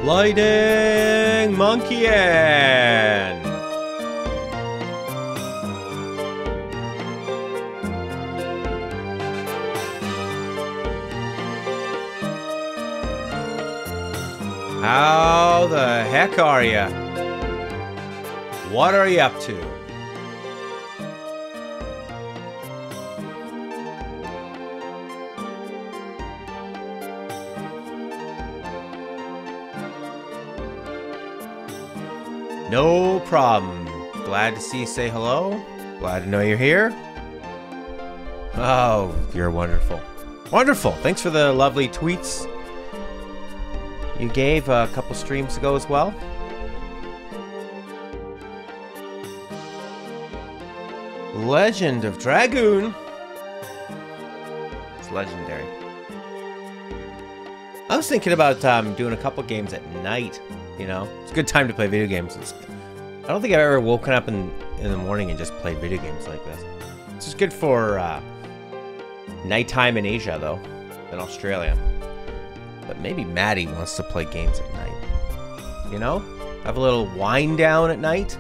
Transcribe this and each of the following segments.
Lightning Monkey-in! How the heck are ya? What are you up to? No problem. Glad to see you say hello. Glad to know you're here. Oh, you're wonderful. Wonderful. Thanks for the lovely tweets you gave a couple streams ago as well. Legend of Dragoon. It's legendary. I was thinking about doing a couple games at night. You know, it's a good time to play video games. I don't think I've ever woken up in the morning and just played video games like this. This is good for nighttime in Asia, though, in Australia. But maybe Maddie wants to play games at night. You know? Have a little wind down at night.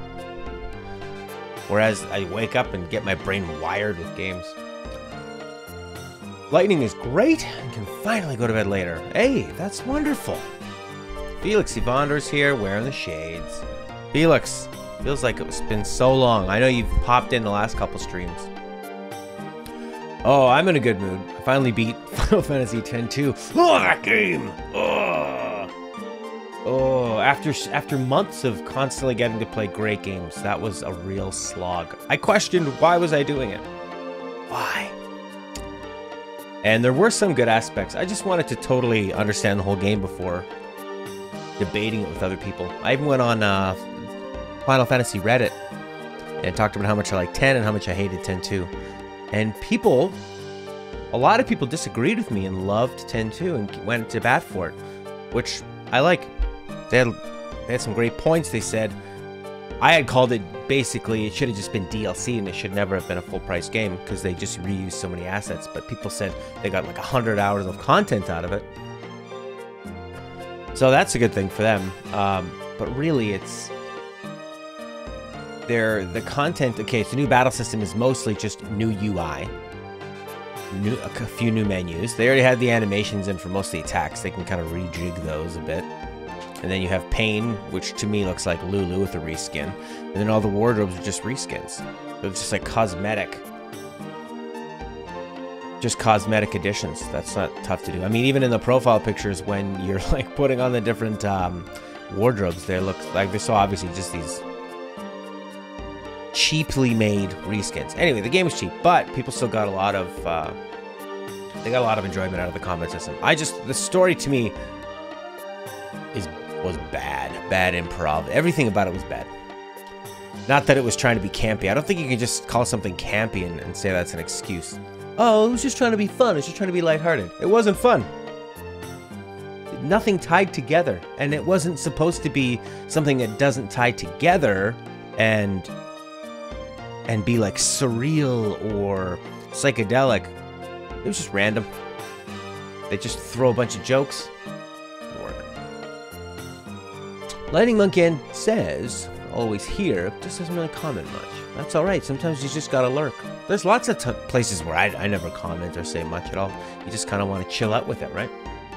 Whereas I wake up and get my brain wired with games. Lightning is great and can finally go to bed later. Hey, that's wonderful. Felix Evandre's here wearing the shades. Felix, feels like it's been so long. I know you've popped in the last couple streams. Oh, I'm in a good mood. I finally beat Final Fantasy X-2. Oh, that game! Oh, after months of constantly getting to play great games, that was a real slog. I questioned why was I doing it? Why? And there were some good aspects. I just wanted to totally understand the whole game before debating it with other people. I even went on Final Fantasy Reddit and talked about how much I like 10 and how much I hated 10-2. And a lot of people disagreed with me and loved 10-2 and went to bat for it, which I like. They had some great points. They said I had called it basically it should have just been DLC and it should never have been a full price game because they just reused so many assets. But people said they got like 100 hours of content out of it. So that's a good thing for them. But really, it's the content. Okay, so the new battle system is mostly just new UI, a few new menus. They already had the animations in for most of the attacks. They can kind of rejig those a bit. And then you have Pain, which to me looks like Lulu with a reskin. And then all the wardrobes are just reskins. So it's just like cosmetic. Just cosmetic additions. That's not tough to do. I mean, even in the profile pictures, when you're like putting on the different wardrobes, they look like they're so obviously just these cheaply made reskins. Anyway, the game was cheap, but people still got a lot of they got a lot of enjoyment out of the combat system. The story to me was bad improv. Everything about it was bad. Not that it was trying to be campy. I don't think you can just call something campy and say that's an excuse. Oh, it was just trying to be fun. It was just trying to be lighthearted. It wasn't fun. Nothing tied together. And it wasn't supposed to be something that doesn't tie together and be like surreal or psychedelic. It was just random. They just throw a bunch of jokes. Didn't work. Lightning Monkey says, always here, just doesn't really comment much. That's alright, sometimes you just gotta lurk. There's lots of places where I never comment or say much at all. You just kind of want to chill out with it, right?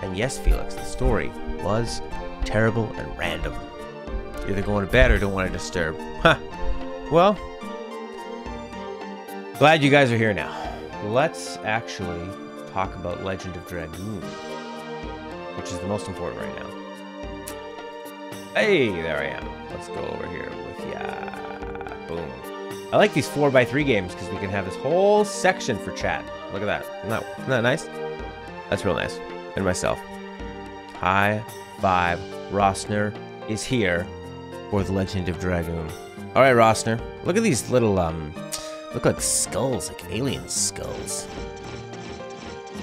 And yes, Felix, the story was terrible and random. You're either going to bed or don't want to disturb. Huh. Well, glad you guys are here now. Let's actually talk about Legend of Dragoon, which is the most important right now. Hey, there I am. Let's go over here with ya. Boom. I like these 4x3 games because we can have this whole section for chat. Look at that. Isn't that nice? That's real nice. And myself. High five. Rosner is here for the Legend of Dragoon. All right, Rosner. Look at these little, look like skulls, like alien skulls.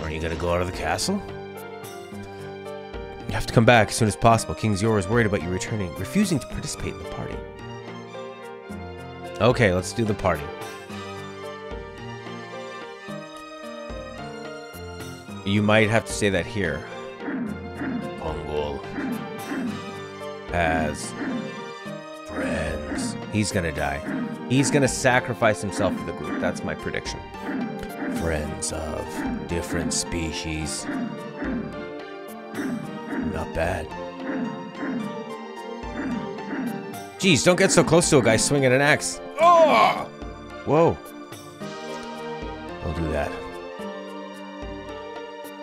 Are you gonna go out of the castle? You have to come back as soon as possible. King Ziora is worried about you returning, refusing to participate in the party. Okay, let's do the party. You might have to say that here. Mongol. as friends. He's gonna die. He's gonna sacrifice himself for the group. That's my prediction. Friends of different species. Not bad. Jeez, don't get so close to a guy swinging an axe. Oh! Whoa. I'll do that.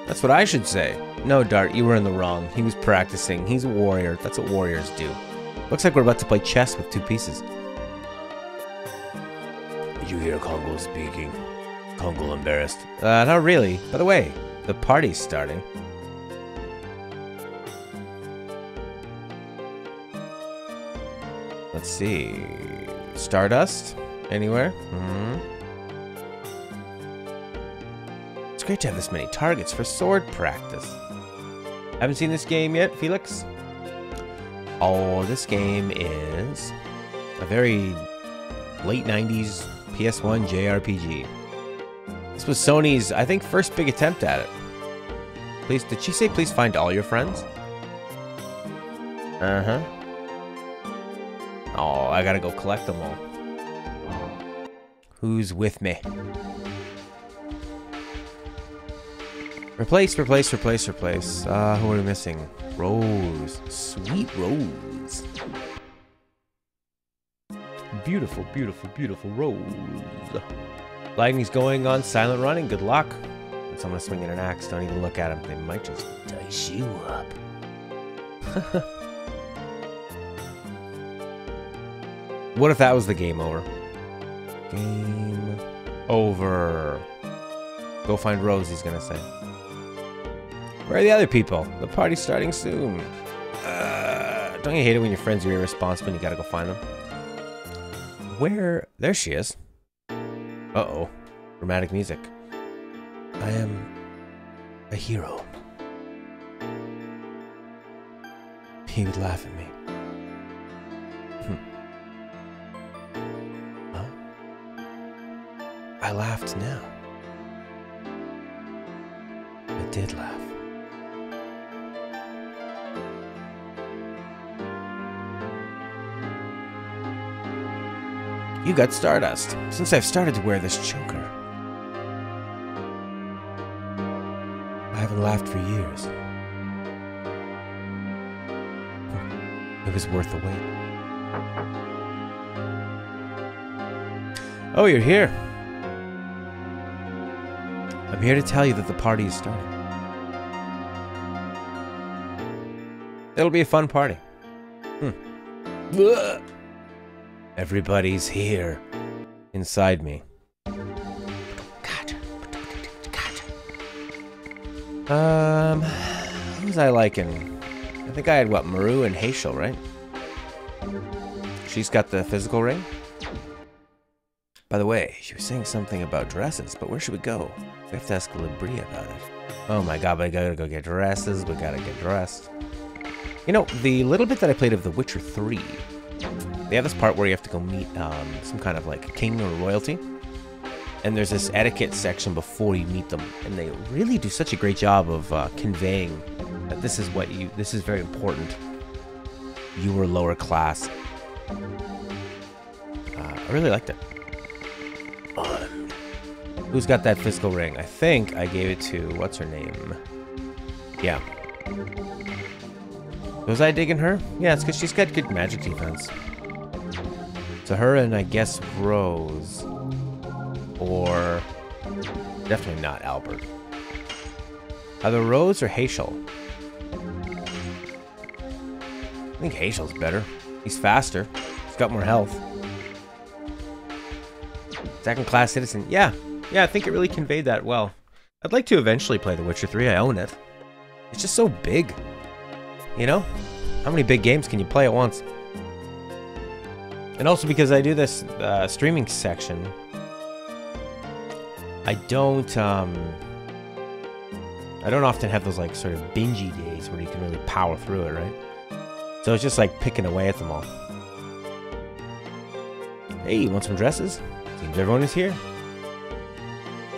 That's what I should say. No, Dart, you were in the wrong. He was practicing. He's a warrior. That's what warriors do. Looks like we're about to play chess with 2 pieces. Did you hear Kongo speaking? Kongo embarrassed. Not really. By the way, the party's starting. Let's see. Stardust? Anywhere? It's great to have this many targets for sword practice. Haven't seen this game yet, Felix? Oh, this game is a very late 90s PS1 JRPG. This was Sony's, I think, first big attempt at it. Please, did she say please find all your friends? Uh-huh. Oh, I gotta go collect them all. Who's with me? Replace, replace, replace, replace. Who are we missing? Rose. Sweet Rose. Beautiful, beautiful, beautiful Rose. Lightning's going on silent running. Good luck. And someone swinging an axe. Don't even look at him. They might just dice you up. What if that was the game over? Game over. Go find Rose, he's gonna say. Where are the other people? The party's starting soon. Don't you hate it when your friends are irresponsible and you gotta go find them? Where? There she is. Uh-oh. Dramatic music. I am a hero. He would laugh at me. Huh? I laughed now. I did laugh. You got Stardust, since I've started to wear this choker. I haven't laughed for years. It was worth the wait. Oh, you're here. I'm here to tell you that the party is starting. It'll be a fun party. Everybody's here. Inside me. Who was I liking? I think I had, what, Maru and Haishel, right? She's got the physical ring. By the way, she was saying something about dresses, but where should we go? We have to ask Libria about it. Oh my god, we gotta go get dresses, we gotta get dressed. You know, the little bit that I played of The Witcher 3, they have this part where you have to go meet some kind of like king or royalty. And there's this etiquette section before you meet them. And they really do such a great job of conveying that this is very important. You were lower class. I really liked it. Who's got that physical ring? I think I gave it to, what's her name? Yeah. Was I digging her? Yeah, it's because she's got good magic defense. So her and I guess Rose. Or definitely not Albert. Either Rose or Haishel. I think Haishel's better. He's faster. He's got more health. Second class citizen. Yeah, I think it really conveyed that well. I'd like to eventually play The Witcher 3. I own it. It's just so big. You know? How many big games can you play at once? And also because I do this streaming section, I don't often have those like sort of bingey days where you can really power through it, right? So it's just like picking away at them all. Hey, you want some dresses? Seems everyone is here.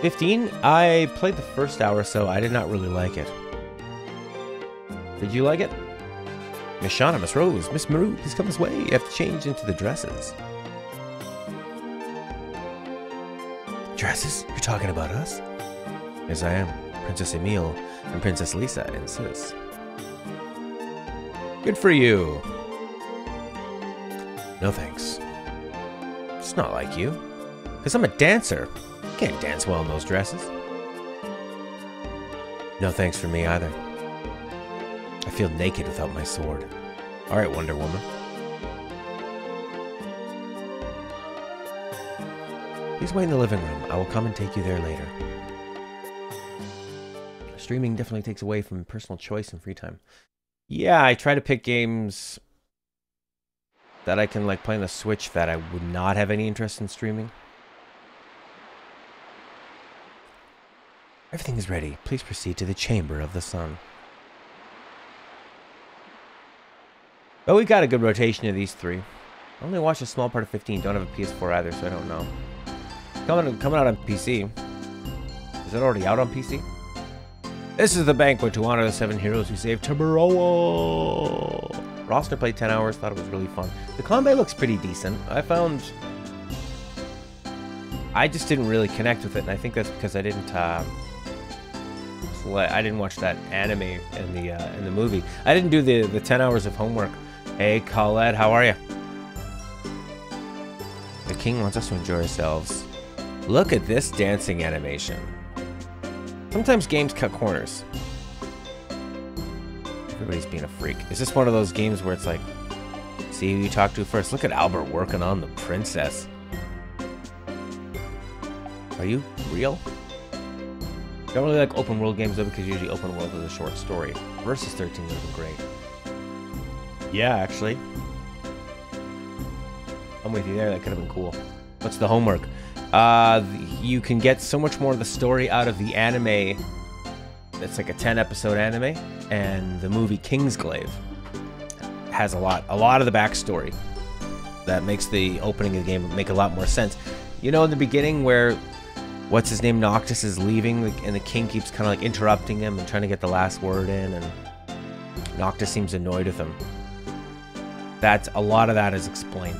15? I played the first hour or so. I did not really like it. Did you like it? Miss Shauna, Miss Rose, Miss Maru, please come this way. You have to change into the dresses. Dresses? You're talking about us? Yes, I am. Princess Emile and Princess Lisa insist. Good for you. No thanks. It's not like you. Because I'm a dancer. You can't dance well in those dresses. No thanks for me either. I feel naked without my sword. Alright, Wonder Woman. Please wait in the living room. I will come and take you there later. Streaming definitely takes away from personal choice and free time. Yeah, I try to pick games that I can like play on the Switch that I would not have any interest in streaming. Everything is ready. Please proceed to the Chamber of the Sun. But we got a good rotation of these three. I only watched a small part of 15. Don't have a PS4 either, so I don't know. Coming out on PC. Is it already out on PC? This is the banquet to honor the 7 heroes who saved Tamaroa. Roster played 10 hours. Thought it was really fun. The combat looks pretty decent. I just didn't really connect with it, and I think that's because I didn't watch that anime in the movie. I didn't do the 10 hours of homework. Hey, Colette, how are you? The king wants us to enjoy ourselves. Look at this dancing animation. Sometimes games cut corners. Everybody's being a freak. Is this one of those games where it's like, see who you talk to first? Look at Albert working on the princess. Are you real? Don't really like open world games though, because usually open world is a short story. Versus 13 would have been great. Yeah, actually. I'm with you there. That could have been cool. What's the homework? You can get so much more of the story out of the anime. That's like a 10-episode anime, and the movie Kingsglaive has a lot of the backstory that makes the opening of the game make a lot more sense. You know, in the beginning where what's his name, Noctis, is leaving, and the king keeps kind of like interrupting him and trying to get the last word in, and Noctis seems annoyed with him. A lot of that is explained.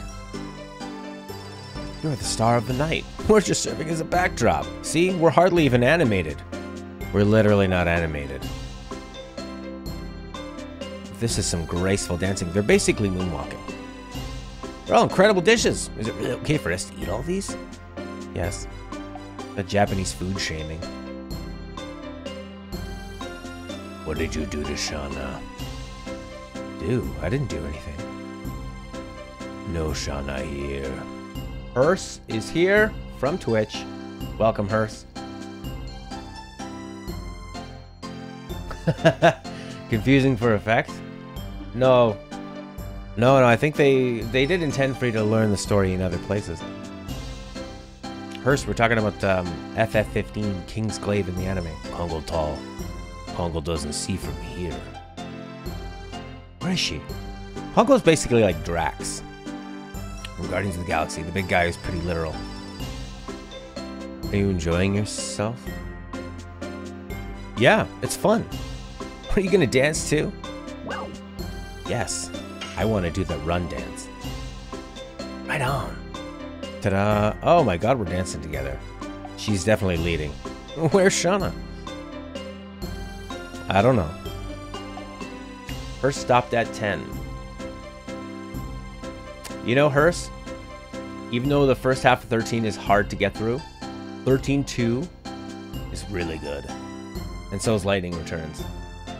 You're the star of the night. We're just serving as a backdrop. See, we're hardly even animated. We're literally not animated. This is some graceful dancing. They're basically moonwalking. They're all incredible dishes. Is it really okay for us to eat all these? Yes. The Japanese food shaming. What did you do to Shauna? I didn't do anything. No Shauna here. Hearse is here from Twitch. Welcome, Hearse. Confusing for effect? No. I think they did intend for you to learn the story in other places. Hearse, we're talking about FF15 Kingsglaive in the anime. Pongo tall. Pongo doesn't see from here. Where is she? Pongo's basically like Drax from Guardians of the Galaxy, the big guy who's pretty literal. Are you enjoying yourself? Yeah, it's fun. Are you gonna dance too? Yes, I want to do the run dance. Right on. Ta-da! Oh my god, we're dancing together. She's definitely leading. Where's Shauna? I don't know. Hearse stopped at 10. You know, Hearse, even though the first half of 13 is hard to get through, 13-2 is really good. And so is Lightning Returns.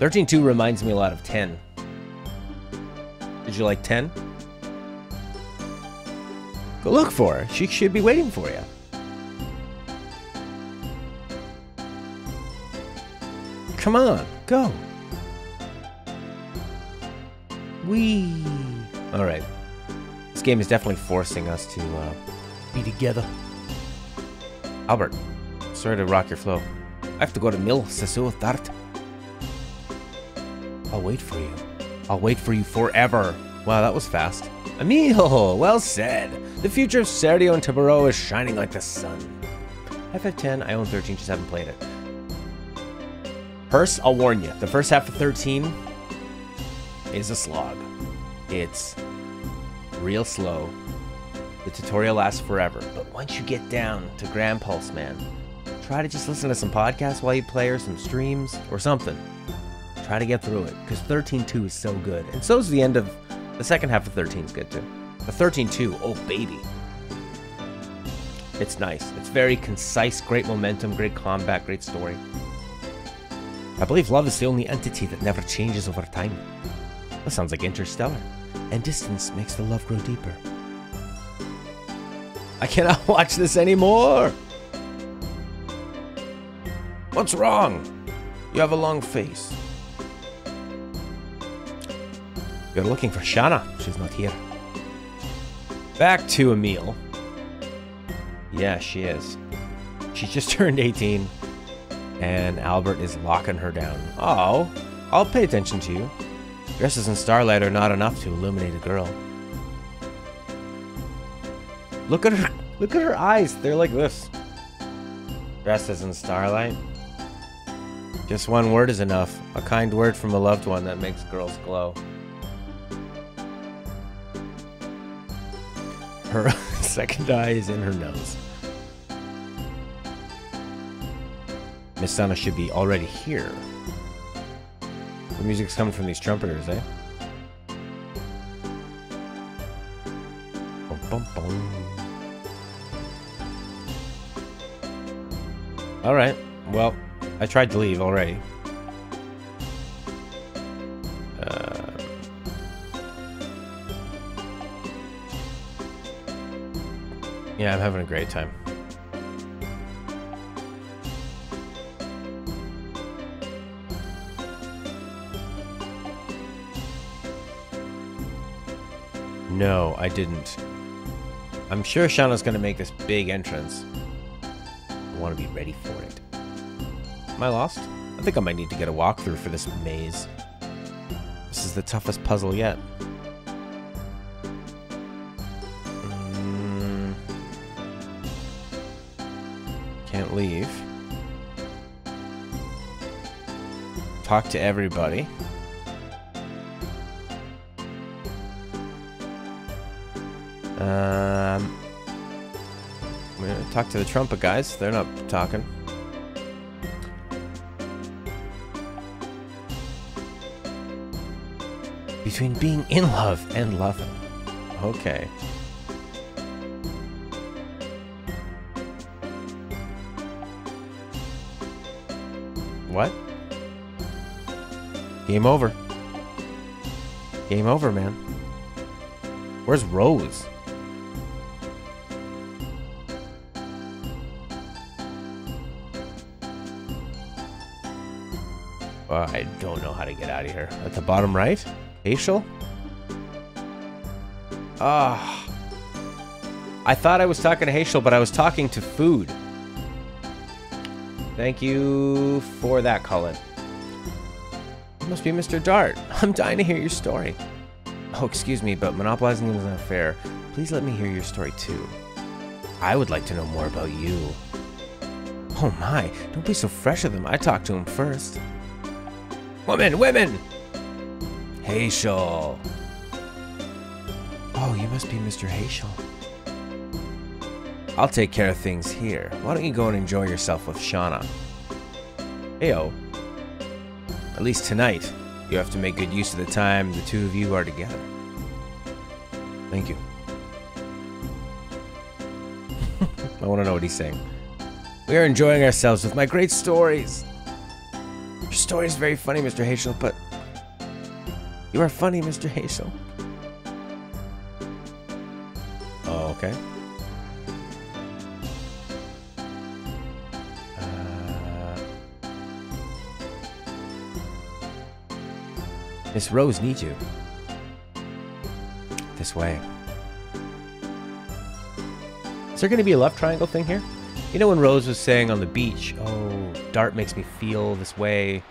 13-2 reminds me a lot of 10. Did you like 10? Go look for her. She should be waiting for you. Come on, go. Whee! Alright. This game is definitely forcing us to be together. Albert, sorry to rock your flow. I have to go to Mill, Sesu Tart. I'll wait for you. I'll wait for you forever. Wow, that was fast. Emile, well said. The future of Sergio and Tamaroa is shining like the sun. FF10, I own 13, just haven't played it. Hearse, I'll warn you. The first half of 13 is a slog. It's real slow. The tutorial lasts forever, but once you get down to Grand Pulse, man, try to just listen to some podcasts while you play or some streams or something. Try to get through it, because 13.2 is so good. And so is the end of the second half of 13 is good too. The 13.2, oh baby. It's nice. It's very concise, great momentum, great combat, great story. I believe love is the only entity that never changes over time. That sounds like Interstellar. And distance makes the love grow deeper. I cannot watch this anymore! What's wrong? You have a long face. You're looking for Shanna. She's not here. Back to Emil. Yeah, she is. She just turned 18. And Albert is locking her down. Oh, I'll pay attention to you. Dresses in starlight are not enough to illuminate a girl. Look at her. Look at her eyes. They're like this. Dresses in starlight. Just one word is enough. A kind word from a loved one that makes girls glow. Her second eye is in her nose. Miss Donna should be already here. The music's coming from these trumpeters, eh? Bum, bum, bum. Alright, well, I tried to leave already. Yeah, I'm having a great time. No, I didn't. I'm sure Shauna's gonna make this big entrance. I want to be ready for it. Am I lost? I think I might need to get a walkthrough for this maze. This is the toughest puzzle yet. Can't leave. Talk to everybody. I'm gonna talk to the trumpet guys. They're not talking. Between being in love and loving. Okay. What? Game over. Game over, man. Where's Rose? I don't know how to get out of here. At the bottom right? Facial? Ah. I thought I was talking to Hazel, but I was talking to food. Thank you for that, Colin. It must be Mr. Dart. I'm dying to hear your story. Oh, excuse me, but monopolizing is not fair. Please let me hear your story, too. I would like to know more about you. Oh my, don't be so fresh with him. I talked to him first. Women, women! Hazel. Oh, you must be Mr. Hazel. I'll take care of things here. Why don't you go and enjoy yourself with Shauna? Heyo. At least tonight, you have to make good use of the time the two of you are together. Thank you. I want to know what he's saying. We are enjoying ourselves with my great stories. Your story is very funny, Mr. Hazel, but you are funny, Mr. Hazel. Oh, okay. Miss Rose needs you. This way. Is there going to be a love triangle thing here? You know when Rose was saying on the beach, oh, Dart makes me feel this way.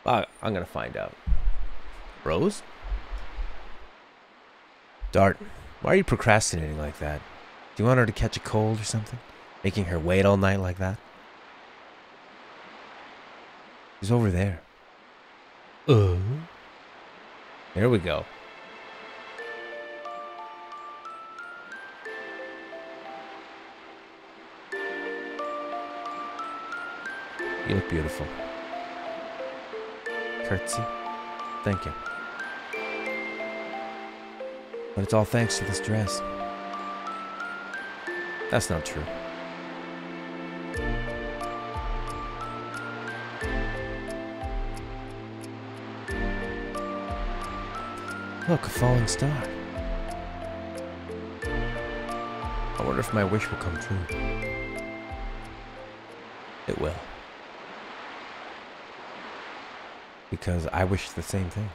I'm going to find out. Rose? Dart, why are you procrastinating like that? Do you want her to catch a cold or something? Making her wait all night like that? She's over there. There we go. You look beautiful. Curtsy. Thank you. But it's all thanks to this dress. That's not true. Look, a falling star. I wonder if my wish will come true. It will. Because I wish the same thing.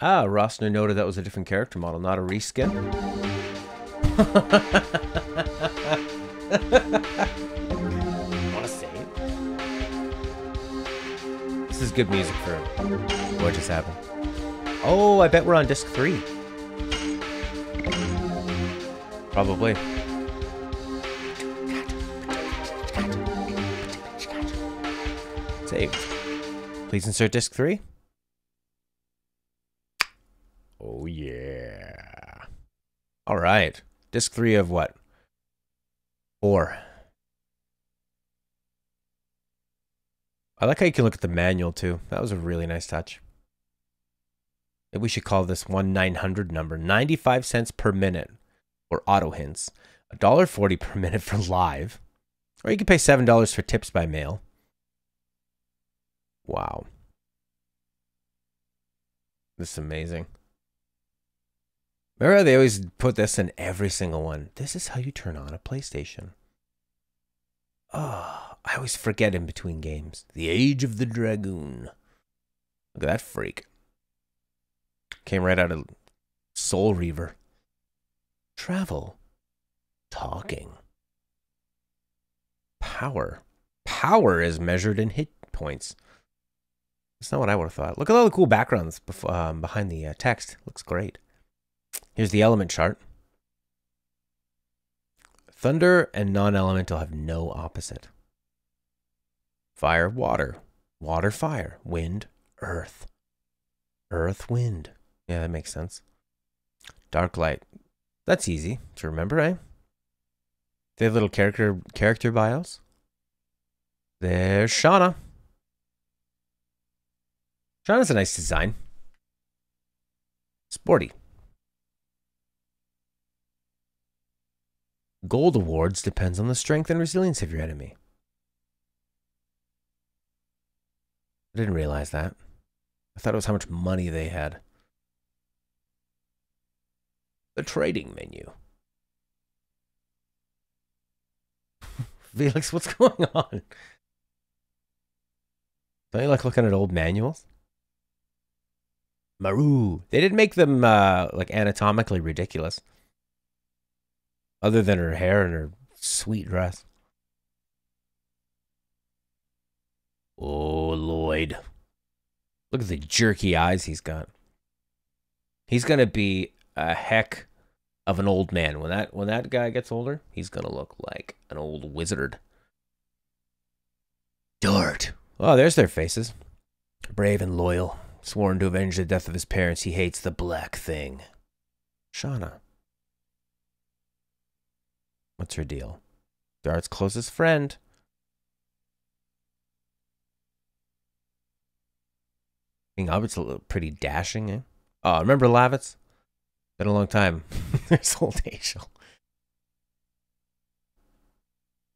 Ah, Rossner noted that was a different character model, not a reskin. Want to say it? This is good music for what just happened. Oh, I bet we're on disc 3. Probably. Saved. Please insert disc 3. Oh, yeah. All right. Disc 3 of what? 4. I like how you can look at the manual, too. That was a really nice touch. Maybe we should call this 1-900 number. 95 cents per minute for auto hints. $1.40 per minute for live. Or you can pay $7 for tips by mail. Wow. This is amazing. Remember how they always put this in every single one? This is how you turn on a PlayStation. Oh, I always forget in between games. The Age of the Dragoon. Look at that freak. Came right out of Soul Reaver. Travel. Talking. Power. Power is measured in hit points. That's not what I would have thought. Look at all the cool backgrounds behind the text. Looks great. Here's the element chart. Thunder and non-elemental have no opposite. Fire, water. Water, fire. Wind, earth. Earth, wind. Yeah, that makes sense. Dark light. That's easy to remember, eh? They have little character bios. There's Shauna. Shauna's a nice design. Sporty. Gold awards depends on the strength and resilience of your enemy. I didn't realize that. I thought it was how much money they had. The trading menu. Felix, what's going on? Don't you like looking at old manuals? Maru. They didn't make them like anatomically ridiculous. Other than her hair and her sweet dress. Oh, Lloyd. Look at the jerky eyes he's got. He's going to be a heck of an old man. When that guy gets older, he's going to look like an old wizard. Dart. Oh, there's their faces. Brave and loyal. Sworn to avenge the death of his parents, he hates the black thing. Shauna. What's her deal? Dart's closest friend. King Albert's a little pretty dashing, eh? Oh, remember Lavitz? Been a long time. There's old Angel.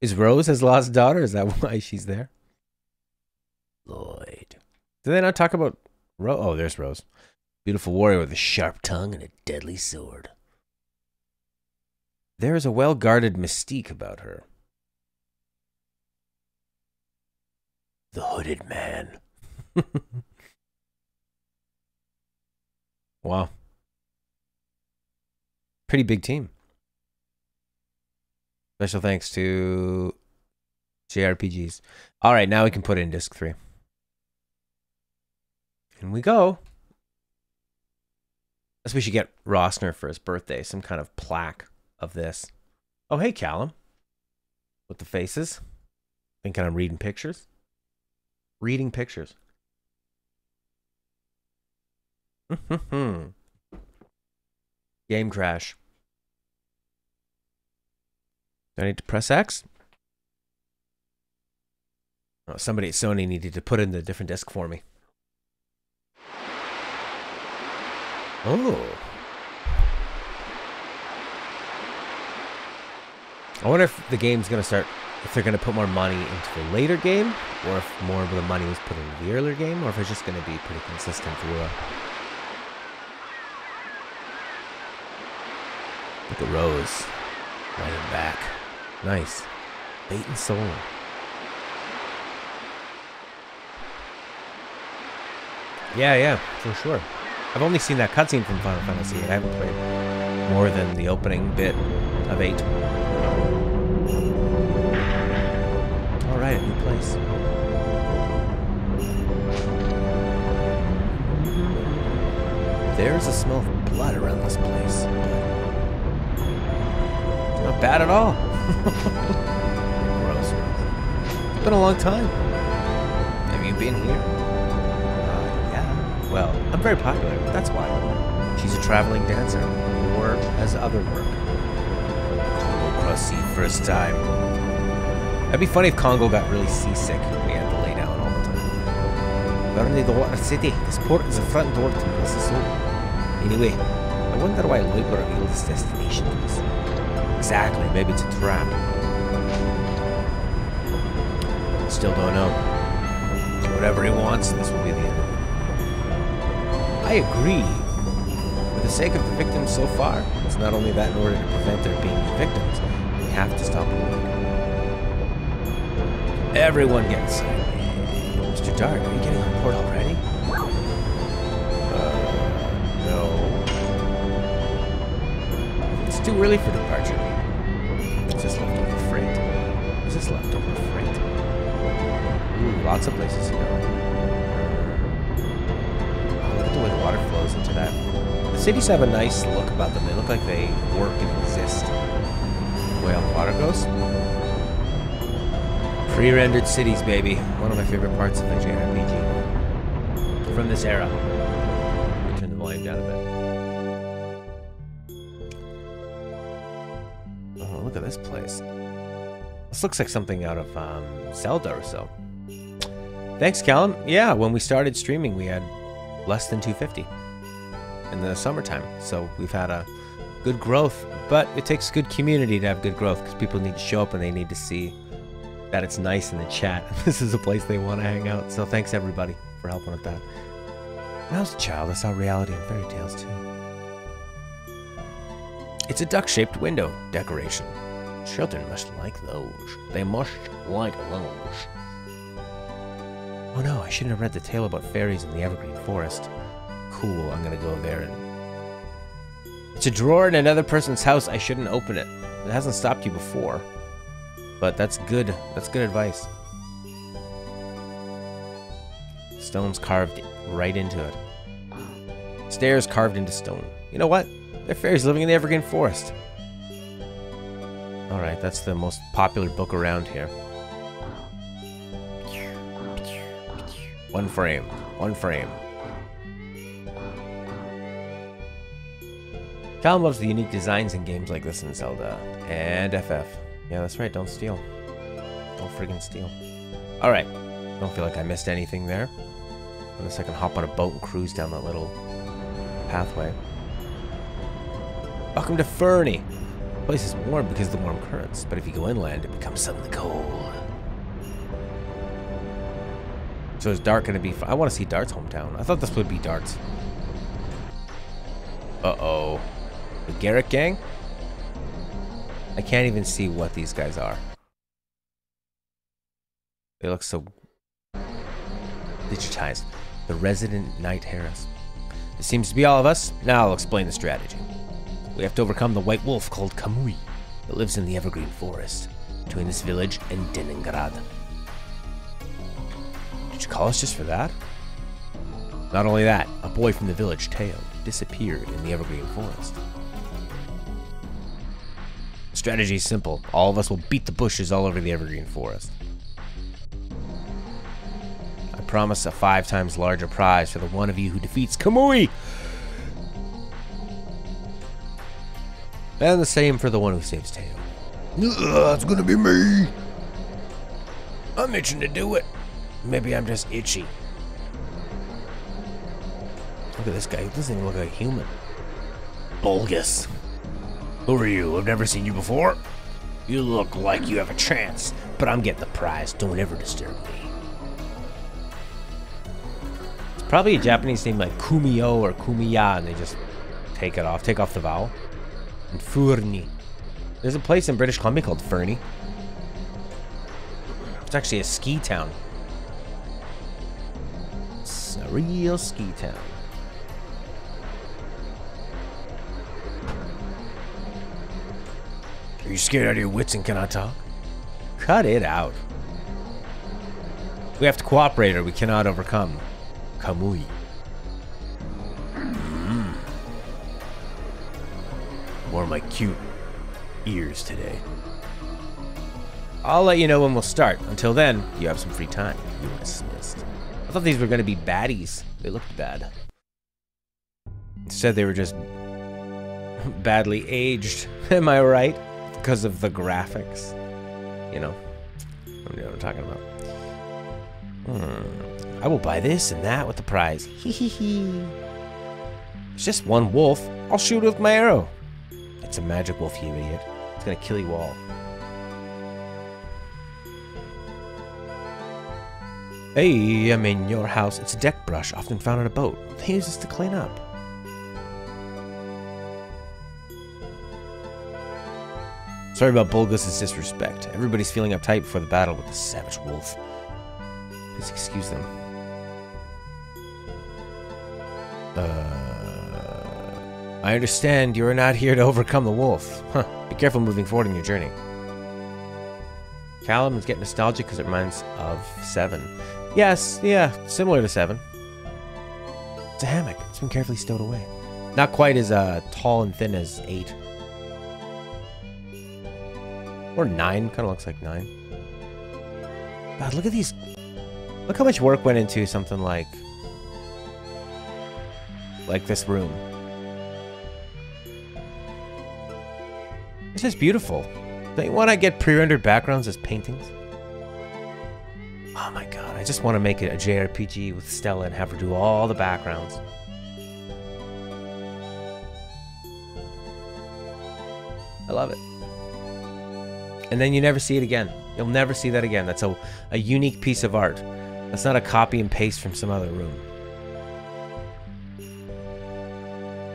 Is Rose his lost daughter? Is that why she's there? Lloyd. Did they not talk about Rose? Oh, there's Rose. Beautiful warrior with a sharp tongue and a deadly sword. There is a well-guarded mystique about her. The hooded man. Wow. Pretty big team. Special thanks to JRPGs. All right, now we can put in disc 3. And we go. I guess we should get Rossner for his birthday. Some kind of plaque of this. Oh, hey, Callum. With the faces. Thinking I'm reading pictures. Reading pictures. Game crash. Do I need to press X? Oh, somebody at Sony needed to put in the different disc for me. Oh. I wonder if the game's going to start, if they're going to put more money into the later game, or if more of the money was put into the earlier game, or if it's just going to be pretty consistent throughout. Look at Rose. Right back. Nice. Bait and soul. Yeah, for sure. I've only seen that cutscene from Final Fantasy, and I haven't played more than the opening bit of 8. Alright, a new place. There's a smell of blood around this place. Not bad at all. Gross. It's been a long time. Have you been here? Yeah. Well, I'm very popular. That's why. She's a traveling dancer, or has other work. Congo cross sea first time. That'd be funny if Congo got really seasick and we had to lay down all the time. We're in the water city. This port is the front door to Mississauga. Anyway, I wonder why Lloyd revealed his destination to us. Exactly, maybe it's a trap. Still don't know. Whatever he wants, this will be the end of it. I agree. For the sake of the victims so far, it's not only that in order to prevent there being victims, we have to stop Lloyd. Everyone get inside. Mr. Dark, are you getting on board already? No. It's too early for departure. It's just leftover freight. Is this leftover freight? Ooh, lots of places to go. Oh, look at the way the water flows into that. The cities have a nice look about them. They look like they work and exist. The way all the water goes. Pre-rendered cities, baby. One of my favorite parts of a JRPG. From this era. Let me turn the volume down a bit. Oh, look at this place. This looks like something out of Zelda or so. Thanks, Callum. Yeah, when we started streaming, we had less than 250 in the summertime. So we've had a good growth. But it takes good community to have good growth because people need to show up and they need to see that it's nice in the chat. This is a place they want to hang out. So thanks everybody for helping with that. When I was a child, I saw reality and fairy tales too. It's a duck-shaped window decoration. Children must like those. They must like those. Oh no, I shouldn't have read the tale about fairies in the evergreen forest. Cool, I'm gonna go there and... It's a drawer in another person's house. I shouldn't open it. It hasn't stopped you before. But that's good. That's good advice. Stones carved right into it. Stairs carved into stone. You know what? They're fairies living in the evergreen forest. Alright, that's the most popular book around here. One frame. One frame. Callum loves the unique designs in games like this in Zelda and FF. Yeah, that's right, don't steal. Don't friggin' steal. Alright, don't feel like I missed anything there. Unless I can hop on a boat and cruise down that little pathway. Welcome to Fernie. The place is warm because of the warm currents, but if you go inland, it becomes suddenly cold. So is Dart gonna be... I want to see Dart's hometown. I thought this would be Dart's. Uh-oh. The Garrett gang? I can't even see what these guys are. They look so digitized. The resident Knight Harris. It seems to be all of us. Now I'll explain the strategy. We have to overcome the white wolf called Kamui that lives in the evergreen forest between this village and Leningrad. Did you call us just for that? Not only that, a boy from the village, Teo, disappeared in the evergreen forest. The strategy is simple. All of us will beat the bushes all over the evergreen forest. I promise a 5 times larger prize for the one of you who defeats Kamui. And the same for the one who saves Teo. It's gonna be me. I'm itching to do it. Maybe I'm just itchy. Look at this guy. He doesn't even look like a human. Bulgus. Who are you? I've never seen you before. You look like you have a chance, but I'm getting the prize. Don't ever disturb me. It's probably a Japanese name like Kumio or Kumiya, and they just take it off. Take off the vowel. And Furni. There's a place in British Columbia called Fernie. It's actually a ski town. It's a real ski town. Are you scared out of your wits and cannot talk? Cut it out. We have to cooperate or we cannot overcome Kamui. More of my cute ears today. I'll let you know when we'll start. Until then, you have some free time. You are dismissed. I thought these were going to be baddies. They looked bad. Instead, they were just badly aged. Am I right? Because of the graphics. You know. I know what I'm talking about. I will buy this and that with the prize. Hee hee hee. It's just one wolf. I'll shoot it with my arrow. It's a magic wolf, you idiot. It's gonna kill you all. Hey, I'm in your house. It's a deck brush, often found on a boat. They use this to clean up. Sorry about Bulgus' disrespect. Everybody's feeling uptight before the battle with the savage wolf. Please excuse them. I understand you are not here to overcome the wolf. Huh. Be careful moving forward in your journey. Callum is getting nostalgic because it reminds of 7. Yes, yeah, similar to 7. It's a hammock. It's been carefully stowed away. Not quite as tall and thin as 8. Or 9. Kind of looks like 9. God, look at these. Look how much work went into something like this room. This is beautiful. Don't you want to get pre-rendered backgrounds as paintings? Oh my god, I just want to make it a JRPG with Stella and have her do all the backgrounds. I love it. And then you never see it again. You'll never see that again. That's a unique piece of art. That's not a copy and paste from some other room.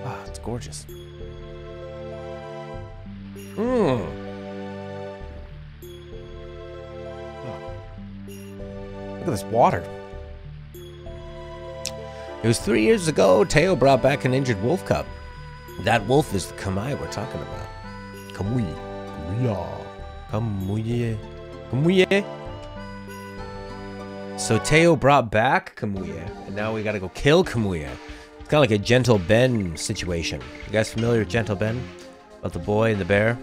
Ah, it's gorgeous. Oh. Look at this water. It was 3 years ago, Teo brought back an injured wolf cub. That wolf is the Kamai we're talking about. Kamui. Kamuye. Kamuye. So Teo brought back Kamuye, and now we gotta go kill Kamuye. It's kind of like a Gentle Ben situation. You guys familiar with Gentle Ben? About the boy and the bear?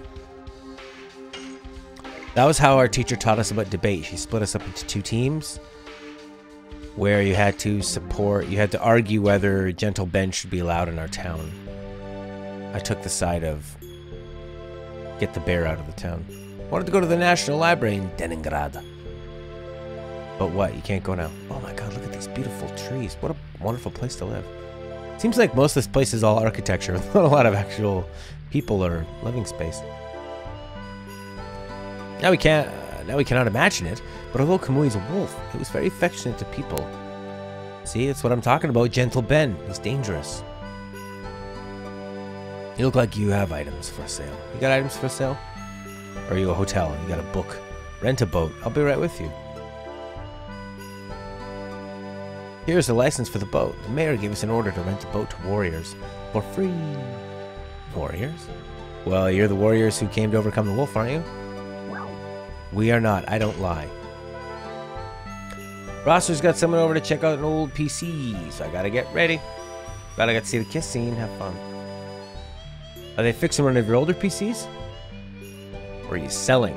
That was how our teacher taught us about debate. She split us up into 2 teams where you had to argue whether Gentle Ben should be allowed in our town. I took the side of get the bear out of the town. Wanted to go to the National Library in Leningrad. But what? You can't go now. Oh my god, look at these beautiful trees. What a wonderful place to live. Seems like most of this place is all architecture, with not a lot of actual people or living space. Now we cannot imagine it, but although Kamui is a wolf, he was very affectionate to people. See, that's what I'm talking about, Gentle Ben. He's dangerous. You look like you have items for sale. You got items for sale? Or are you a hotel? You got a book? Rent a boat. I'll be right with you. Here's the license for the boat. The mayor gave us an order to rent a boat to warriors for free. Warriors? Well, you're the warriors who came to overcome the wolf, aren't you? We are not. I don't lie. Roster's got someone over to check out an old PC, so I gotta get ready. Glad I got to see the kiss scene. Have fun. Are they fixing one of your older PCs? Or are you selling?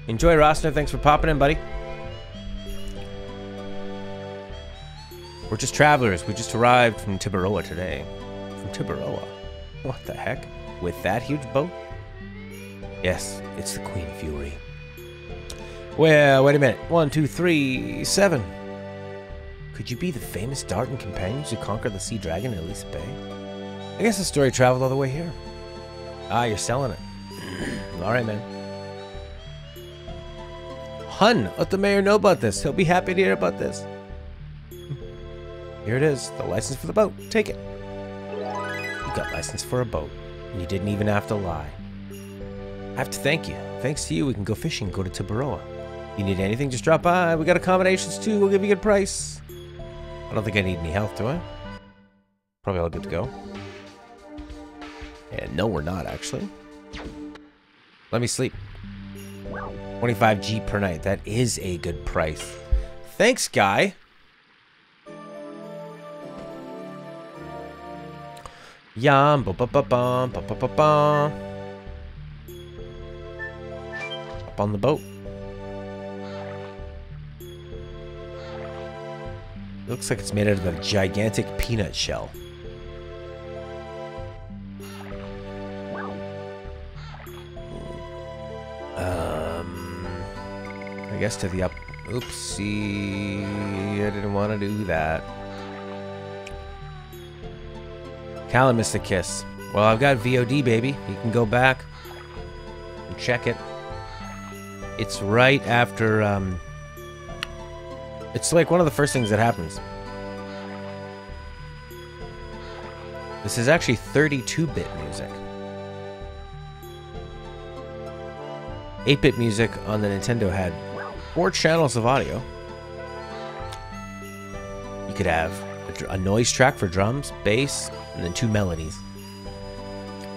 Enjoy, Rosner. Thanks for popping in, buddy. We're just travelers. We just arrived from Tiburoa today. From Tiburoa? What the heck? With that huge boat? Yes, it's the Queen Fury. Well, wait a minute. 1, 2, 3, 7. Could you be the famous Darton companions who conquered the Sea Dragon in Elisa Bay? I guess the story traveled all the way here. Ah, you're selling it. Alright, man. Hun, let the mayor know about this. He'll be happy to hear about this. Here it is. The license for the boat. Take it. You got license for a boat. And you didn't even have to lie. I have to thank you. Thanks to you, we can go fishing and go to Tibaroa. You need anything, just drop by. We got accommodations too. We'll give you a good price. I don't think I need any help, do I? Probably all good to go. And no, we're not, actually. Let me sleep. 25 G per night. That is a good price. Thanks, guy. Yum, ba ba ba bum, ba ba ba bum. Up on the boat. Looks like it's made out of a gigantic peanut shell. I guess to the up. Oopsie. I didn't want to do that. Callum missed a kiss. Well, I've got VOD, baby. You can go back and check it. It's right after, it's like one of the first things that happens. This is actually 32-bit music. 8-bit music on the Nintendo had 4 channels of audio. You could have a noise track for drums, bass, and then 2 melodies.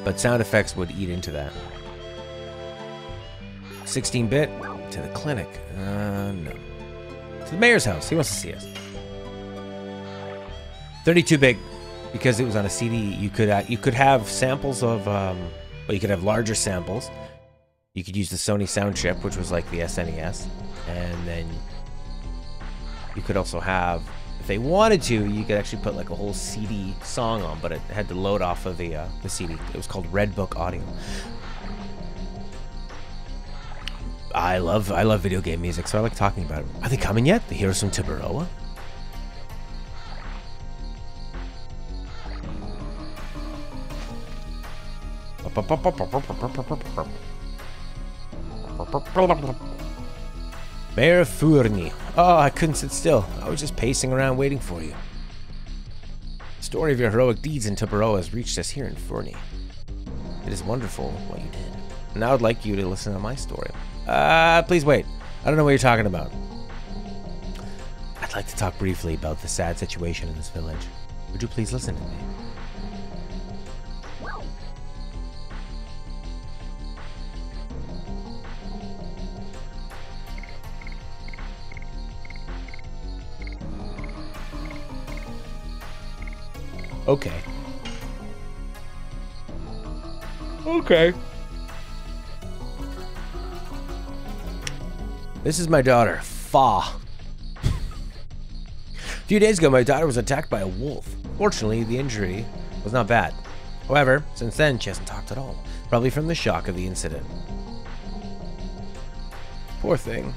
But sound effects would eat into that. 16-bit to the clinic. No. To the mayor's house. He wants to see us. 32-bit, because it was on a CD. You could have samples of, well, you could have larger samples. You could use the Sony sound chip, which was like the SNES, and then you could also have, if they wanted to, you could actually put like a whole CD song on, but it had to load off of the CD. It was called Red Book Audio. I love video game music, so I like talking about it. Are they coming yet? The heroes from Tibaroa? Mayor Furni. Oh, I couldn't sit still. I was just pacing around waiting for you. The story of your heroic deeds in Tibaroa has reached us here in Furni. It is wonderful what you did. And I would like you to listen to my story. Please wait. I don't know what you're talking about. I'd like to talk briefly about the sad situation in this village. Would you please listen to me? Okay. Okay. This is my daughter, Fa. A few days ago, my daughter was attacked by a wolf. Fortunately, the injury was not bad. However, since then, she hasn't talked at all. Probably from the shock of the incident. Poor thing.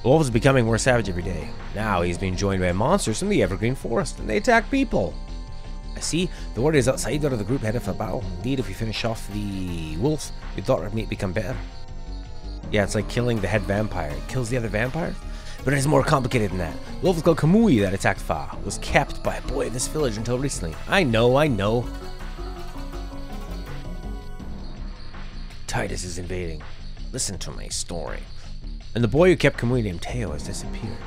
The wolf is becoming more savage every day. Now he's being joined by monsters from the Evergreen Forest, and they attack people. I see. The warriors outside of the group headed for battle. Indeed, if we finish off the wolf, we thought it might become better. Yeah, it's like killing the head vampire. It kills the other vampires? But it is more complicated than that. The wolf is called Kamui that attacked Fa. Was kept by a boy of this village until recently. I know. Titus is invading. Listen to my story. And the boy who kept Kamui named Teo has disappeared.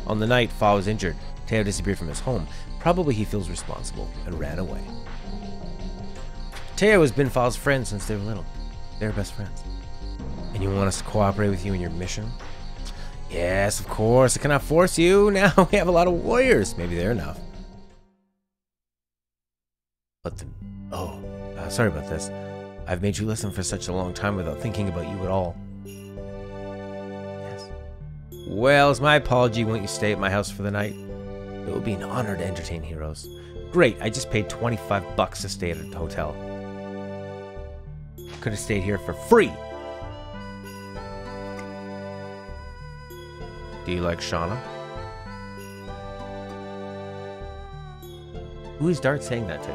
On the night Fa was injured, Teo disappeared from his home. Probably he feels responsible and ran away. Teo has been Fa's friend since they were little. They're best friends. And you want us to cooperate with you in your mission? Yes, of course. I cannot force you. Now we have a lot of warriors. Maybe they're enough. But the... sorry about this. I've made you listen for such a long time without thinking about you at all. Yes. Well, as my apology, won't you stay at my house for the night? It will be an honor to entertain heroes. Great, I just paid 25 bucks to stay at a hotel. Could have stayed here for free. Do you like Shauna? Who is Dart saying that to?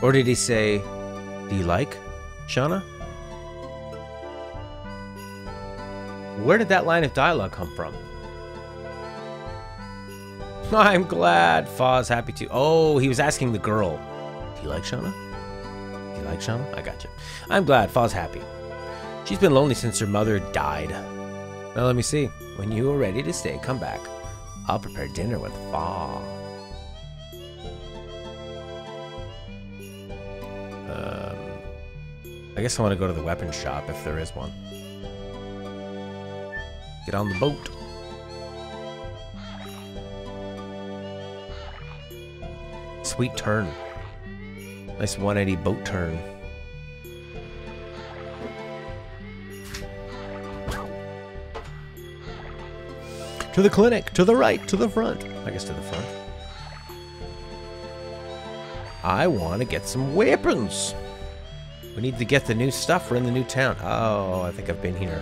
Or did he say, do you like Shauna? Where did that line of dialogue come from? I'm glad. Faw's happy too. Oh, he was asking the girl. Do you like Shauna? Do you like Shauna? I got you. I'm glad. Faw's happy. She's been lonely since her mother died. Now let me see. When you are ready to stay, come back. I'll prepare dinner with Faw. I guess I want to go to the weapons shop if there is one. Get on the boat. Sweet turn. Nice 180 boat turn. To the clinic, to the right, to the front. I guess to the front. I want to get some weapons. We need to get the new stuff. We're in the new town. Oh, I think I've been here.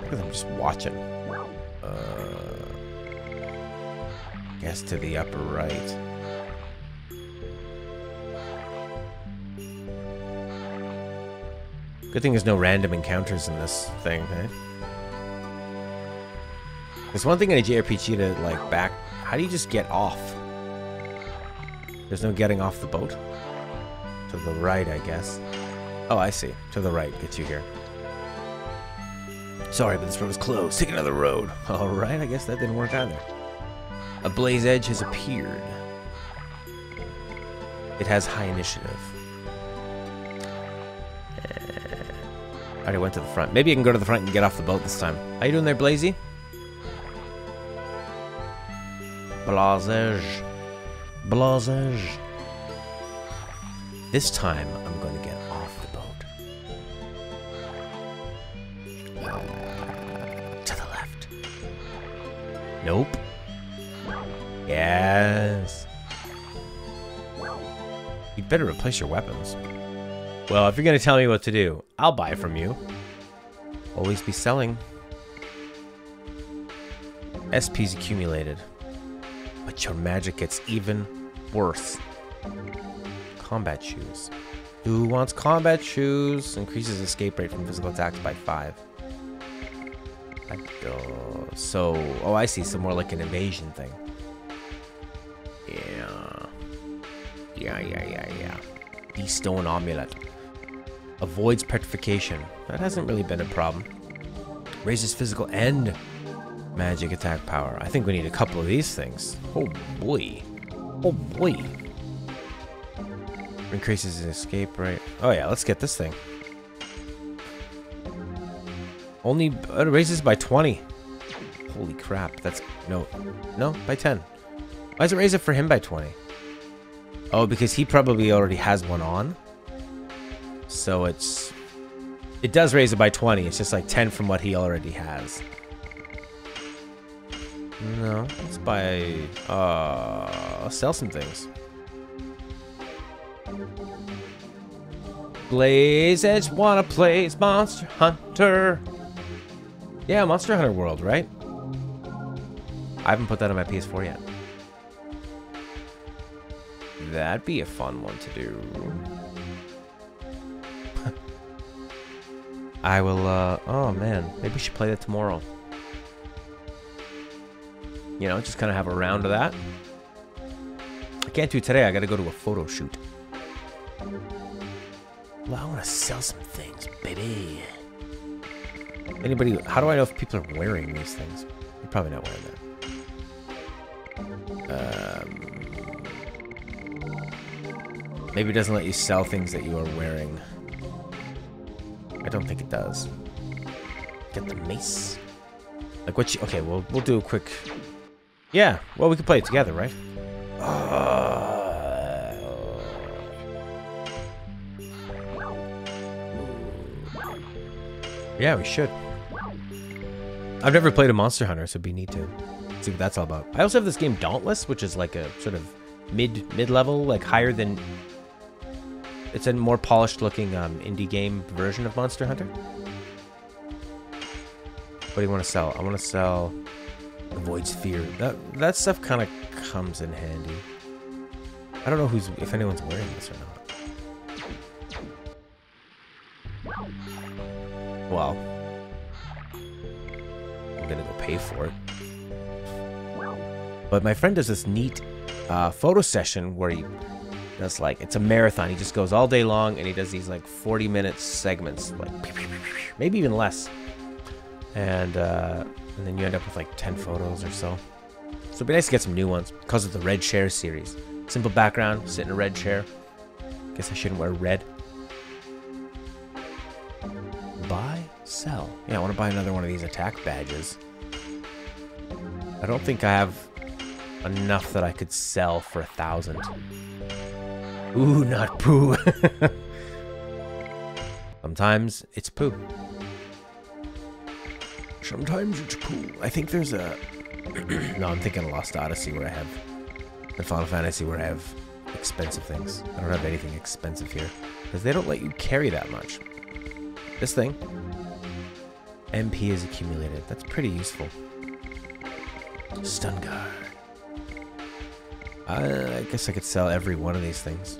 Because I'm just watching. Guess to the upper right. Good thing there's no random encounters in this thing, eh? There's one thing in a JRPG to, like, back... How do you just get off? There's no getting off the boat? To the right, I guess. Oh, I see. To the right. Get you here. Sorry, but this road is closed. Take another road. Alright, I guess that didn't work either. A blaze edge has appeared. It has high initiative. I already went to the front. Maybe I can go to the front and get off the boat this time. How you doing there, Blazy? Blazage. Blazage. This time, I'm going to get off the boat. To the left. Nope. Yes. You'd better replace your weapons. Well, if you're going to tell me what to do, I'll buy from you. Always be selling. SP's accumulated. But your magic gets even worse. Combat shoes. Who wants combat shoes? Increases escape rate from physical attacks by 5. So, oh, I see. So more like an evasion thing. Yeah. The stone amulet. Avoids petrification. That hasn't really been a problem. Raises physical and magic attack power. I think we need a couple of these things. Oh boy. Oh boy. Increases his escape rate. Oh yeah, let's get this thing. Only it raises by 20. Holy crap. That's no, by 10. Why does it raise it for him by 20? Oh, because he probably already has one on. So it does raise it by 20. It's just like 10 from what he already has. No, let's buy, sell some things. Blaze Edge wanna play Monster Hunter. Yeah, Monster Hunter World, right? I haven't put that on my PS4 yet. That'd be a fun one to do. I will, oh man, maybe we should play that tomorrow. You know, just kind of have a round of that. I can't do it today, I gotta go to a photo shoot. Well, I wanna sell some things, baby. Anybody, how do I know if people are wearing these things? You're probably not wearing that. Maybe it doesn't let you sell things that you are wearing. I don't think it does. Get the mace. Like what you... Okay, we'll do a quick... Yeah, well, we can play it together, right? Yeah, we should. I've never played a Monster Hunter, so it'd be neat to see what that's all about. I also have this game Dauntless, which is like a sort of mid-level, like higher than... It's a more polished looking indie game version of Monster Hunter. What do you want to sell? I want to sell Avoid Sphere. That stuff kind of comes in handy. I don't know if anyone's wearing this or not. Well, I'm gonna go pay for it. But my friend does this neat photo session where he does like, it's a marathon. He just goes all day long and he does these like 40-minute segments, like maybe even less. And then you end up with like 10 photos or so. So it'd be nice to get some new ones because of the red chair series. Simple background, sit in a red chair. Guess I shouldn't wear red. Buy, sell. Yeah, I want to buy another one of these attack badges. I don't think I have enough that I could sell for 1,000. Ooh, not poo. Sometimes it's poo. Sometimes it's poo. I think there's a... No, I'm thinking of Lost Odyssey where I have... And Final Fantasy where I have expensive things. I don't have anything expensive here. Because they don't let you carry that much. This thing. MP is accumulated. That's pretty useful. Stun guard. I guess I could sell every one of these things.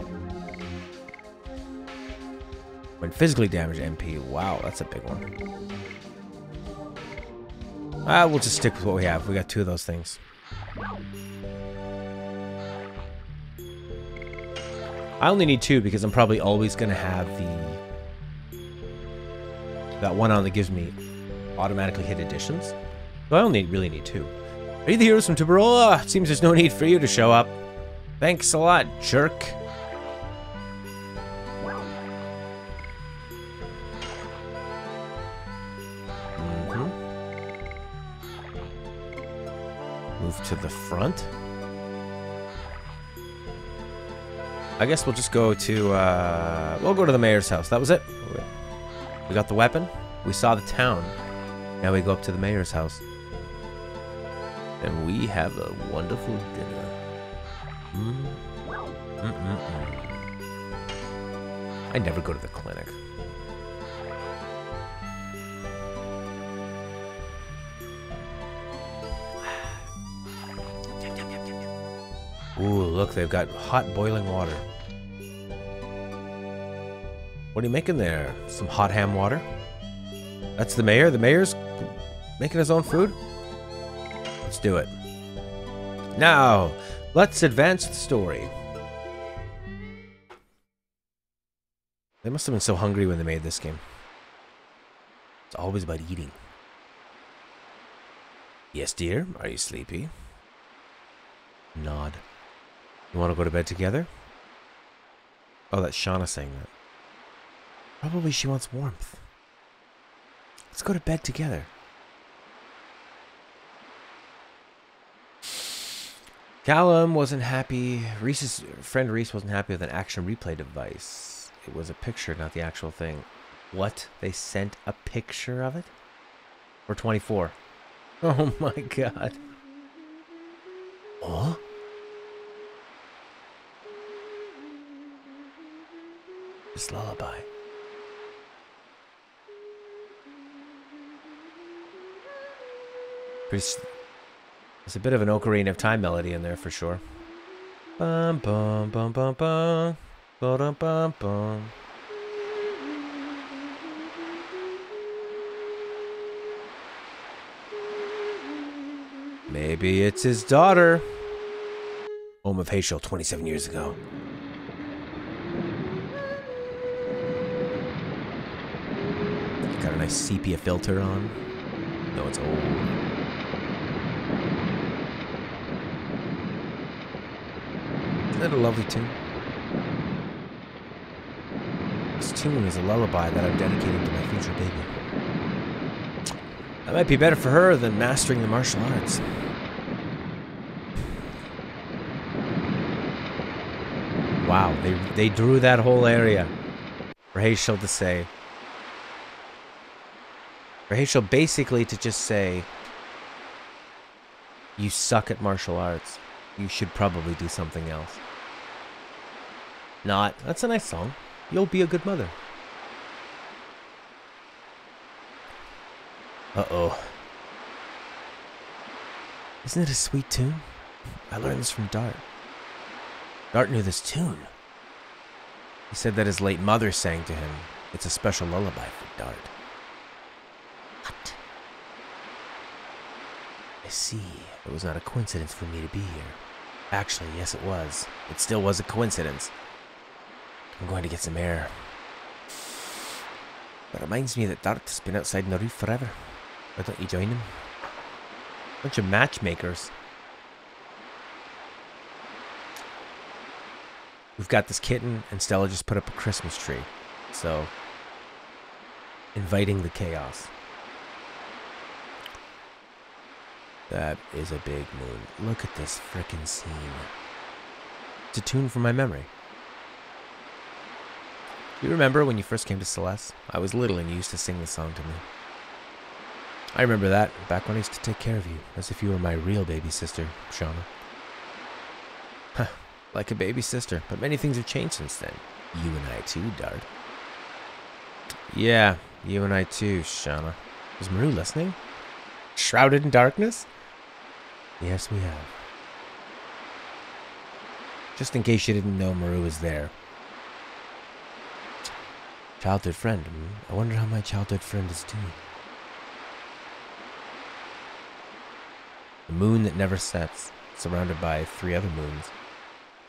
When physically damaged MP. Wow, that's a big one. We'll just stick with what we have. We got 2 of those things. I only need 2 because I'm probably always going to have that one on that gives me automatically hit additions. So I only really need 2. Are you the heroes from Tuberola? Seems there's no need for you to show up. Thanks a lot, jerk. Move to the front. I guess we'll just go to, we'll go to the mayor's house. That was it. We got the weapon. We saw the town. Now we go up to the mayor's house. And we have a wonderful dinner. I never go to the clinic. Ooh, look, they've got hot boiling water. What are you making there? Some hot ham water? That's the mayor? The mayor's making his own food? Let's do it. Now, let's advance the story. They must have been so hungry when they made this game. It's always about eating. Yes, dear. Are you sleepy? Nod. You want to go to bed together? Oh, that's Shauna saying that. Probably she wants warmth. Let's go to bed together. Callum wasn't happy. Reese's friend Reese wasn't happy with an action replay device. It was a picture, not the actual thing. What? They sent a picture of it? For 24. Oh my god. Huh? This lullaby. There's a bit of an Ocarina of Time melody in there for sure. Bum bum bum bum bum. Bum bum bum. Maybe it's his daughter. Home of Hazel 27 years ago. Got a nice sepia filter on. No, it's old. Isn't that a lovely tune? This tune is a lullaby that I'm dedicating to my future baby. That might be better for her than mastering the martial arts. Wow, they drew that whole area for Hazel to say. For Heishel basically to just say, you suck at martial arts. You should probably do something else. Not, that's a nice song. You'll be a good mother. Uh-oh. Isn't it a sweet tune? I learned this from Dart. Dart knew this tune. He said that his late mother sang to him. It's a special lullaby for Dart. What? I see. It was not a coincidence for me to be here. Actually, yes it was. It still was a coincidence. I'm going to get some air. That reminds me that Dart has been outside in the reef forever. Why don't you join him? Bunch of matchmakers. We've got this kitten, and Stella just put up a Christmas tree. So, inviting the chaos. That is a big moon. Look at this frickin' scene. It's a tune from my memory. You remember when you first came to Celeste? I was little and you used to sing the song to me. I remember that, back when I used to take care of you, as if you were my real baby sister, Shauna. Huh, like a baby sister, but many things have changed since then. You and I too, Dart. Yeah, you and I too, Shauna. Was Maru listening? Shrouded in darkness? Yes, we have. Just in case you didn't know Maru was there. Childhood friend. I wonder how my childhood friend is doing. The moon that never sets, surrounded by 3 other moons.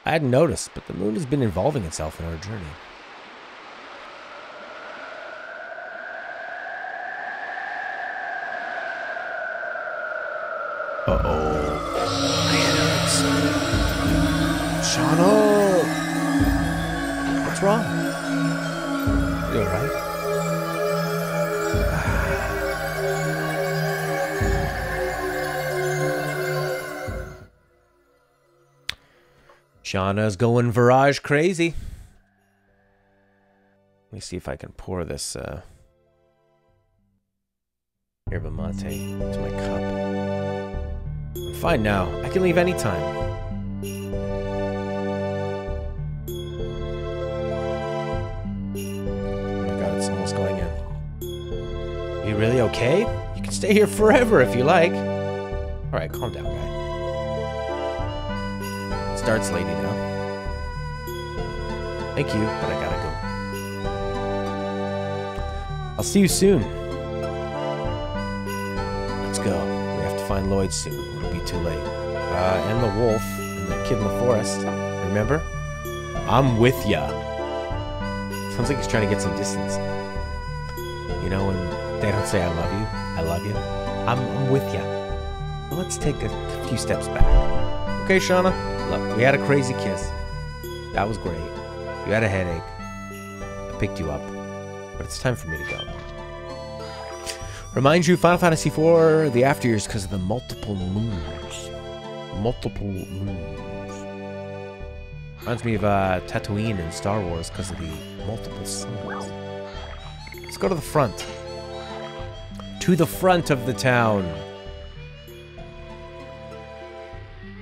I hadn't noticed, but the moon has been involving itself in our journey. Uh-oh. My head hurts. Shauna! What's wrong? You alright? Shauna's going Virage crazy. Let me see if I can pour this yerba mate into my cup. I'm fine now. I can leave anytime. Oh my god, it's almost going in. Are you really okay? You can stay here forever if you like. Alright, calm down, guy. Starts lady now. Thank you, but I gotta go. I'll see you soon. Let's go. We have to find Lloyd soon. It'll be too late. And the wolf and the kid in the forest. Remember? I'm with ya. Sounds like he's trying to get some distance. You know, when they don't say I love you. I'm with ya. Well, let's take a few steps back. Okay, Shauna? Look, we had a crazy kiss. That was great. You had a headache. I picked you up. But it's time for me to go. Remind you, Final Fantasy IV, the after years because of the multiple moons. Multiple moons. Reminds me of Tatooine in Star Wars because of the multiple suns. Let's go to the front. To the front of the town.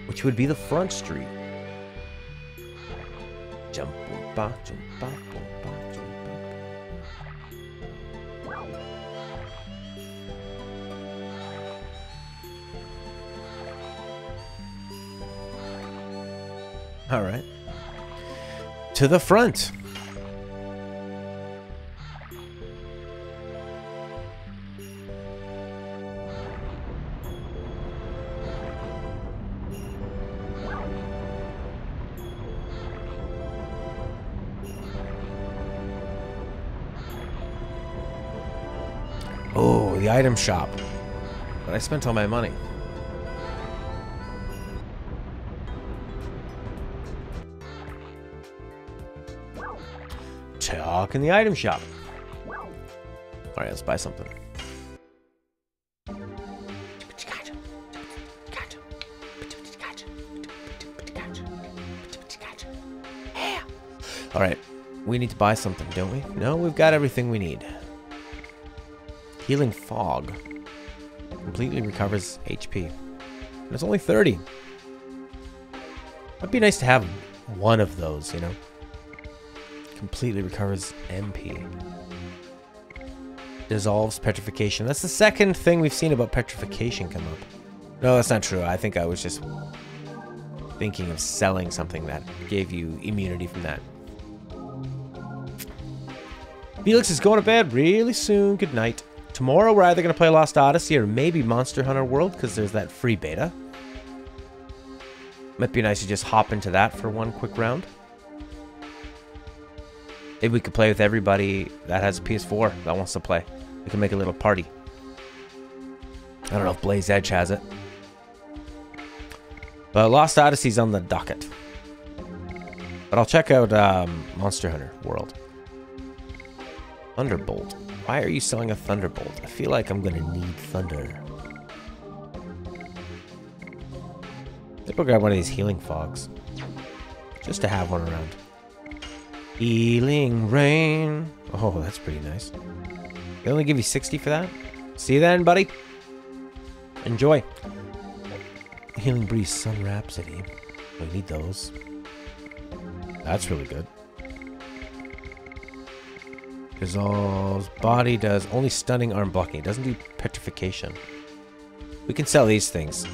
Which would be the front street. Jump, boom, ba, jump, ba, boom, ba, jump, ba. All right. To the front. Oh, the item shop. But I spent all my money. Talk in the item shop. Alright, let's buy something. Alright, we need to buy something, don't we? No, we've got everything we need. Healing Fog. Completely recovers HP. And it's only 30. It'd be nice to have one of those, you know? Completely recovers MP. Dissolves Petrification. That's the second thing we've seen about Petrification come up. No, that's not true. I think I was just thinking of selling something that gave you immunity from that. Felix is going to bed really soon. Good night. Tomorrow we're either going to play Lost Odyssey or maybe Monster Hunter World because there's that free beta. Might be nice to just hop into that for one quick round. Maybe we could play with everybody that has a PS4 that wants to play. We can make a little party. I don't know if Blaze Edge has it. But Lost Odyssey's on the docket. But I'll check out Monster Hunter World. Thunderbolt. Why are you selling a Thunderbolt? I feel like I'm gonna need thunder. Maybe we'll grab one of these healing fogs. Just to have one around. Healing rain. Oh, that's pretty nice. They only give you 60 for that? See you then, buddy. Enjoy. Healing Breeze, Sun Rhapsody. We need those. That's really good. Dissolves. Body does only stunning, arm blocking. It doesn't do petrification. We can sell these things.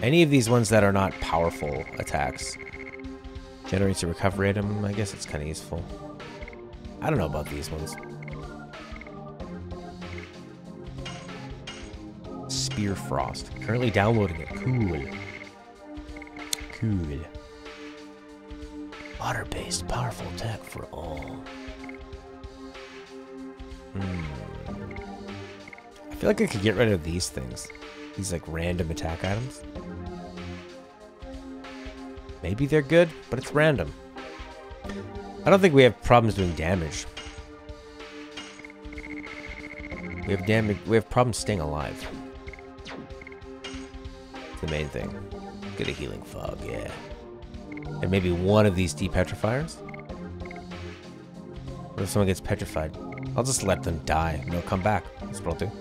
Any of these ones that are not powerful attacks. Generates a recovery item. I guess it's kind of useful. I don't know about these ones. Spear Frost. Currently downloading it. Cool. Cool. Water-based powerful attack for all. I feel like I could get rid of these things. These like random attack items. Maybe they're good, but it's random. I don't think we have problems doing damage. We have problems staying alive. It's the main thing. Get a healing fog, yeah. And maybe one of these depetrifiers. What if someone gets petrified? I'll just let them die and they'll come back. That's what I'll do.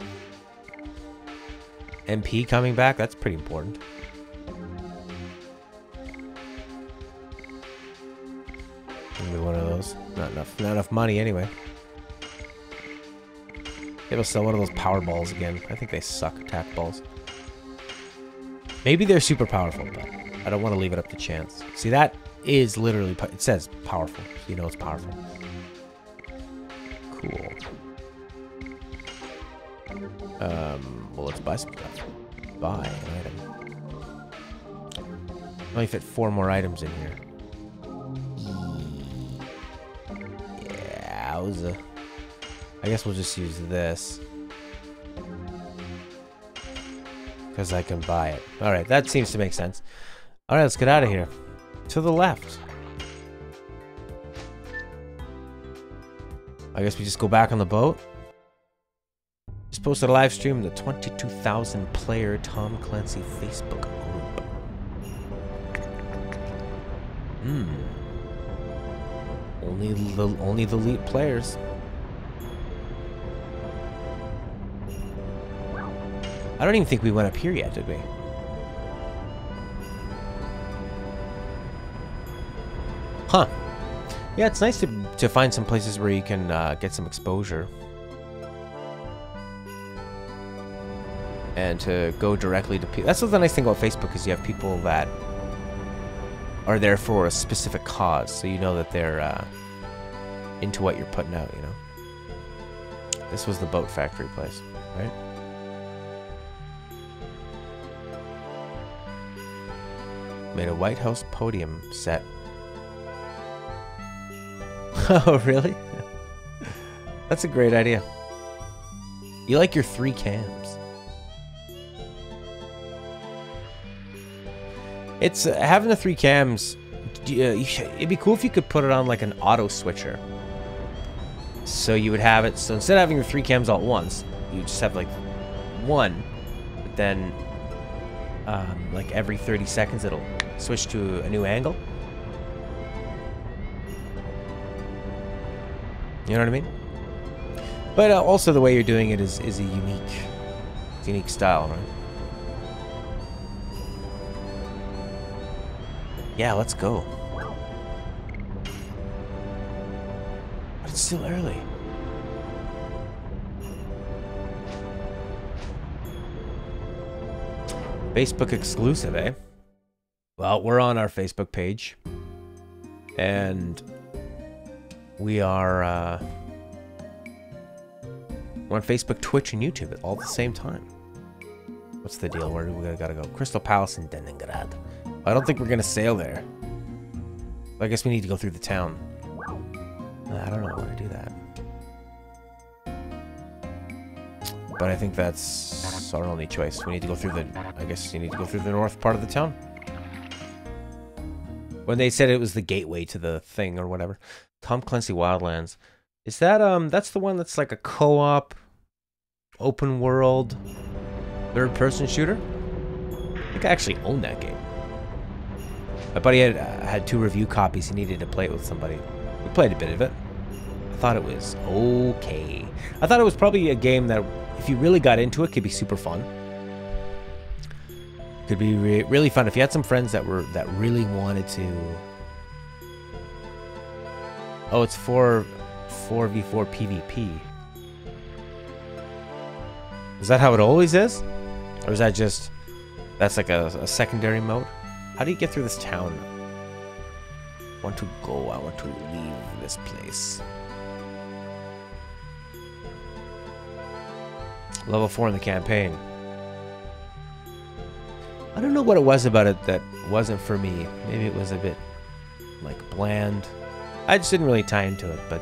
MP coming back, that's pretty important. Maybe one of those. Not enough money anyway. Maybe I'll sell one of those power balls again. I think they suck, attack balls. Maybe they're super powerful, but I don't want to leave it up to chance. See, that is literally, it says powerful, so you know it's powerful. Cool. Well, let's buy some stuff. Buy an item. Only fit 4 more items in here. Yeah, I guess we'll just use this. Because I can buy it. Alright, that seems to make sense. Alright, let's get out of here. To the left. I guess we just go back on the boat. Just posted a live stream in the 22,000 player Tom Clancy Facebook group. Only the elite players. I don't even think we went up here yet, did we? Huh. Yeah, it's nice to find some places where you can get some exposure. And to go directly to people. That's the nice thing about Facebook is you have people that are there for a specific cause. So you know that they're into what you're putting out, you know. This was the boat factory place, right? Made a White House podium set. Oh, really? That's a great idea. You like your 3 cams. It's having the 3 cams. It'd be cool if you could put it on like an auto switcher. So you would have it. So instead of having your 3 cams all at once, you just have like one. But then, like every 30 seconds, it'll switch to a new angle. You know what I mean? But also the way you're doing it is a unique style, right? Yeah, let's go. But it's still early. Facebook exclusive, eh? Well, we're on our Facebook page. And we are we're on Facebook, Twitch, and YouTube at all at the same time. What's the deal? Where do we gotta go? Crystal Palace in Leningrad. I don't think we're gonna sail there. I guess we need to go through the town. I don't know how to do that. But I think that's our only choice. We need to go through the... I guess you need to go through the north part of the town. When they said it was the gateway to the thing or whatever. Tom Clancy Wildlands. Is that, that's the one that's like a co-op, open world, third-person shooter? I think I actually own that game. My buddy had 2 review copies. He needed to play it with somebody. We played a bit of it. I thought it was okay. I thought it was probably a game that, if you really got into it, could be super fun. Could be really fun if you had some friends that really wanted to. Oh, it's 4v4 PvP. Is that how it always is, or is that just that's like a secondary mode? How do you get through this town? I want to go. I want to leave this place. Level 4 in the campaign. I don't know what it was about it that wasn't for me. Maybe it was a bit, like, bland. I just didn't really tie into it, but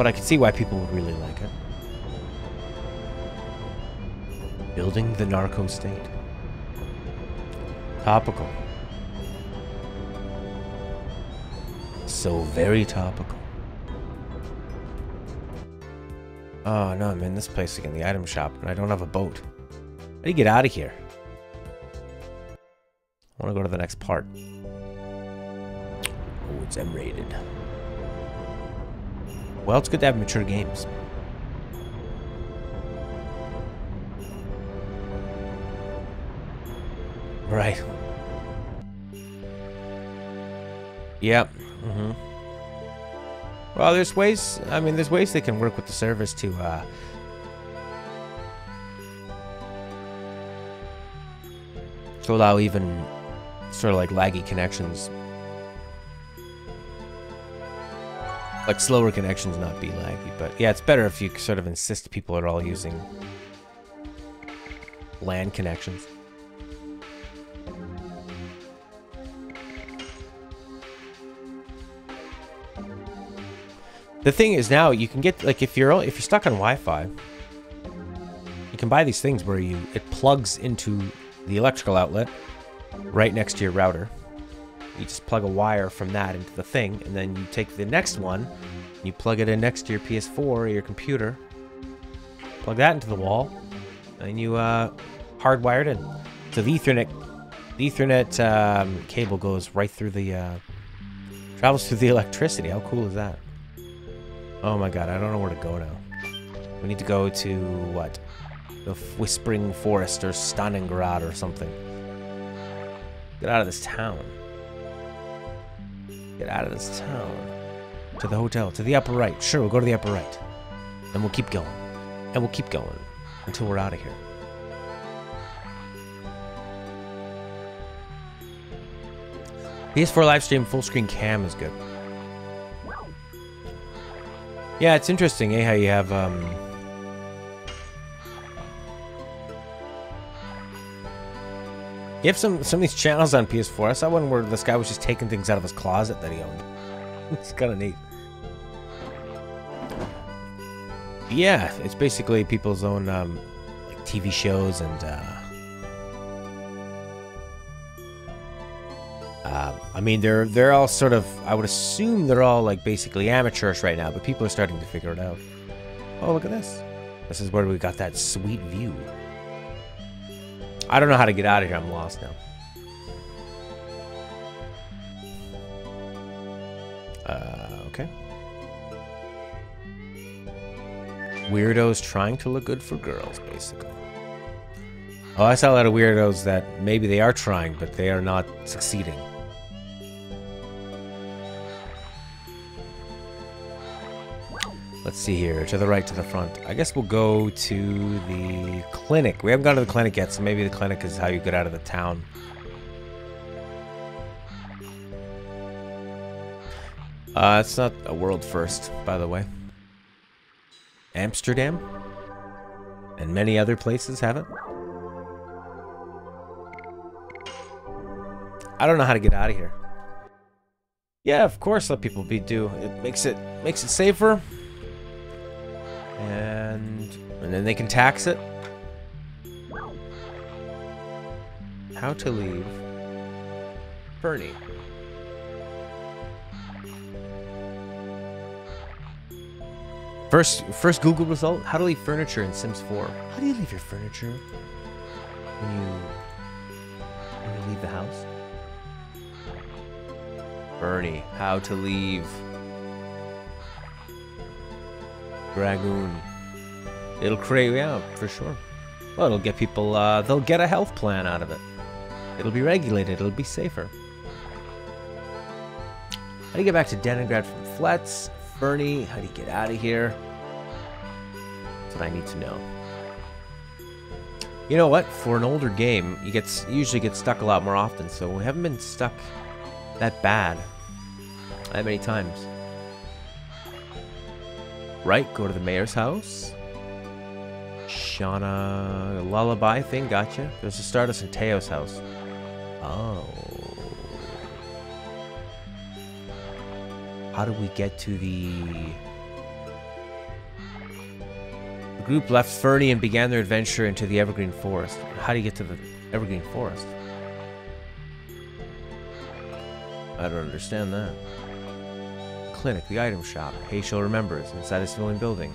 I could see why people would really like it. Building the narco state. Topical. So very topical. Oh no, I'm in this place again, the item shop, and I don't have a boat. How do you get out of here? I want to go to the next part. Oh, it's M-rated. Well, it's good to have mature games. Right. Yep. Mm-hmm. Well, there's ways, I mean, there's ways they can work with the service to allow even sort of like laggy connections. Like slower connections not be laggy, but yeah, it's better if you sort of insist people are all using LAN connections. The thing is now you can get, like, if you're stuck on Wi-Fi, you can buy these things where it plugs into the electrical outlet right next to your router. You just plug a wire from that into the thing, and then you take the next one, you plug it in next to your PS4 or your computer, plug that into the wall, and you hardwire it in. So the Ethernet cable goes right through the travels through the electricity. How cool is that? Oh my god, I don't know where to go now. We need to go to, what? The Whispering Forest or Stalingrad or something. Get out of this town. Get out of this town. To the hotel, to the upper right. Sure, we'll go to the upper right. And we'll keep going. And we'll keep going until we're out of here. PS4 live stream full screen cam is good. Yeah, it's interesting, eh? How you have you have some of these channels on PS4. I saw one where this guy was just taking things out of his closet that he owned. It's kind of neat. Yeah, it's basically people's own like TV shows and I mean, they're all sort of, I would assume they're all like basically amateurish right now, but people are starting to figure it out. Oh, look at this. This is where we got that sweet view. I don't know how to get out of here. I'm lost now. Okay. Weirdos trying to look good for girls, basically. Oh, I saw a lot of weirdos that maybe they are trying, but they are not succeeding. Let's see here. To the right, to the front. I guess we'll go to the clinic. We haven't gone to the clinic yet, so maybe the clinic is how you get out of the town. It's not a world first, by the way. Amsterdam? And many other places haven't. I don't know how to get out of here. Yeah, of course let people do. It makes it safer. And then they can tax it. How to leave Fernie. First Google result, how to leave furniture in Sims 4. How do you leave your furniture when you leave the house? Fernie, how to leave Dragoon. It'll create, yeah, for sure. Well, it'll get people, they'll get a health plan out of it. It'll be regulated, it'll be safer. How do you get back to Leningrad from Flets? Fernie, how do you get out of here? That's what I need to know. You know what? For an older game, you usually get stuck a lot more often, so we haven't been stuck that bad that many times. Right, go to the mayor's house. Shauna lullaby thing, gotcha. There's a Stardust and Teo's house. Oh. How do we get to the group left Fernie and began their adventure into the Evergreen Forest. How do you get to the Evergreen Forest? I don't understand that. Clinic, the item shop. Hazel remembers, inside a civilian building.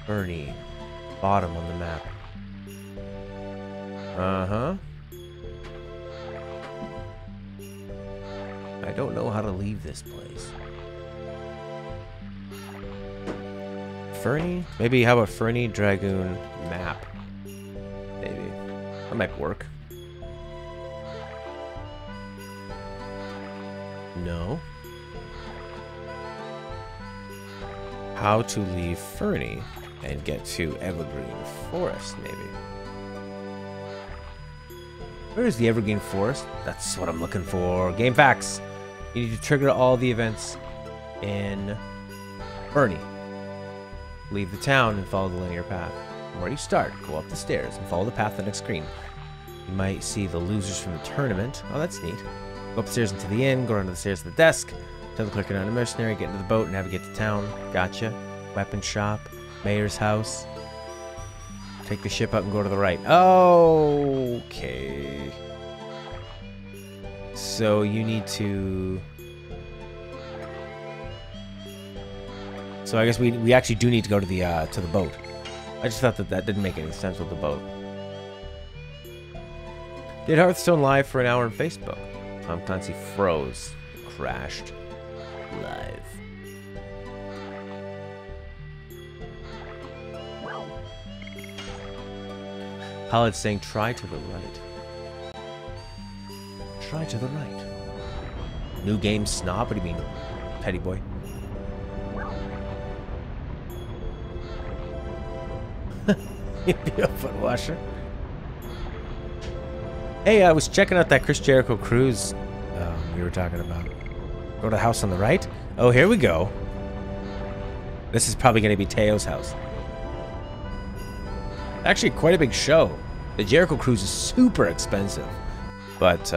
Fernie, bottom on the map. Uh-huh. I don't know how to leave this place. Fernie? Maybe how about Fernie Dragoon map? Maybe. That might work. No. How to leave Fernie and get to Evergreen Forest, maybe. Where is the Evergreen Forest? That's what I'm looking for. Game facts. You need to trigger all the events in Fernie. Leave the town and follow the linear path. From where you start, go up the stairs and follow the path on the next screen. You might see the losers from the tournament. Oh, that's neat. Go upstairs into the inn, go around to the stairs to the desk, tell the clerk you're not a mercenary, get into the boat and navigate to town. Gotcha. Weapon shop, mayor's house. Take the ship up and go to the right. Okay. So you need to... So I guess we actually do need to go to the boat. I just thought that didn't make any sense with the boat. Did Hearthstone live for an hour on Facebook? Tom Clancy froze. Crashed. Live. Khaled's saying try to the right. Try to the right. New game snob? What do you mean, petty boy? You'd be a foot washer. Hey, I was checking out that Chris Jericho cruise you were talking about. Go to the house on the right? Oh, here we go. This is probably going to be Teo's house. Actually, quite a big show. The Jericho cruise is super expensive. But,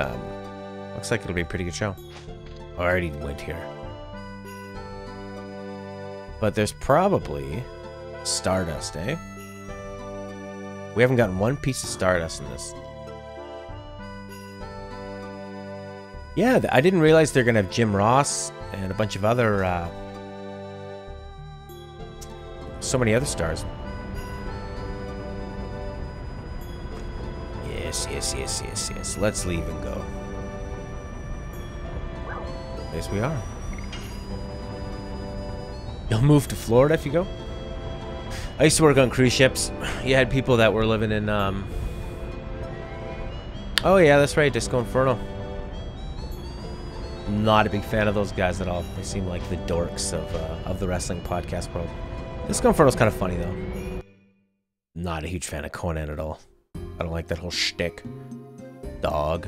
looks like it'll be a pretty good show. I already went here. But there's probably Stardust, eh? We haven't gotten one piece of Stardust in this. Yeah, I didn't realize they're going to have Jim Ross and a bunch of other, so many other stars. Yes. Let's leave and go. Yes, we are. You'll move to Florida if you go? I used to work on cruise ships. You had people that were living in, Oh, yeah, that's right. Disco Inferno. Not a big fan of those guys at all. They seem like the dorks of the wrestling podcast world. Disco Inferno's kind of funny, though. Not a huge fan of Conan at all. I don't like that whole shtick. Dog.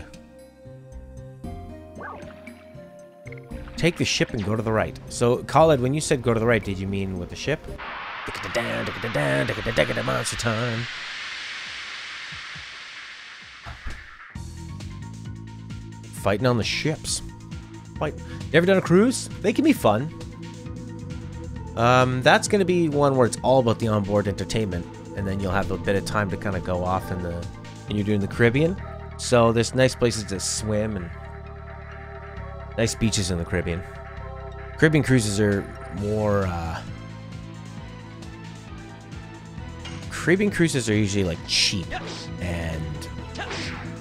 Take the ship and go to the right. So, Khaled, when you said go to the right, did you mean with the ship? Monster time. Fighting on the ships. Fight. You ever done a cruise? They can be fun. That's going to be one where it's all about the onboard entertainment, and then you'll have a bit of time to kind of go off and you're doing the Caribbean. So there's nice places to swim and nice beaches in the Caribbean. Caribbean cruises are more. Caribbean cruises are usually like cheap, and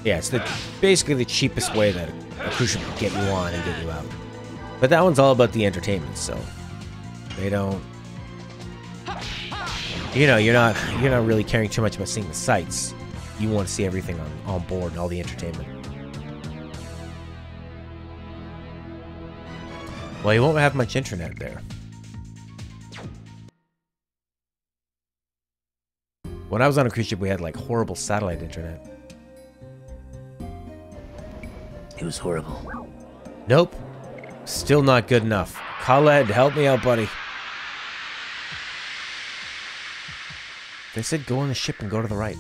yeah, it's basically the cheapest way that a cruise ship can get you on and get you out. But that one's all about the entertainment, so they don't. You know, you're not really caring too much about seeing the sights. You want to see everything on board and all the entertainment. Well, you won't have much internet there. When I was on a cruise ship, we had like horrible satellite internet. It was horrible. Nope. Still not good enough. Khaled, help me out, buddy. They said go on the ship and go to the right.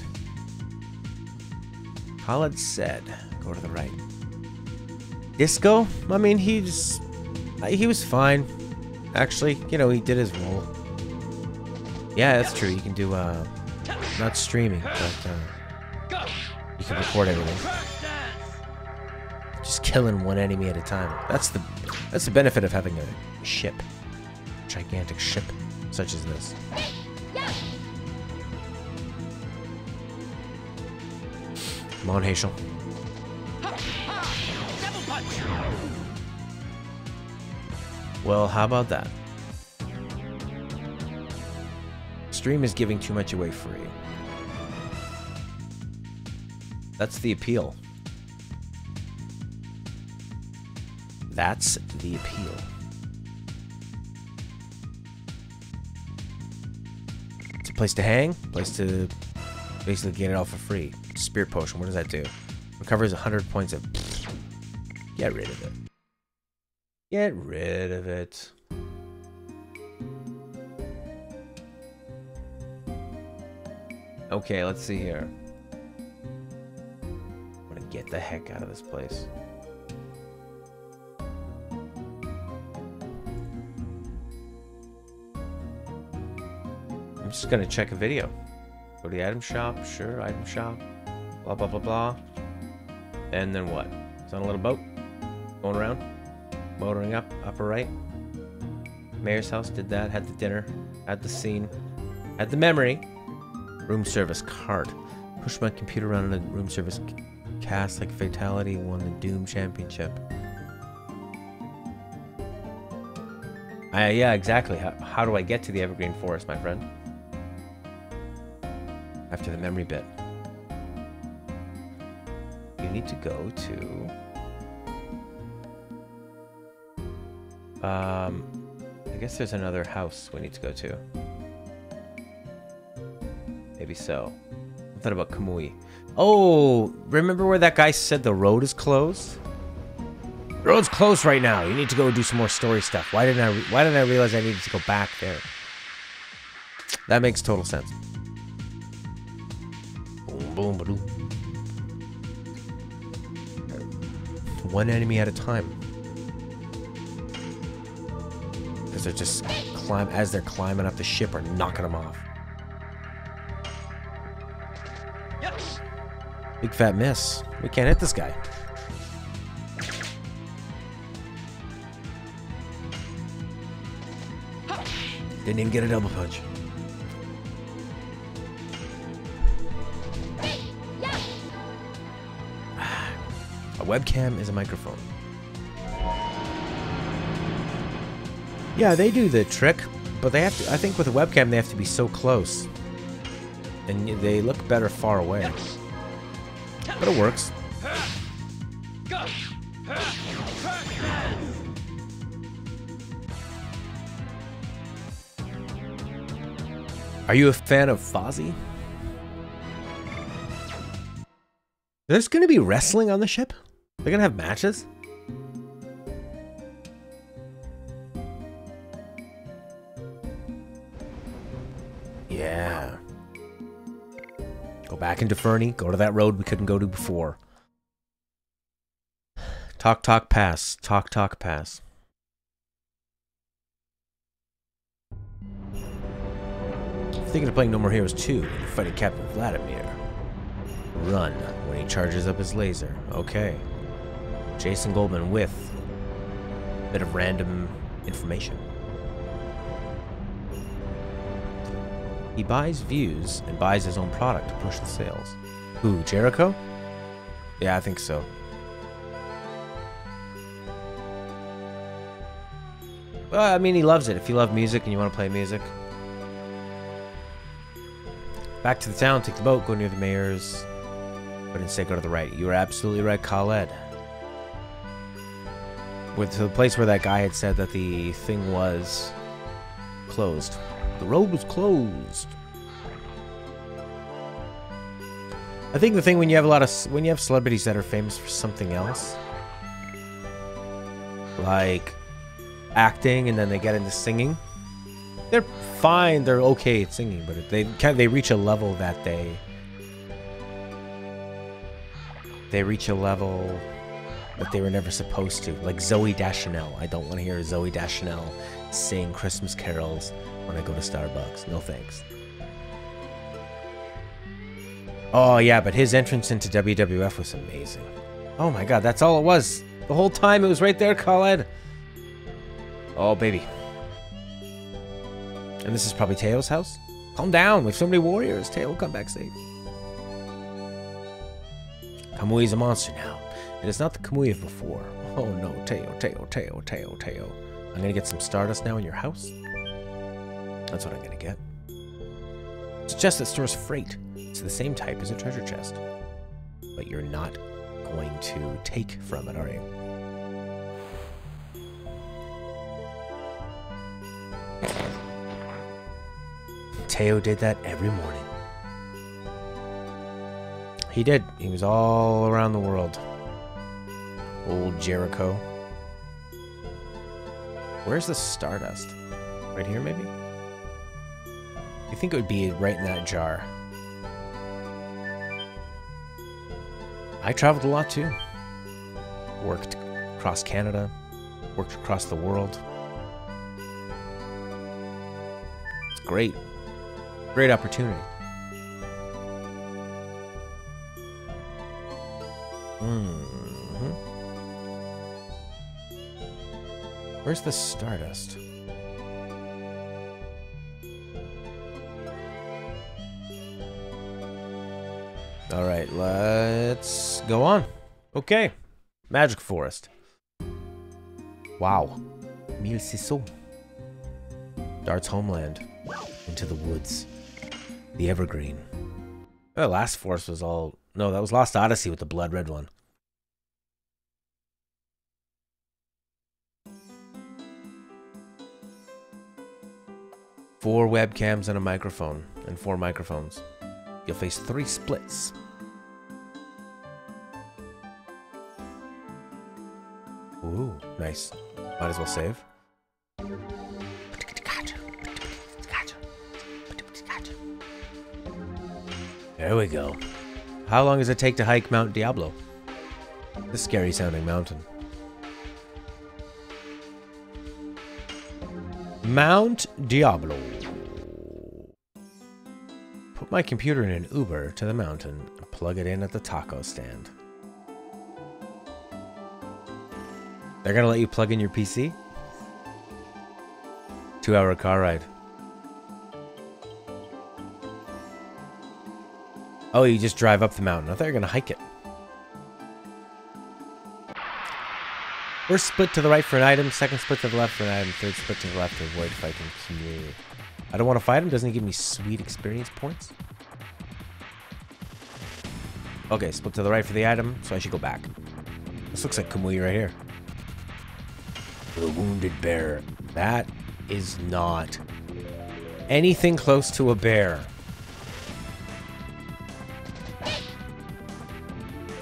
Khaled said go to the right. Disco? I mean, he was fine. Actually, you know, he did his role. Yeah, that's true. You can do, not streaming, but, you can record everything. Just killing one enemy at a time. That's the benefit of having a ship. A gigantic ship, such as this. Come on, Hazel. Well, how about that? Stream is giving too much away free. That's the appeal. That's the appeal. It's a place to hang, place to basically get it all for free. Spirit potion, what does that do? Recovers 100 points of... Get rid of it. Get rid of it. Okay, let's see here. I'm gonna get the heck out of this place. I'm just gonna check a video. Go to the item shop, sure, item shop. Blah, blah, blah, blah. And then what? It's on a little boat. Going around. Motoring up, upper right. Mayor's house, did that. Had the dinner. Had the scene. Had the memory. Room service card. Push my computer around in a room service cast like Fatality won the Doom Championship. Yeah, exactly. How do I get to the Evergreen Forest, my friend? After the memory bit. You need to go to... I guess there's another house we need to go to. Maybe so. I thought about Kamui. Oh, remember where that guy said the road is closed? The road's closed right now. You need to go do some more story stuff. Why didn't I realize I needed to go back there? That makes total sense. Boom, boom, boom. One enemy at a time. Because they're just as they're climbing up the ship or knocking them off. Big fat miss. We can't hit this guy. Didn't even get a double punch. A webcam is a microphone. Yeah, they do the trick, but they have to. I think with a webcam, they have to be so close, and they look better far away. But it works. Are you a fan of Fozzie? There's going to be wrestling on the ship? They're going to have matches? Yeah. Go back into Fernie. Go to that road we couldn't go to before. Talk, talk, pass. Talk, talk, pass. Thinking of playing No More Heroes 2 and fighting Captain Vladimir. Run when he charges up his laser. Okay. Jason Goldman with a bit of random information. He buys views and buys his own product to push the sales. Who, Jericho? Yeah, I think so. Well, I mean, he loves it. If you love music and you want to play music. Back to the town, take the boat, go near the mayor's, but instead go to the right. You were absolutely right, Khaled. With to the place where that guy had said that the thing was closed. The road was closed. I think the thing when you have when you have celebrities that are famous for something else, like acting, and then they get into singing, they're fine, they're okay at singing, but if they reach a level that they reach a level that they were never supposed to. Like Zooey Deschanel. I don't want to hear Zooey Deschanel sing Christmas carols when I go to Starbucks. No thanks. Oh yeah, but his entrance into WWF was amazing. Oh my god, that's all it was. The whole time it was right there, Khaled. Oh baby. And this is probably Teo's house? Calm down, with so many warriors, Teo will come back safe. Kamui is a monster now. It is not the Kamui of before. Oh no, Teo, Teo, Teo, Teo, Teo. I'm gonna get some Stardust now in your house? That's what I'm gonna get. It's a chest that stores freight. It's the same type as a treasure chest. But you're not going to take from it, are you? Teo did that every morning. He did. He was all around the world. Old Jericho. Where's the Stardust? Right here, maybe? You think it would be right in that jar? I traveled a lot too. Worked across Canada. Worked across the world. It's great. Great opportunity. Where's the Stardust? Alright, let's go on. Okay. Magic Forest. Wow. Mille Ciseaux. Dart's homeland. Into the woods. The Evergreen. Oh, last forest was all... No, that was Lost Odyssey with the blood red one. Four webcams and a microphone. And 4 microphones. You'll face 3 splits. Ooh, nice. Might as well save. There we go. How long does it take to hike Mount Diablo? The scary sounding mountain. Mount Diablo. Put my computer in an Uber to the mountain and plug it in at the taco stand. They're gonna let you plug in your PC? 2-hour car ride. Oh, you just drive up the mountain. I thought you were gonna hike it. First split to the right for an item, second split to the left for an item, third split to the left to avoid fighting Kumui. I don't want to fight him. Doesn't he give me sweet experience points? Okay, split to the right for the item, so I should go back. This looks like Kamui right here. The wounded bear. That is not anything close to a bear.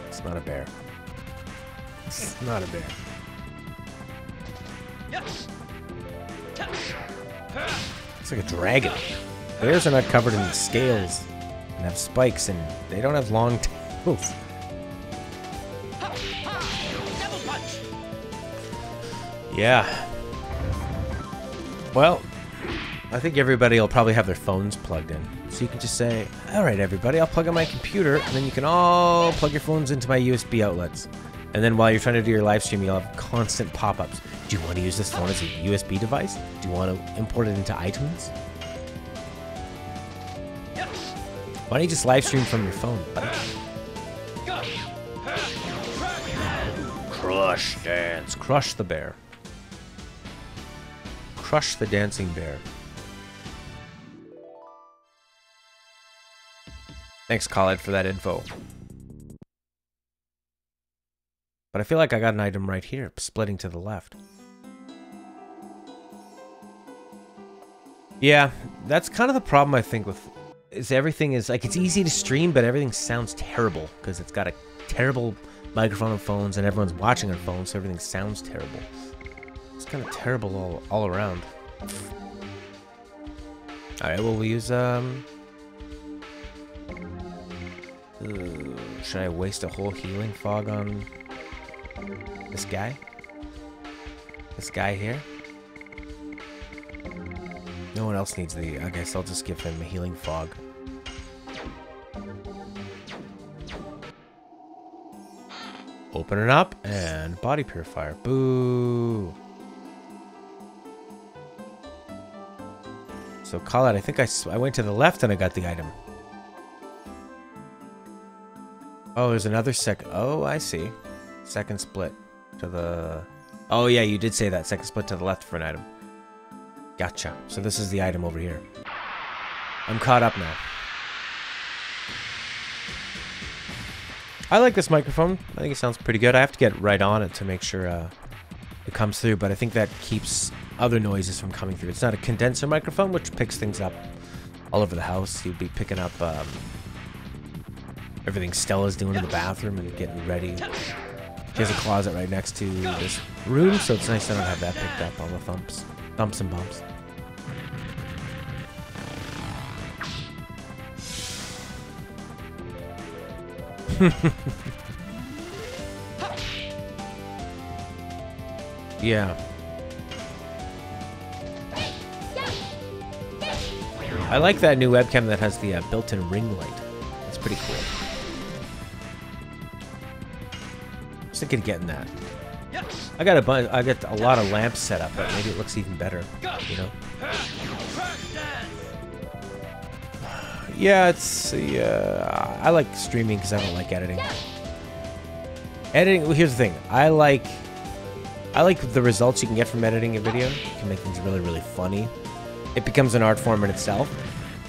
It's not a bear. It's not a bear. It's like a dragon. Bears are not covered in scales and have spikes, and they don't have long tails. Yeah. Well, I think everybody will probably have their phones plugged in. So you can just say, all right, everybody, I'll plug in my computer, and then you can all plug your phones into my USB outlets. And then while you're trying to do your live stream, you'll have constant pop-ups. Do you want to use this phone as a USB device? Do you want to import it into iTunes? Why don't you just live stream from your phone, buddy? Crush dance. Crush the bear. Crush the dancing bear. Thanks, Khaled, for that info. But I feel like I got an item right here, splitting to the left. Yeah, that's kind of the problem I think with... is everything is... like, it's easy to stream, but everything sounds terrible. Because it's got a terrible microphone on phones, and everyone's watching on phones, so everything sounds terrible. It's kind of terrible all around. Alright, well, we'll use... should I waste a whole healing fog on... this guy? This guy here? No one else needs the... I guess I'll just give him a healing fog. Open it up, and body purifier. Boo! So, call it. I think I went to the left and I got the item. Oh, there's another oh, I see. Second split to the... oh, yeah, you did say that. Second split to the left for an item. Gotcha. So this is the item over here. I'm caught up now. I like this microphone. I think it sounds pretty good. I have to get right on it to make sure it comes through, but I think that keeps other noises from coming through. It's not a condenser microphone, which picks things up all over the house. You'd be picking up everything Stella's doing in the bathroom and getting ready. She has a closet right next to this room, so it's nice I don't have that picked up, all the thumps and bumps. Yeah. I like that new webcam that has the built-in ring light. It's pretty cool. I was thinking of getting that. I got a lot of lamps set up, but maybe it looks even better, you know? Yeah, it's I like streaming because I don't like editing. Well, here's the thing. I like the results you can get from editing a video. You can make things really, really funny. It becomes an art form in itself,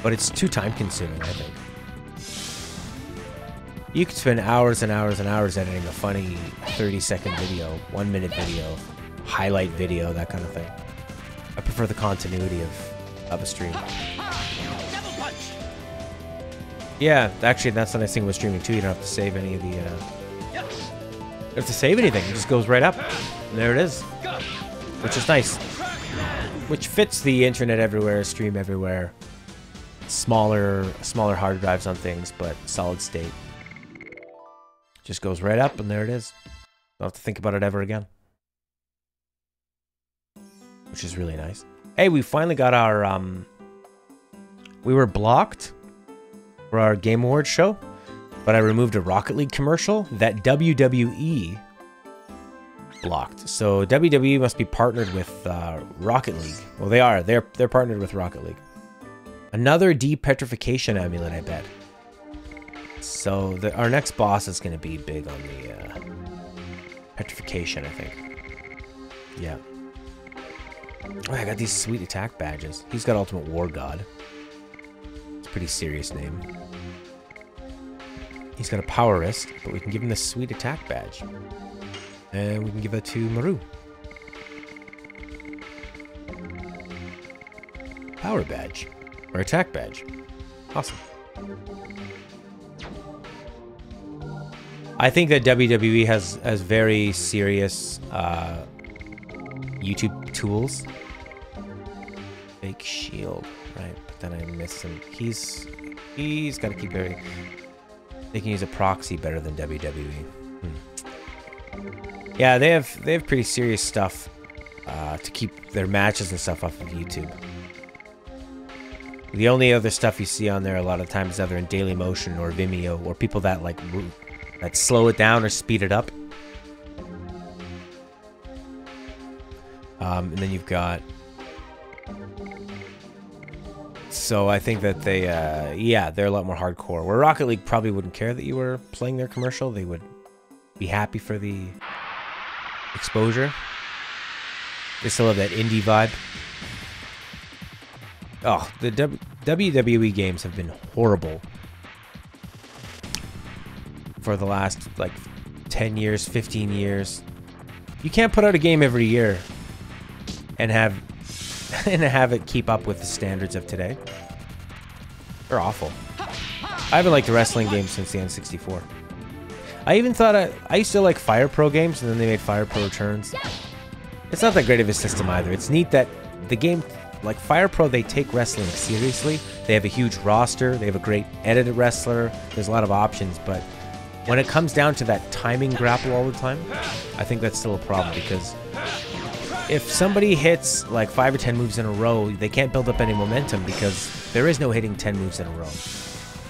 but it's too time consuming, I think. You could spend hours and hours and hours editing a funny 30-second video, 1-minute video, highlight video, that kind of thing. I prefer the continuity of a stream. Yeah, actually, that's the nice thing with streaming too. You don't have to save any of the... you don't have to save anything. It just goes right up. And there it is. Which is nice. Which fits the internet everywhere, stream everywhere. Smaller hard drives on things, but solid state. Just goes right up, and there it is. Don't have to think about it ever again. Which is really nice. Hey, we finally got our... we were blocked for our Game Awards show, but I removed a Rocket League commercial that WWE blocked. So WWE must be partnered with Rocket League. Well, they are. They're partnered with Rocket League. Another depetrification amulet, I bet. So our next boss is going to be big on the petrification, I think. Yeah. Oh, I got these sweet attack badges. He's got Ultimate War God. It's a pretty serious name. He's got a power wrist, but we can give him this sweet attack badge. And we can give that to Maru. Power badge. Or attack badge. Awesome. I think that WWE has very serious YouTube tools. Fake shield. Right, but then I missed him. He's got to keep very... They can use a proxy better than WWE. Yeah, they have pretty serious stuff to keep their matches and stuff off of YouTube. The only other stuff you see on there a lot of times is either in Dailymotion or Vimeo, or people that like that slow it down or speed it up. And then you've got... So I think that they, yeah, they're a lot more hardcore. Where Rocket League probably wouldn't care that you were playing their commercial. They would be happy for the exposure. They still have that indie vibe. Oh, the WWE games have been horrible for the last, like, 10 years, 15 years. You can't put out a game every year and have it keep up with the standards of today. They're awful. I haven't liked the wrestling games since the N64. I even thought I used to like Fire Pro games, and then they made Fire Pro Returns. It's not that great of a system either. It's neat that the game, like Fire Pro, they take wrestling seriously. They have a huge roster. They have a great edited wrestler. There's a lot of options, but when it comes down to that timing grapple all the time, I think that's still a problem, because if somebody hits like 5 or 10 moves in a row, they can't build up any momentum, because there is no hitting 10 moves in a row.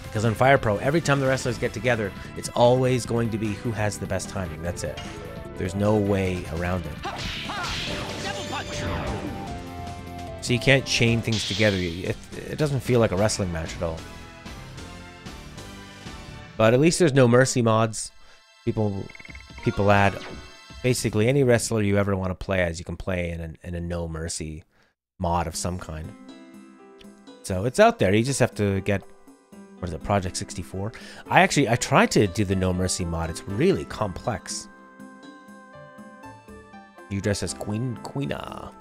Because on Fire Pro, every time the wrestlers get together, it's always going to be who has the best timing. That's it. There's no way around it. So you can't chain things together. It doesn't feel like a wrestling match at all. But at least there's no mercy mods. People add basically any wrestler you ever want to play as, you can play in a no mercy mod of some kind. So it's out there. You just have to get, what is it, Project 64? I tried to do the no mercy mod. It's really complex. You dress as Queena.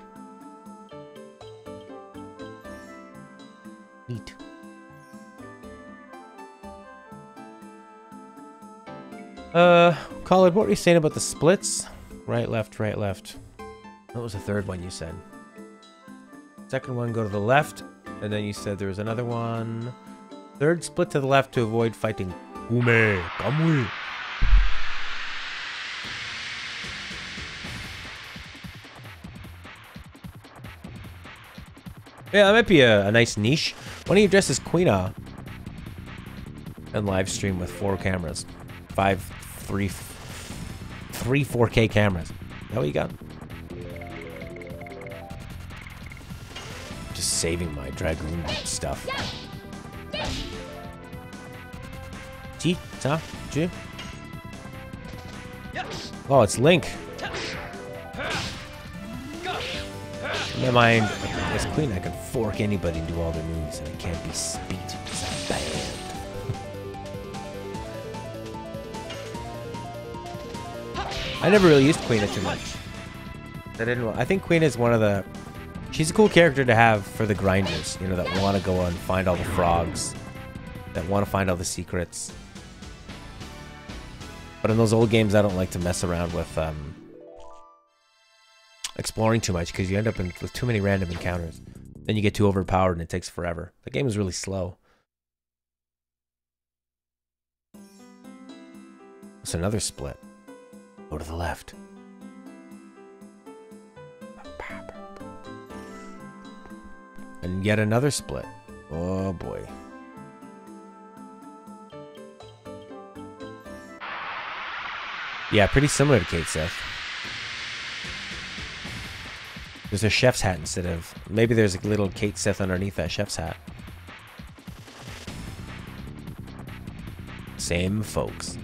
Neat. Colin, what were you saying about the splits? Right, left, right, left. What was the third one you said? Second one, go to the left. And then you said there was another one. Third, split to the left to avoid fighting. Ume, come. Yeah, that might be a nice niche. Why don't you dress as Queena and live stream with 4 cameras? 3 4K cameras. Is that what you got? Just saving my Dragoon stuff. Oh, it's Link. In my mind, as Queen, I can fork anybody and do all their moves, and it can't be beat. It's bad. I never really used Queen too much. I think Queen is one of the... She's a cool character to have for the grinders, you know, that want to go and find all the frogs, that want to find all the secrets. But in those old games, I don't like to mess around with exploring too much, because you end up with too many random encounters. Then you get too overpowered and it takes forever. The game is really slow. It's another split. Go to the left. And yet another split. Oh boy. Yeah, pretty similar to Kate Seth. There's a chef's hat instead of... Maybe there's a little Kate Seth underneath that chef's hat. Same folks.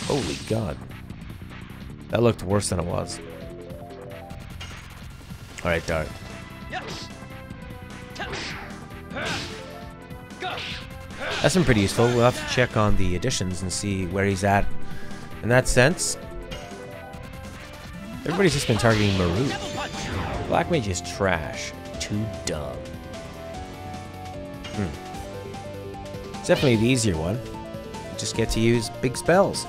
Holy God. That looked worse than it was. Alright, Dart. That's been pretty useful. We'll have to check on the additions and see where he's at. In that sense, everybody's just been targeting Maru. Black Mage is trash. Too dumb. It's definitely the easier one. You just get to use big spells.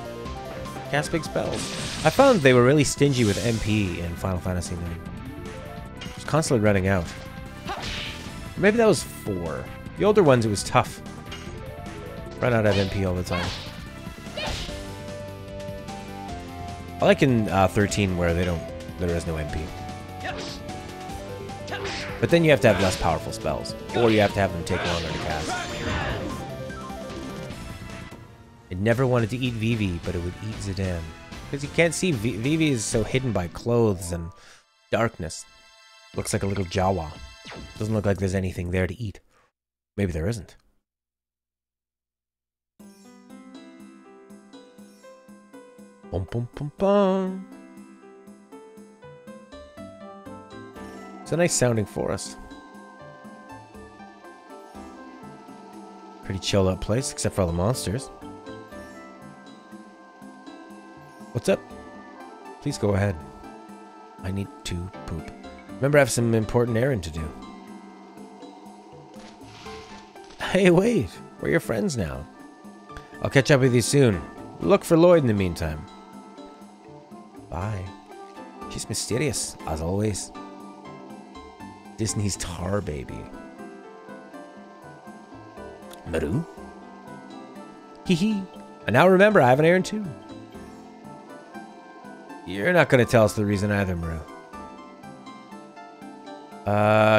Cast big spells. I found they were really stingy with MP in Final Fantasy IX. It's constantly running out. Maybe that was 4. The older ones, it was tough. Run out of MP all the time. I like in 13 where there is no MP. But then you have to have less powerful spells. Or you have to have them take longer to cast. It never wanted to eat Vivi, but it would eat Zidane. Because you can't see, Vivi is so hidden by clothes and darkness. Looks like a little Jawa. Doesn't look like there's anything there to eat. Maybe there isn't. Bum bum bum bum. It's a nice sounding forest. Pretty chilled out place, except for all the monsters. What's up? Please go ahead. I need to poop. Remember, I have some important errand to do. Hey, wait. We're your friends now. I'll catch up with you soon. Look for Lloyd in the meantime. Bye. She's mysterious, as always. Disney's Tar Baby. Maru? Hee. And now remember, I have an errand too. You're not going to tell us the reason either, Maru.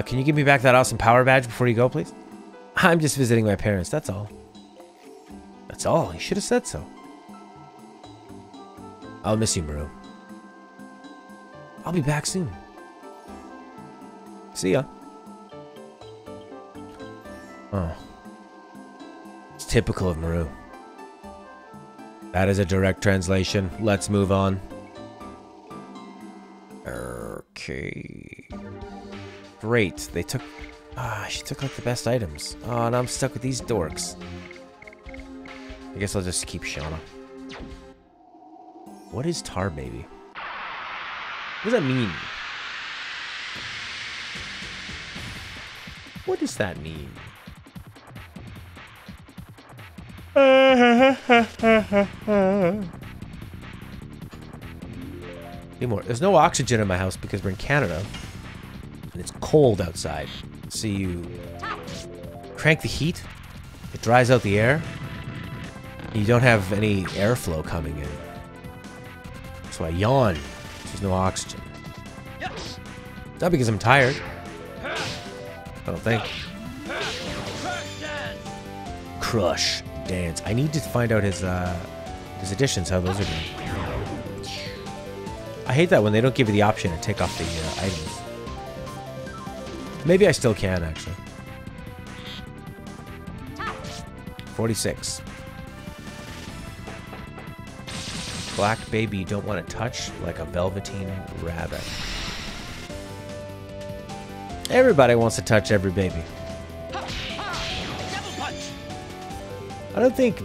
Can you give me back that awesome power badge before you go, please? I'm just visiting my parents, that's all. That's all? You should have said so. I'll miss you, Maru. I'll be back soon. See ya. Oh. It's typical of Maru. That is a direct translation. Let's move on. Okay. Great. They took... she took like the best items. Oh, and I'm stuck with these dorks. I guess I'll just keep Shauna. What is Tar Baby? What does that mean? What does that mean? Anymore. There's no oxygen in my house because we're in Canada. And it's cold outside. So you crank the heat. It dries out the air. You don't have any airflow coming in. So I yawn. There's no oxygen. Not because I'm tired. I don't think. Crush dance. I need to find out his additions, how those are doing. I hate that when they don't give you the option to take off the items. Maybe I still can, actually. 46. Black baby you don't want to touch like a velveteen rabbit. Everybody wants to touch every baby. I don't think...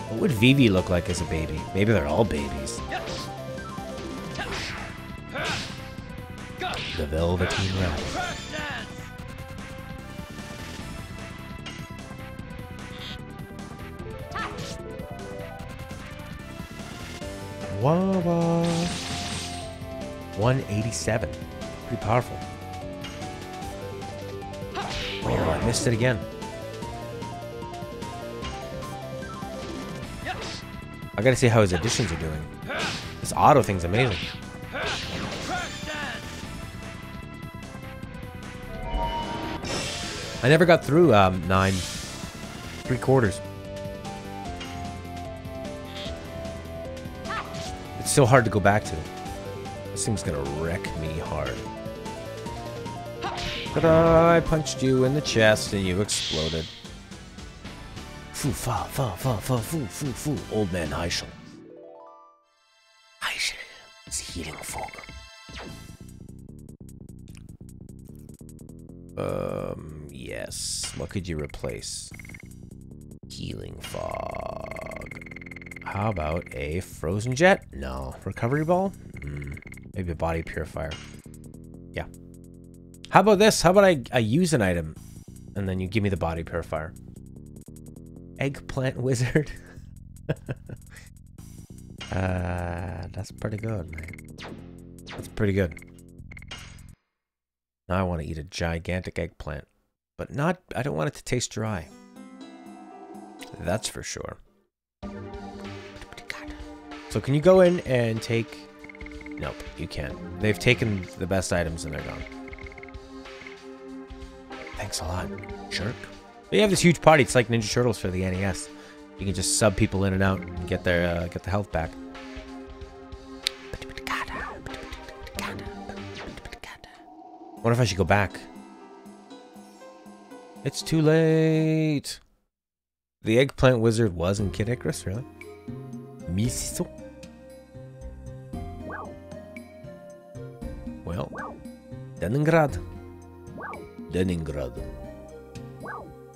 What would Vivi look like as a baby? Maybe they're all babies. The velveteen rabbit. Wah-wah. 187. Pretty powerful. Oh, I missed it again. I gotta see how his additions are doing. This auto thing's amazing. I never got through 9 3/4. It's so hard to go back to. This thing's gonna wreck me hard. Ta-da! I punched you in the chest and you exploded. Foo fa fa fa fa foo foo foo. Old man Heischel. Heischel. It's healing fog. Yes. What could you replace? Healing fog. How about a frozen jet? No. Recovery ball? Maybe a body purifier. Yeah. How about this? How about I use an item and then you give me the body purifier? Eggplant wizard. That's pretty good, man. That's pretty good. Now I want to eat a gigantic eggplant. But not, I don't want it to taste dry. That's for sure. So can you go in and take... Nope, you can't. They've taken the best items and they're gone. Thanks a lot, jerk. They have this huge party. It's like Ninja Turtles for the NES. You can just sub people in and out and get their get the health back. What if I should go back? It's too late. The eggplant wizard was in Kid Icarus, really? Miso. Well, Leningrad. Leningrad.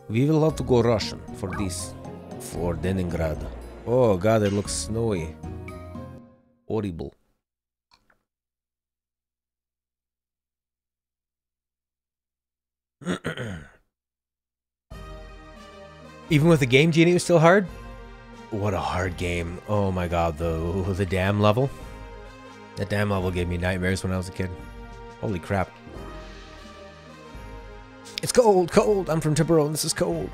We will have to go Russian for this. For Leningrad. Oh god, it looks snowy. Horrible. Even with the game, Genie was still hard? What a hard game. Oh my god, the dam level. That dam level gave me nightmares when I was a kid. Holy crap. It's cold, cold. I'm from Tiburon. This is cold.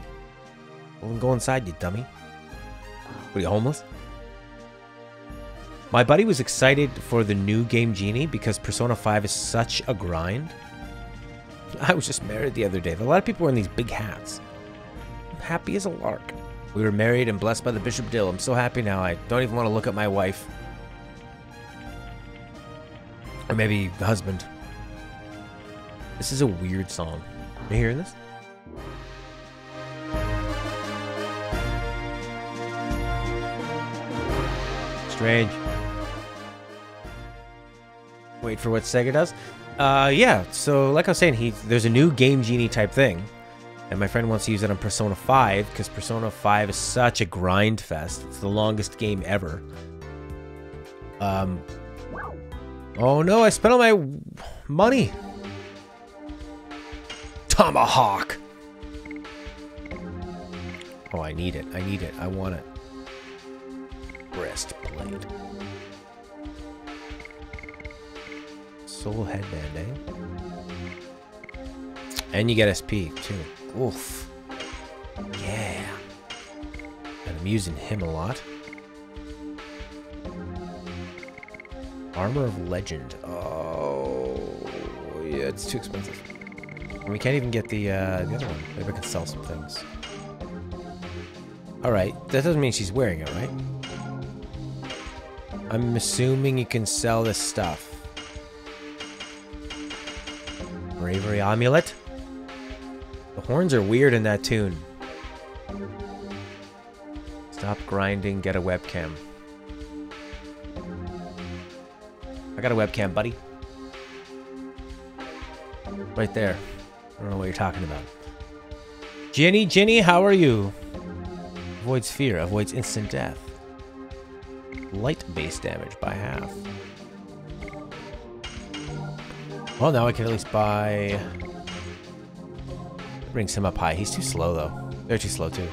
Well, then go inside, you dummy. What are you, homeless? My buddy was excited for the new game Genie because Persona 5 is such a grind. I was just married the other day. A lot of people wearing these big hats. I'm happy as a lark. We were married and blessed by the Bishop Dill. I'm so happy now. I don't even want to look at my wife. Or maybe the husband. This is a weird song. Are you hearing this? Strange. Wait for what Sega does? Yeah, so like I was saying, there's a new Game Genie type thing. And my friend wants to use it on Persona 5, because Persona 5 is such a grind fest. It's the longest game ever. Oh no, I spent all my money. Tomahawk! Oh, I need it. I need it. I want it. Breastplate. Soul headband, eh? And you get SP, too. Oof. Yeah. And I'm using him a lot. Armor of Legend. Oh, yeah, it's too expensive. And we can't even get the other one. Maybe I can sell some things. Alright, that doesn't mean she's wearing it, right? I'm assuming you can sell this stuff. Bravery Amulet? The horns are weird in that tune. Stop grinding, get a webcam. I got a webcam, buddy. Right there. I don't know what you're talking about. Ginny, how are you? Avoids fear, avoids instant death. Light base damage by half. Well, now I can at least buy... Brings him up high. He's too slow, though. They're too slow, too.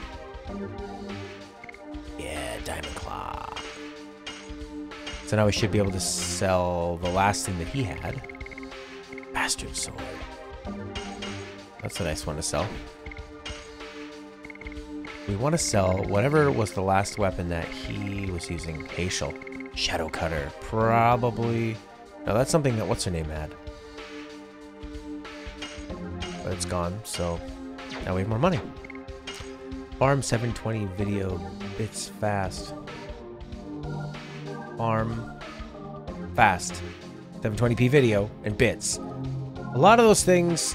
Yeah, Diamond Claw. So now we should be able to sell the last thing that he had. Bastard Sword. That's a nice one to sell. We want to sell whatever was the last weapon that he was using. Hazel. Shadow Cutter. Probably... No, that's something that what's-her-name had. But it's gone, so now we have more money. Farm 720 video bits fast. Farm fast. 720p video and bits. A lot of those things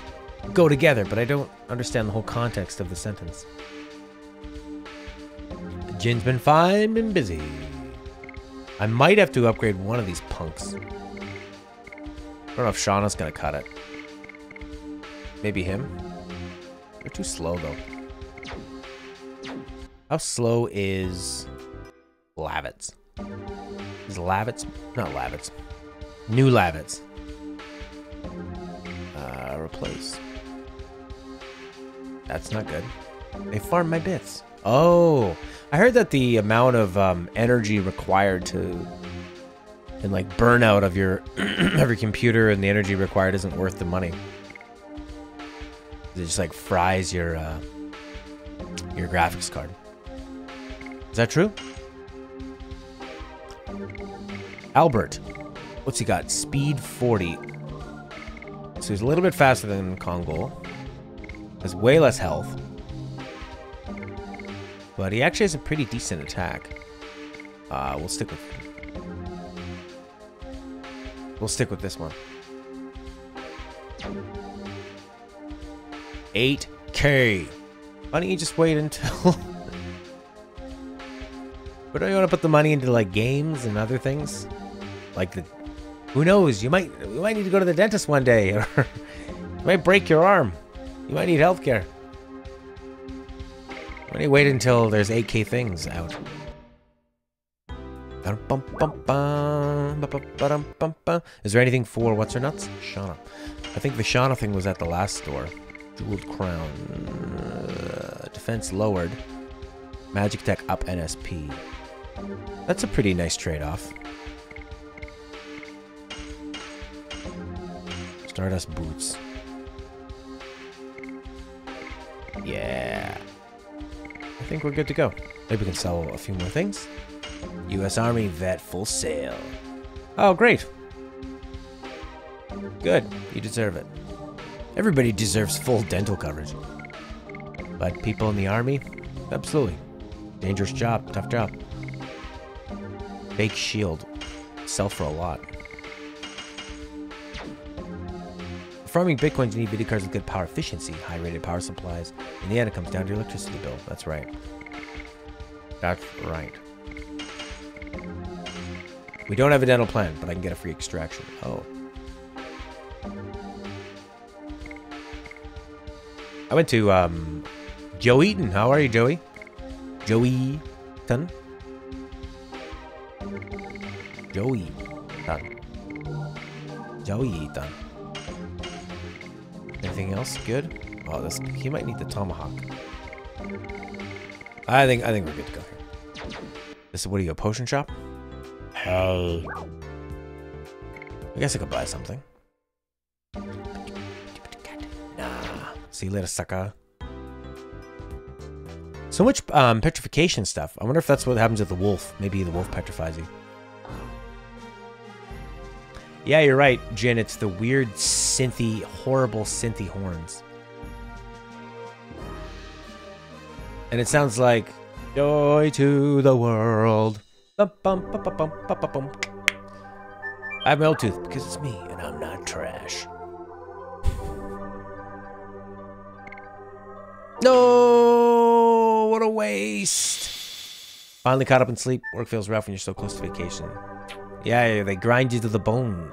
go together, but I don't understand the whole context of the sentence. Jin's been fine, been busy. I might have to upgrade one of these punks. I don't know if Shauna's gonna cut it. Maybe him? They're too slow, though. How slow is Lavitz? Is Lavitz? Not Lavitz. New Lavitz. Replace. That's not good. They farm my bits. Oh, I heard that the amount of energy required to, and like burnout of your of your computer and the energy required isn't worth the money. It just like fries your graphics card. Is that true? Albert, what's he got? Speed 40. So he's a little bit faster than Kongol. Has way less health. But he actually has a pretty decent attack. We'll stick with this one. 8K. Why don't you just wait until... But don't you want to put the money into like games and other things? Like the... Who knows? You might need to go to the dentist one day. Or you might break your arm. You might need healthcare. Why don't you wait until there's 8K things out? Is there anything for what's her nuts? Shauna. I think the Shauna thing was at the last store. Jeweled crown. Defense lowered. Magic tech up NSP. That's a pretty nice trade-off. Stardust boots. Yeah. I think we're good to go. Maybe we can sell a few more things. U.S. Army vet full sale. Oh, great. Good. You deserve it. Everybody deserves full dental coverage. But people in the Army? Absolutely. Dangerous job. Tough job. Fake shield. Sell for a lot. Farming Bitcoins, you need video cards with good power efficiency, high-rated power supplies. In the end, it comes down to your electricity bill. That's right. That's right. We don't have a dental plan, but I can get a free extraction. Oh. I went to, Joe Eaton. How are you, Joey? Joey Eaton? Joey Eaton. Joey Eaton. Anything else good? Oh, this he might need the tomahawk. I think we're good to go here. This is what are you, a potion shop? Hey. I guess I could buy something. Nah. See you later, sucker. So much petrification stuff. I wonder if that's what happens with the wolf. Maybe the wolf petrifies you. Yeah, you're right, Jin. It's the weird synthy, horrible synthy horns. And it sounds like joy to the world. Bum, bum, bum, bum, bum, bum, bum, bum. I have my old tooth because it's me and I'm not trash. No, what a waste. Finally caught up in sleep. Work feels rough when you're so close to vacation. Yeah, they grind you to the bone.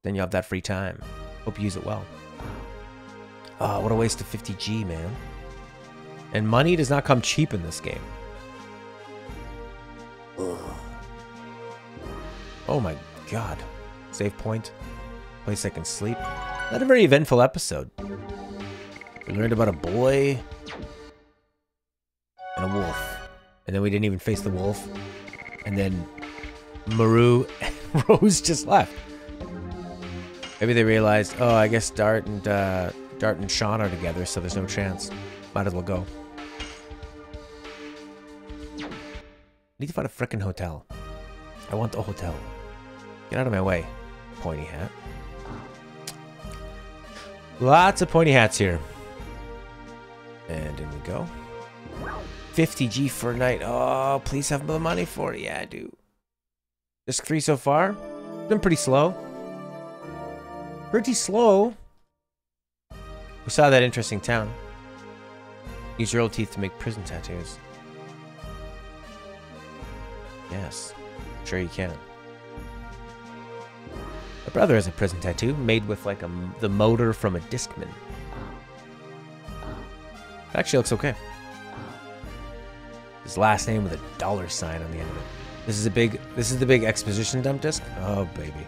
Then you have that free time. Hope you use it well. Oh, what a waste of 50G, man. And money does not come cheap in this game. Ugh. Oh my god. Save point. Place I can sleep. Not a very eventful episode. We learned about a boy and a wolf. And then we didn't even face the wolf. And then Maru and Rose just left. Maybe they realized, oh, I guess Dart and Sean are together, so there's no chance. Might as well go. Need to find a frickin' hotel. I want a hotel. Get out of my way, pointy hat. Lots of pointy hats here. And in we go. 50G for a night. Oh, please have the money for it. Yeah, I do. Disc 3 so far. Been pretty slow. Pretty slow. We saw that interesting town. Use your old teeth to make prison tattoos. Yes. Sure you can. My brother has a prison tattoo made with like the motor from a Discman. It actually looks okay. His last name with a $sign on the end of it. This is the big exposition dump disc. Oh baby.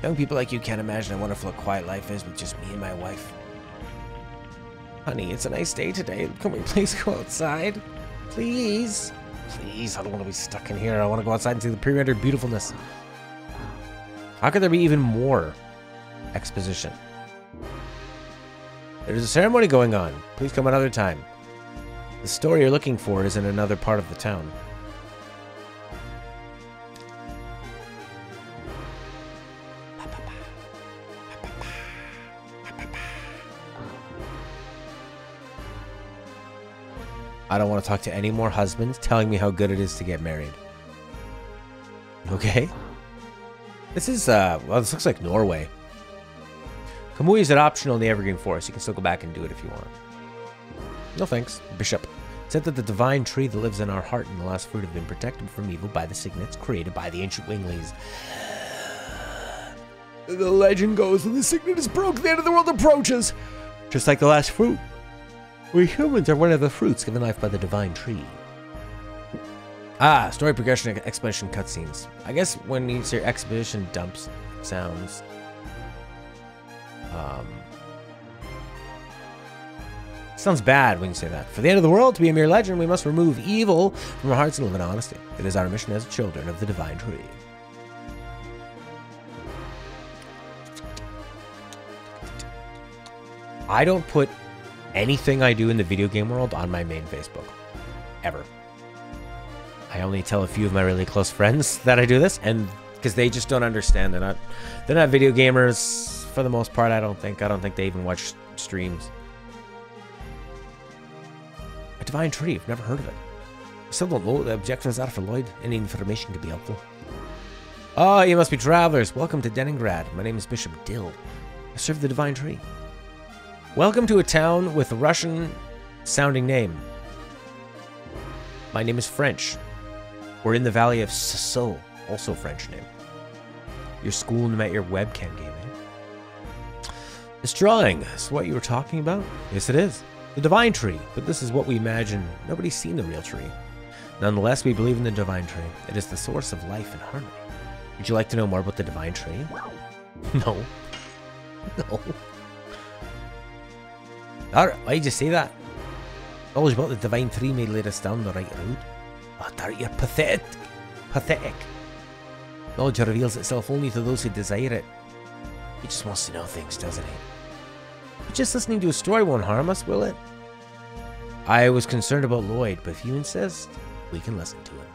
Young people like you can't imagine how wonderful a quiet life is with just me and my wife. Honey, it's a nice day today. Can we please go outside? Please? Please, I don't want to be stuck in here. I want to go outside and see the pre-rendered beautifulness. How could there be even more exposition? There's a ceremony going on. Please come another time. The story you're looking for is in another part of the town. I don't want to talk to any more husbands telling me how good it is to get married. Okay? This is, well, this looks like Norway. Kamui is an optional in the Evergreen Forest. You can still go back and do it if you want. No thanks. Bishop. Said that the divine tree that lives in our heart and the last fruit have been protected from evil by the signets created by the ancient winglies. The legend goes when the signet is broken, the end of the world approaches. Just like the last fruit. We humans are one of the fruits given life by the divine tree. Ah, story progression, explanation, cutscenes. I guess when you say exposition dumps sounds... sounds bad when you say that. For the end of the world to be a mere legend, we must remove evil from our hearts and live in honesty. It is our mission as children of the divine tree. I don't put anything I do in the video game world on my main Facebook. Ever. I only tell a few of my really close friends that I do this, and because they just don't understand. They're not video gamers for the most part, I don't think they even watch streams. A divine tree, I've never heard of it. I still don't know what the objectives are for Lloyd. Any information could be helpful. Oh, you must be travelers. Welcome to Deningrad. My name is Bishop Dill. I serve the divine tree. Welcome to a town with a Russian-sounding name. My name is French. We're in the Valley of Sasso, also French name. Your school met your webcam game, eh? This drawing is what you were talking about? Yes, it is. The divine tree, but this is what we imagine. Nobody's seen the real tree. Nonetheless, we believe in the divine tree. It is the source of life and harmony. Would you like to know more about the divine tree? No. No. Alright, why'd you say that? Knowledge about the divine tree may lead us down the right road. Oh, Dart, you're pathetic. Pathetic. Knowledge reveals itself only to those who desire it. He just wants to know things, doesn't he? But just listening to a story won't harm us, will it? I was concerned about Lloyd, but if you insist, we can listen to him.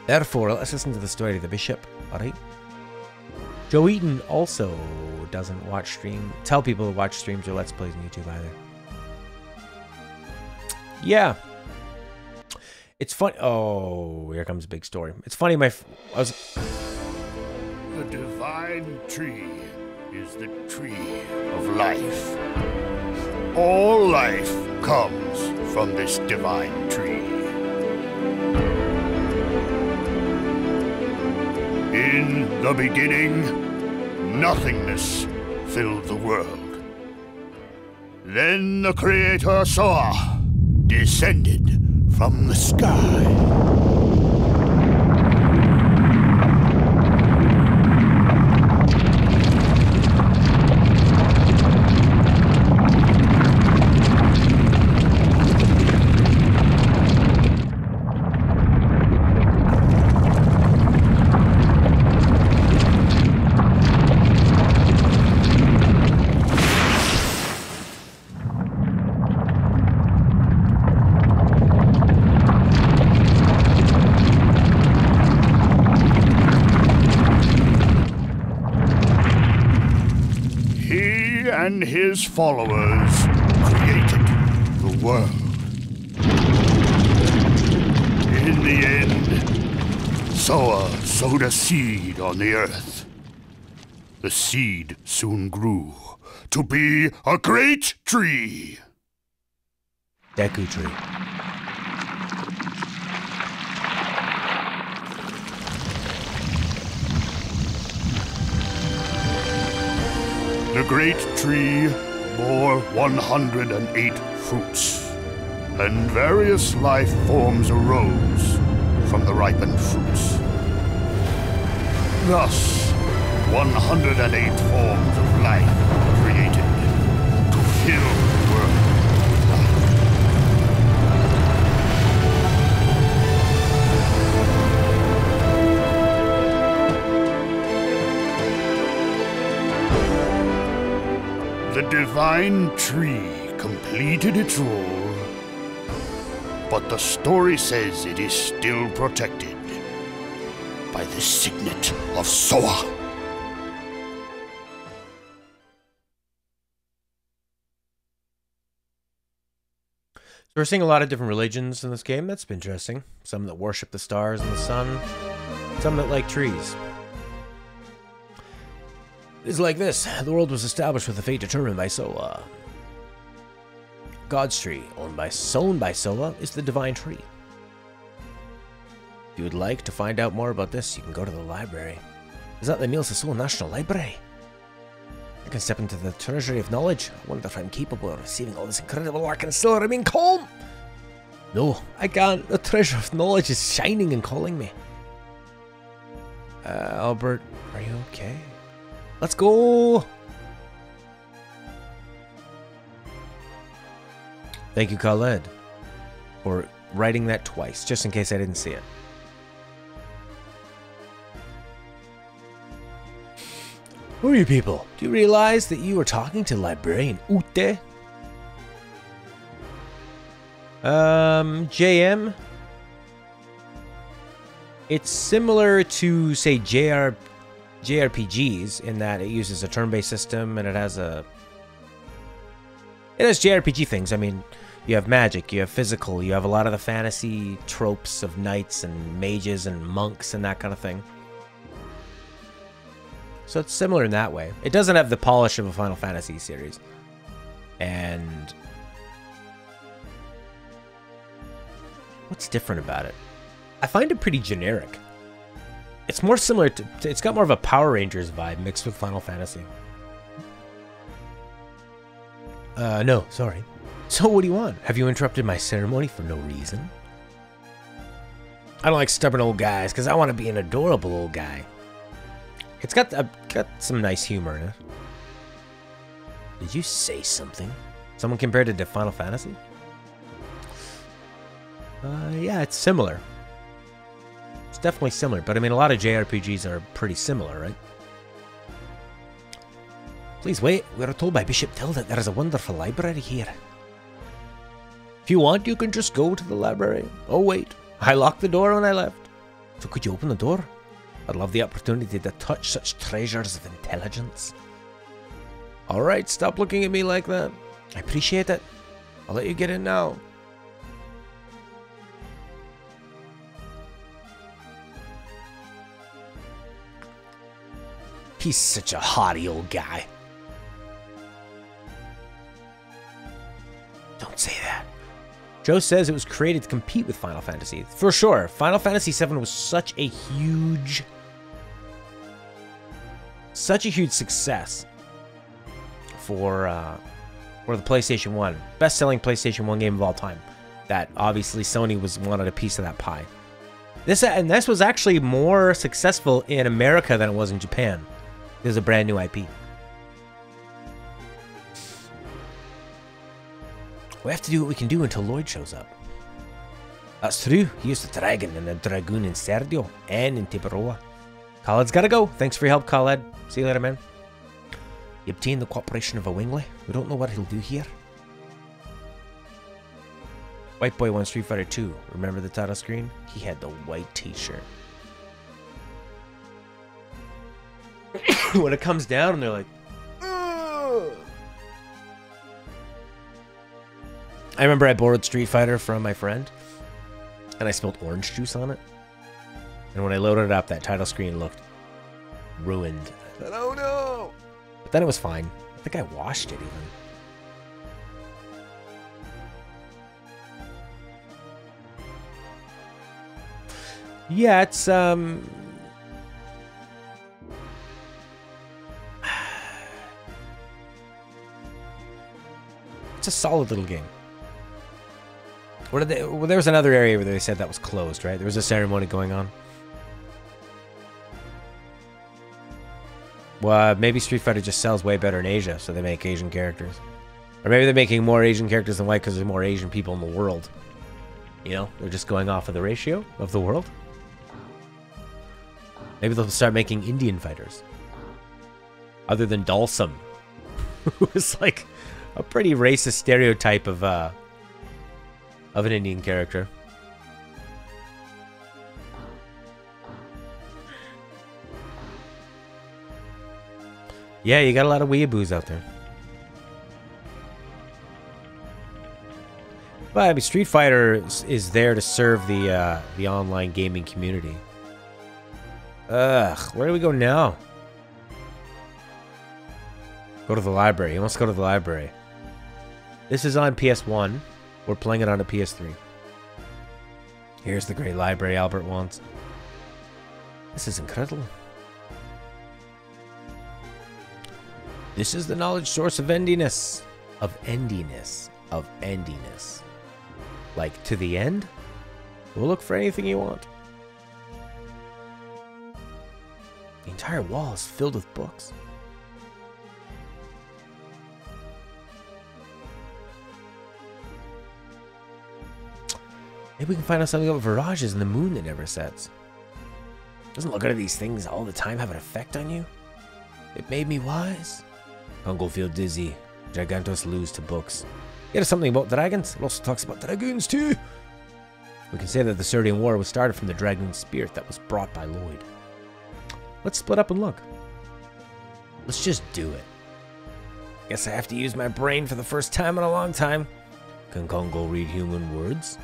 Therefore, let's listen to the story of the bishop, alright? Joe Eaton also doesn't watch stream. Tell people to watch streams or Let's Plays on YouTube either. Yeah. It's fun. Oh, here comes a big story. It's funny, The divine tree is the tree of life. All life comes from this divine tree. In the beginning, nothingness filled the world. Then the Creator Soa descended from the sky. And his followers created the world. In the end, Soa sowed a seed on the earth. The seed soon grew to be a great tree. Deku tree. great tree bore 108 fruits, and various life forms arose from the ripened fruits. Thus, 108 forms of life were created to fill the world with life. The divine tree completed its role, but the story says it is still protected by the signet of Soa. So we're seeing a lot of different religions in this game. That's been interesting. Some that worship the stars and the sun. Some that like trees. It's like this. The world was established with a fate determined by Soa. God's tree, sown by Soa, is the divine tree. If you would like to find out more about this, you can go to the library. Is that the Niels Soul National Library? I can step into the treasury of knowledge. I wonder if I'm capable of receiving all this incredible work and still remain calm. No, I can't. The treasure of knowledge is shining and calling me. Albert, are you okay? Let's go! Thank you, Khaled, for writing that twice, just in case I didn't see it. Who are you people? Do you realize that you are talking to Librarian Ute? JM? It's similar to, say, JRPGs in that it uses a turn-based system and it has JRPG things. I mean, you have magic, you have physical, you have a lot of the fantasy tropes of knights and mages and monks and that kind of thing. So it's similar in that way. It doesn't have the polish of a Final Fantasy series. And what's different about it? I find it pretty generic. It's more similar to, it's got more of a Power Rangers vibe mixed with Final Fantasy. No, sorry. So what do you want? Have you interrupted my ceremony for no reason? I don't like stubborn old guys, because I want to be an adorable old guy. It's got some nice humor in it. Did you say something? Someone compared it to Final Fantasy? Yeah, it's similar. It's definitely similar, but I mean, a lot of JRPGs are pretty similar, right? Please wait. We are told by Bishop Till that there is a wonderful library here. If you want, you can just go to the library. Oh, wait. I locked the door when I left. So could you open the door? I'd love the opportunity to touch such treasures of intelligence. Alright, stop looking at me like that. I appreciate it. I'll let you get in now. He's such a haughty old guy. Don't say that. Joe says it was created to compete with Final Fantasy. For sure, Final Fantasy VII was such a huge success for the PlayStation 1. Best-selling PlayStation 1 game of all time. That obviously Sony wanted a piece of that pie. This was actually more successful in America than it was in Japan. It was a brand new IP. We have to do what we can do until Lloyd shows up. That's true. He used the Dragon and the Dragoon in Sergio and in Tiburoa. Khaled's gotta go. Thanks for your help, Khaled. See you later, man. You obtained the cooperation of a Wingley. We don't know what he'll do here. White Boy won Street Fighter 2. Remember the title screen? He had the white t-shirt. When it comes down and they're like, ugh. I remember I borrowed Street Fighter from my friend and I spilled orange juice on it. And when I loaded it up, that title screen looked ruined. I said, oh no! But then it was fine. I think I washed it even. Yeah, it's It's a solid little game. What did they? Well, there was another area where they said that was closed, right? There was a ceremony going on. Well, maybe Street Fighter just sells way better in Asia, so they make Asian characters. Or maybe they're making more Asian characters than white because there's more Asian people in the world. You know, they're just going off of the ratio of the world. Maybe they'll start making Indian fighters. Other than Dalsum, who is like a pretty racist stereotype of an Indian character. Yeah, you got a lot of weeaboos out there. But I mean, Street Fighter is there to serve the online gaming community. Ugh, where do we go now? Go to the library. He wants to go to the library. This is on PS1. We're playing it on a PS3. Here's the great library Albert wants. This is incredible. This is the knowledge source of endiness. Of endiness. Of endiness. Like, to the end? We'll look for anything you want. The entire wall is filled with books. Maybe we can find out something about virages and the moon that never sets. Doesn't looking at these things all the time have an effect on you? It made me wise. Kongo feel dizzy. Gigantos lose to books. It is something about dragons. It also talks about dragoons too. We can say that the Serdian War was started from the dragoon spirit that was brought by Lloyd. Let's split up and look. Let's just do it. Guess I have to use my brain for the first time in a long time. Can Kongo read human words?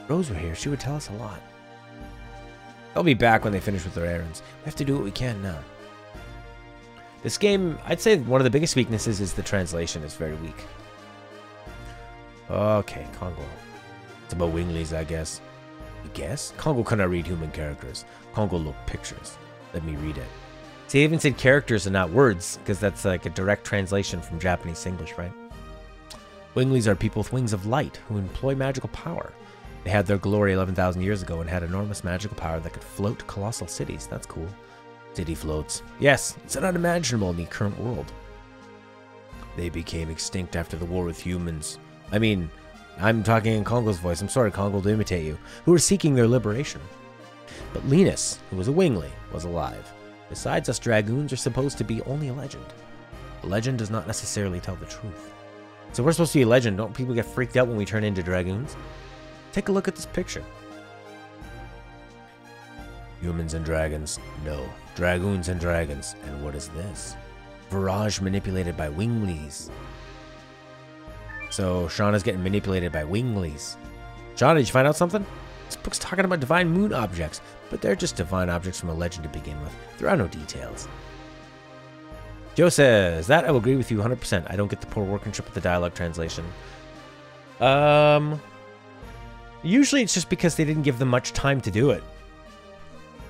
Rose were here, she would tell us a lot. They'll be back when they finish with their errands. We have to do what we can now. This game, I'd say one of the biggest weaknesses is the translation is very weak. Okay, Kongo. It's about winglies, I guess. You guess? Kongo cannot read human characters. Kongo look pictures. Let me read it. See, they even said characters and not words, because that's like a direct translation from Japanese to English, right? Winglies are people with wings of light who employ magical power. They had their glory 11,000 years ago and had enormous magical power that could float colossal cities. That's cool. City floats. Yes, it's unimaginable in the current world. They became extinct after the war with humans. I mean, I'm talking in Kongo's voice. I'm sorry, Kongo, to imitate you. Who were seeking their liberation. But Linus, who was a wingly, was alive. Besides, us dragoons are supposed to be only a legend. A legend does not necessarily tell the truth. So we're supposed to be a legend. Don't people get freaked out when we turn into dragoons? Take a look at this picture. Humans and dragons. No. Dragoons and dragons. And what is this? Virage manipulated by winglies. So Shauna's getting manipulated by winglies. Shauna, did you find out something? This book's talking about divine moon objects, but they're just divine objects from a legend to begin with. There are no details. Joe says, that I will agree with you 100%. I don't get the poor workmanship with the dialogue translation. Usually it's just because they didn't give them much time to do it.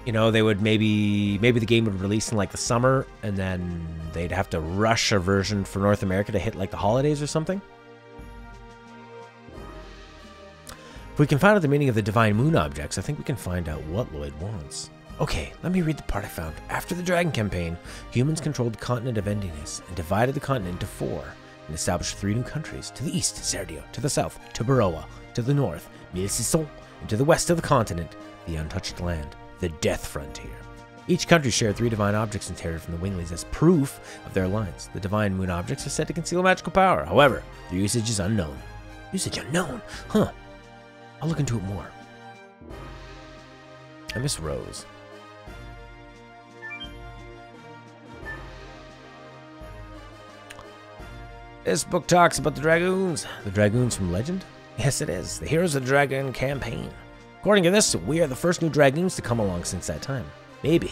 You know, they would maybe the game would release in like the summer, and then they'd have to rush a version for North America to hit like the holidays or something. If we can find out the meaning of the divine moon objects, I think we can find out what Lloyd wants. Okay, let me read the part I found. After the Dragon campaign, humans controlled the continent of Endiness and divided the continent into 4 and established 3 new countries. To the east, Serdio. To the south, Tubaroa. To the north, Milsison. And to the west of the continent, the untouched land, the Death Frontier. Each country shared 3 divine objects inherited from the Winglies as proof of their alliance. The divine moon objects are said to conceal magical power. However, their usage is unknown. Usage unknown? Huh. I'll look into it more. I miss Rose. This book talks about the Dragoons. The Dragoons from legend? Yes, it is. The heroes of the Dragon campaign. According to this, we are the first new Dragoons to come along since that time. Maybe.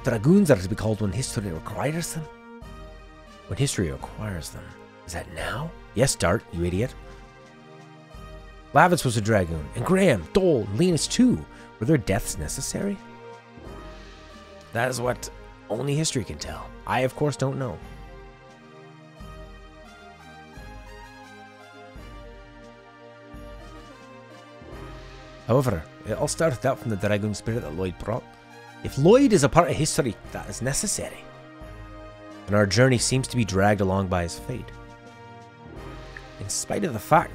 Dragoons are to be called when history requires them? When history requires them. Is that now? Yes, Dart, you idiot. Lavitz was a Dragoon, and Graham, Dole, and Linus too. Were their deaths necessary? That is what only history can tell. I, of course, don't know. However, it all started out from the Dragoon spirit that Lloyd brought. If Lloyd is a part of history, that is necessary. And our journey seems to be dragged along by his fate. In spite of the fact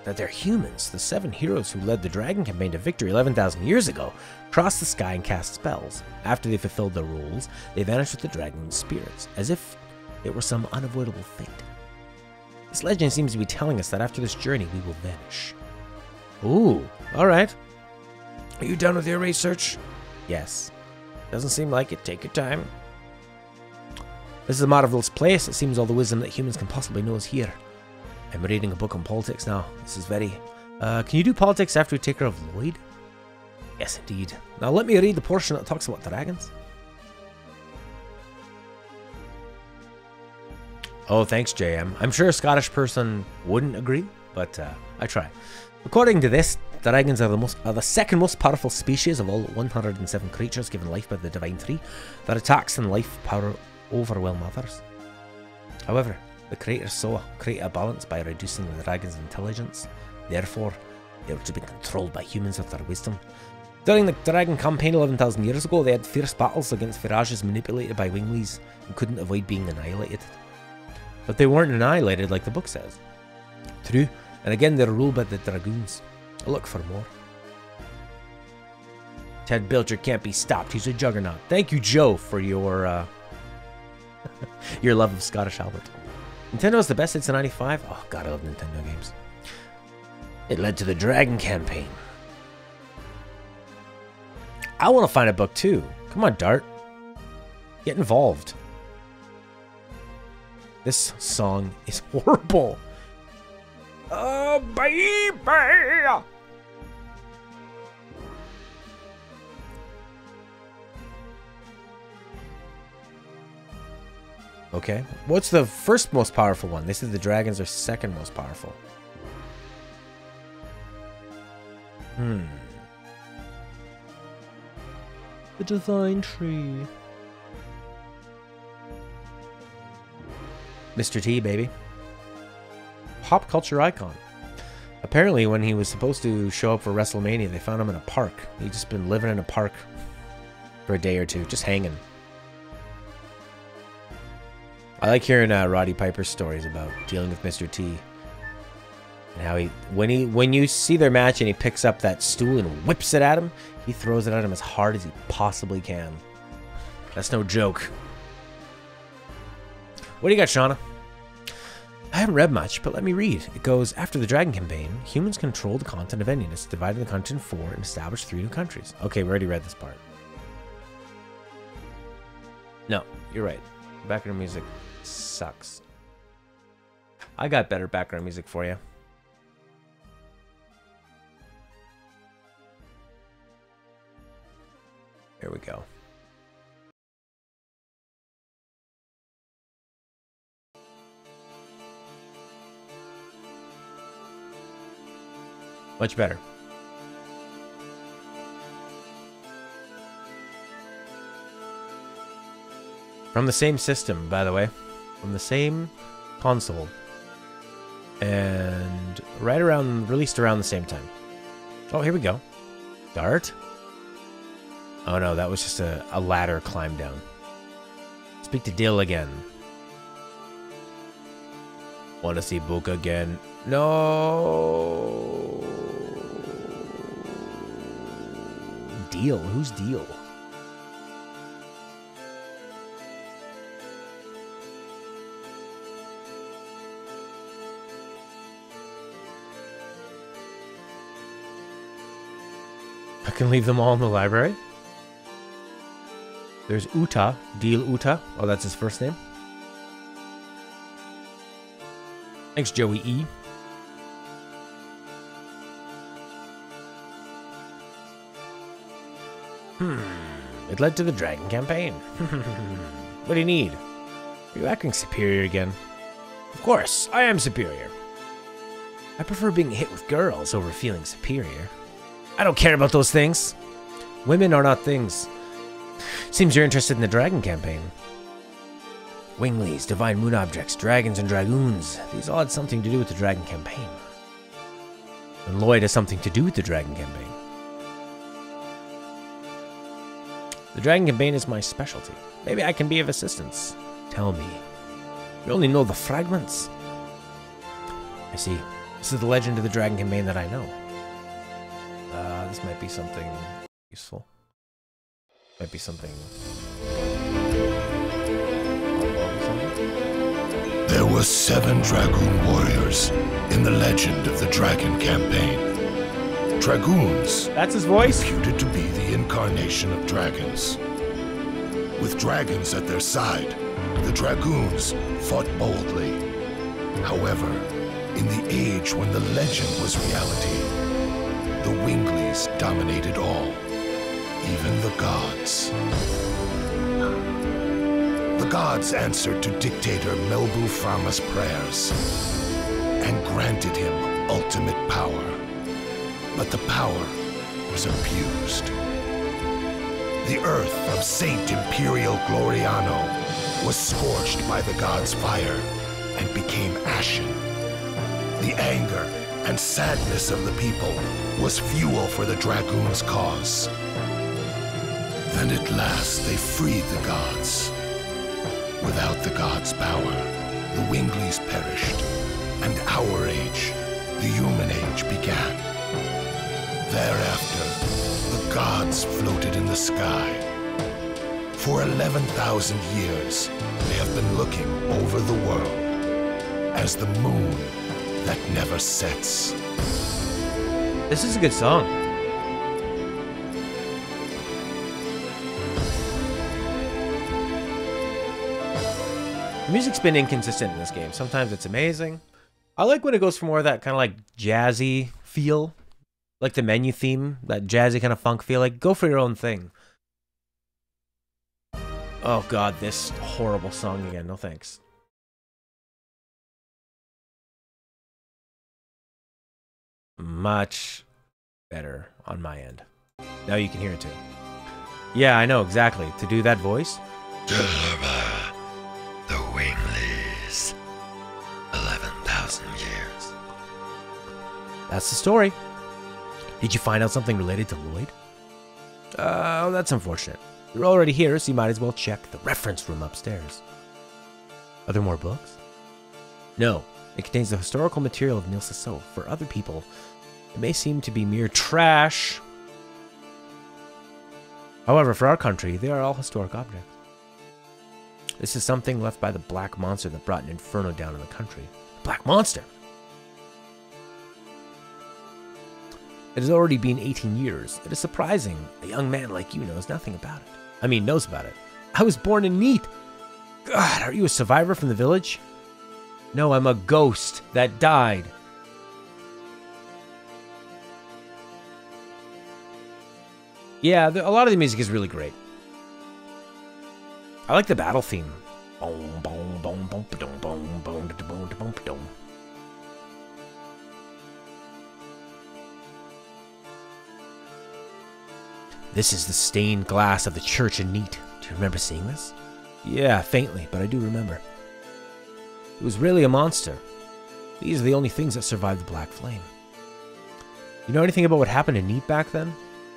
that they're humans, the 7 heroes who led the Dragon campaign to victory 11,000 years ago crossed the sky and cast spells. After they fulfilled their roles, they vanished with the Dragoon spirits, as if it were some unavoidable fate. This legend seems to be telling us that after this journey, we will vanish. Ooh, alright. Are you done with your research? Yes. Doesn't seem like it. Take your time. This is a marvelous place. It seems all the wisdom that humans can possibly know is here. I'm reading a book on politics now. This is very... can you do politics after we take care of Lloyd? Yes, indeed. Now let me read the portion that talks about dragons. Oh, thanks, JM. I'm sure a Scottish person wouldn't agree, but I try. According to this, dragons are the second most powerful species of all 107 creatures given life by the Divine Tree. Their attacks and life power overwhelm others. However, the creator saw create a balance by reducing the dragon's intelligence. Therefore, they were to be controlled by humans with their wisdom. During the Dragon campaign 11,000 years ago, they had fierce battles against virages manipulated by winglies and couldn't avoid being annihilated. But they weren't annihilated like the book says. True, and again they're ruled by the Dragoons. I'll look for more. Ted Bilger can't be stopped. He's a juggernaut. Thank you, Joe, for your your love of Scottish Albert. Nintendo's the best since '95. Oh god, I love Nintendo games. It led to the Dragon campaign. I want to find a book too. Come on, Dart. Get involved. This song is horrible. Oh, baby! Okay. What's the first most powerful one? They said the dragons are second most powerful. The Divine Tree. Mr. T, baby. Pop culture icon. Apparently, when he was supposed to show up for WrestleMania, they found him in a park. He'd just been living in a park for a day or two, just hanging. I like hearing Roddy Piper's stories about dealing with Mr. T. And how when you see their match and he picks up that stool and whips it at him, he throws it at him as hard as he possibly can. That's no joke. What do you got, Shauna? I haven't read much, but let me read. It goes, after the Dragon campaign, humans controlled the continent of Indians, divided the continent in 4, and established 3 new countries. Okay, we already read this part. No, you're right. Background music sucks. I got better background music for you. Here we go. Much better. From the same system, by the way. From the same console. And released around the same time. Oh, here we go. Dart? Oh no, that was just a ladder climb down. Speak to Dill again. Wanna see Book again? No. Deal? Who's Deal? I can leave them all in the library. There's Uta, Deal Uta. Oh, that's his first name. Thanks, Joey E. It led to the Dragon campaign. What do you need? Are you acting superior again? Of course, I am superior. I prefer being hit with girls over feeling superior. I don't care about those things. Women are not things. Seems you're interested in the Dragon campaign. Winglies, divine moon objects, dragons, and dragoons. These all had something to do with the Dragon campaign. And Lloyd has something to do with the Dragon campaign. The Dragon campaign is my specialty. Maybe I can be of assistance. Tell me. You only know the fragments. I see. This is the legend of the Dragon campaign that I know. This might be something useful. Might be something... There were 7 Dragoon warriors in the legend of the Dragon campaign. Dragoons. That's his voice? Reputed to be the incarnation of dragons. With dragons at their side, the Dragoons fought boldly. However, in the age when the legend was reality, the Winglies dominated all, even the gods. The gods answered to dictator Melbu Frama's prayers and granted him ultimate power. But the power was abused. The earth of Saint Imperial Gloriano was scorched by the gods' fire and became ashen. The anger and sadness of the people was fuel for the Dragoons' cause. Then at last they freed the gods. Without the gods' power, the Winglies perished, and our age, the human age, began. Thereafter, the gods floated in the sky. For 11,000 years, they have been looking over the world as the moon that never sets. This is a good song. The music's been inconsistent in this game. Sometimes it's amazing. I like when it goes for more of that kind of like jazzy feel. Like the menu theme, that jazzy kind of funk feel. Like, go for your own thing. Oh god, this horrible song again. No thanks. Much better on my end. Now you can hear it too. Yeah, I know, exactly. To do that voice. Deliver the Winglies. 11,000 years. That's the story. Did you find out something related to Lloyd? Oh, that's unfortunate. You're already here, so you might as well check the reference room upstairs. Are there more books? No. It contains the historical material of Nil Sisso. For other people, it may seem to be mere trash. However, for our country, they are all historic objects. This is something left by the Black Monster that brought an inferno down in the country. Black Monster? It has already been 18 years. It is surprising a young man like you knows nothing about it. I mean, knows about it. I was born in Neat. God, are you a survivor from the village? No, I'm a ghost that died. Yeah, a lot of the music is really great. I like the battle theme. Boom, boom, boom, boom, boom, boom, boom, boom, boom, boom. This is the stained glass of the church in Neat. Do you remember seeing this? Yeah, faintly, but I do remember. It was really a monster. These are the only things that survived the Black Flame. You know anything about what happened in Neat back then?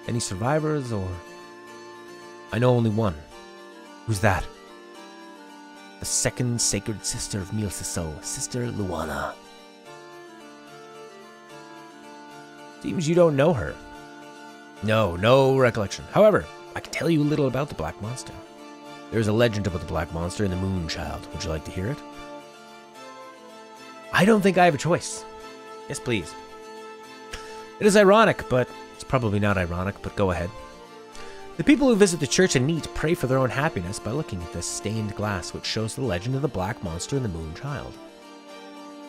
Any survivors, or... I know only one. Who's that? The second sacred sister of Nil Sisso, Sister Luana. Seems you don't know her. No recollection. However, I can tell you a little about the Black Monster. There's a legend about the Black Monster and the Moon Child. Would you like to hear it? I don't think I have a choice. Yes, please. It is ironic, but it's probably not ironic, but go ahead. The people who visit the church in Neat pray for their own happiness by looking at this stained glass which shows the legend of the Black Monster and the Moon Child.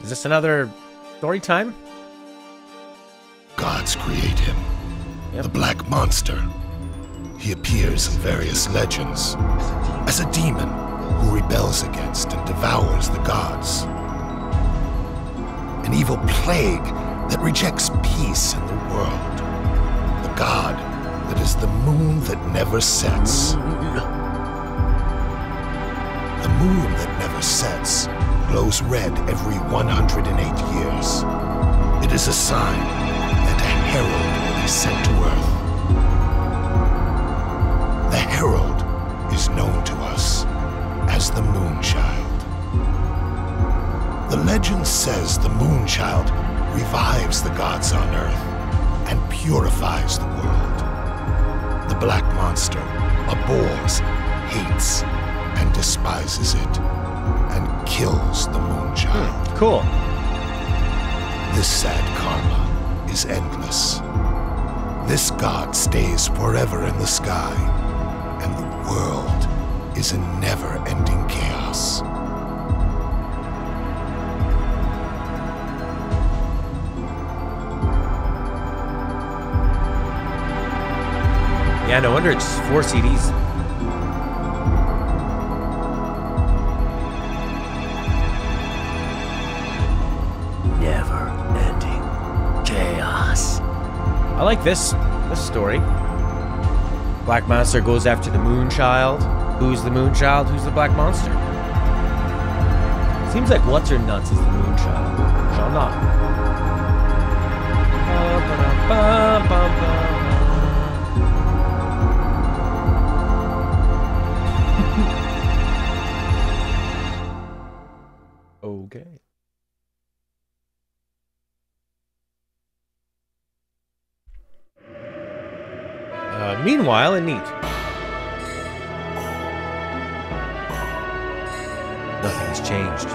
Is this another story time? Gods create him. Yep. The Black Monster. He appears in various legends as a demon who rebels against and devours the gods. An evil plague that rejects peace in the world. The god that is the moon that never sets. The moon that never sets glows red every 108 years. It is a sign herald is sent to Earth. The herald is known to us as the Moonchild. The legend says the Moonchild revives the gods on Earth and purifies the world. The Black Monster abhors, hates, and despises it, and kills the Moonchild. Cool. This sad karma is endless. This god stays forever in the sky, and the world is in never-ending chaos. Yeah, no wonder it's 4 CDs. Never-ending chaos. I like this story. Black Monster goes after the Moonchild. Who's the Moonchild? Who's the Black Monster? Seems like What's Her Nuts is the Moonchild. Shall not. Okay. Meanwhile, in Neat. Nothing's changed.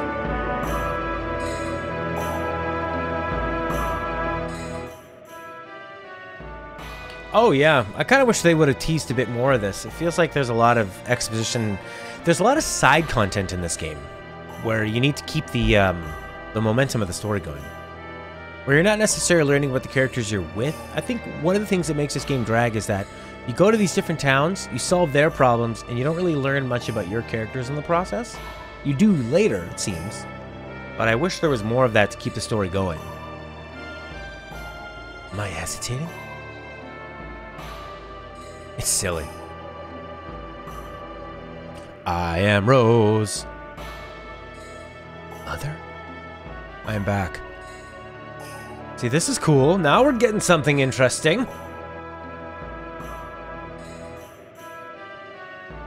Oh yeah, I kind of wish they would have teased a bit more of this. It feels like there's a lot of exposition. There's a lot of side content in this game, where you need to keep the momentum of the story going. Where you're not necessarily learning what the characters you're with. I think one of the things that makes this game drag is that you go to these different towns, you solve their problems, and you don't really learn much about your characters in the process. You do later, it seems. But I wish there was more of that to keep the story going. Am I hesitating? It's silly. I am Rose. Mother? I am back. See, this is cool. Now we're getting something interesting.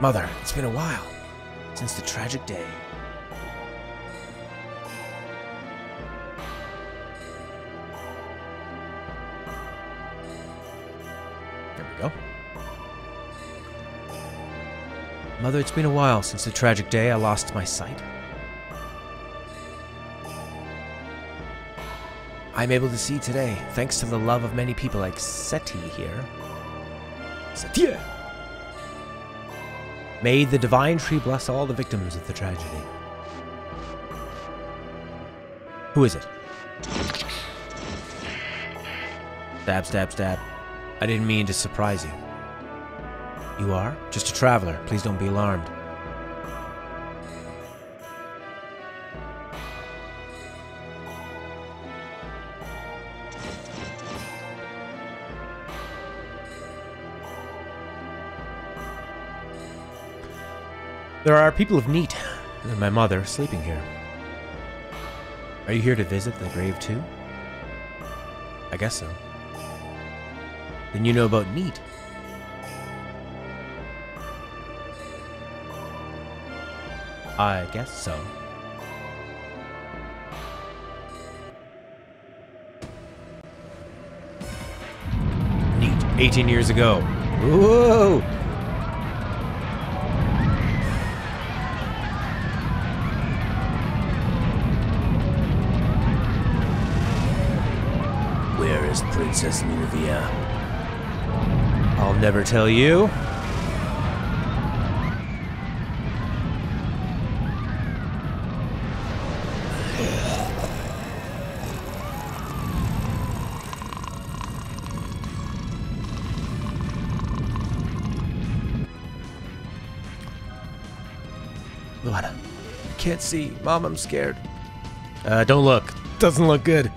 Mother, it's been a while since the tragic day. There we go. Mother, it's been a while since the tragic day I lost my sight. I'm able to see today, thanks to the love of many people like Seti here. Setia! May the divine tree bless all the victims of the tragedy. Who is it? Stab, stab, stab. I didn't mean to surprise you. You are? Just a traveler. Please don't be alarmed. There are people of Neat, and my mother sleeping here. Are you here to visit the grave too? I guess so. Then you know about Neat. I guess so. Neat. 18 years ago. Whoa! Where is Princess Nuvia? I'll never tell you. Luana, I can't see. Mom, I'm scared. Don't look. Doesn't look good.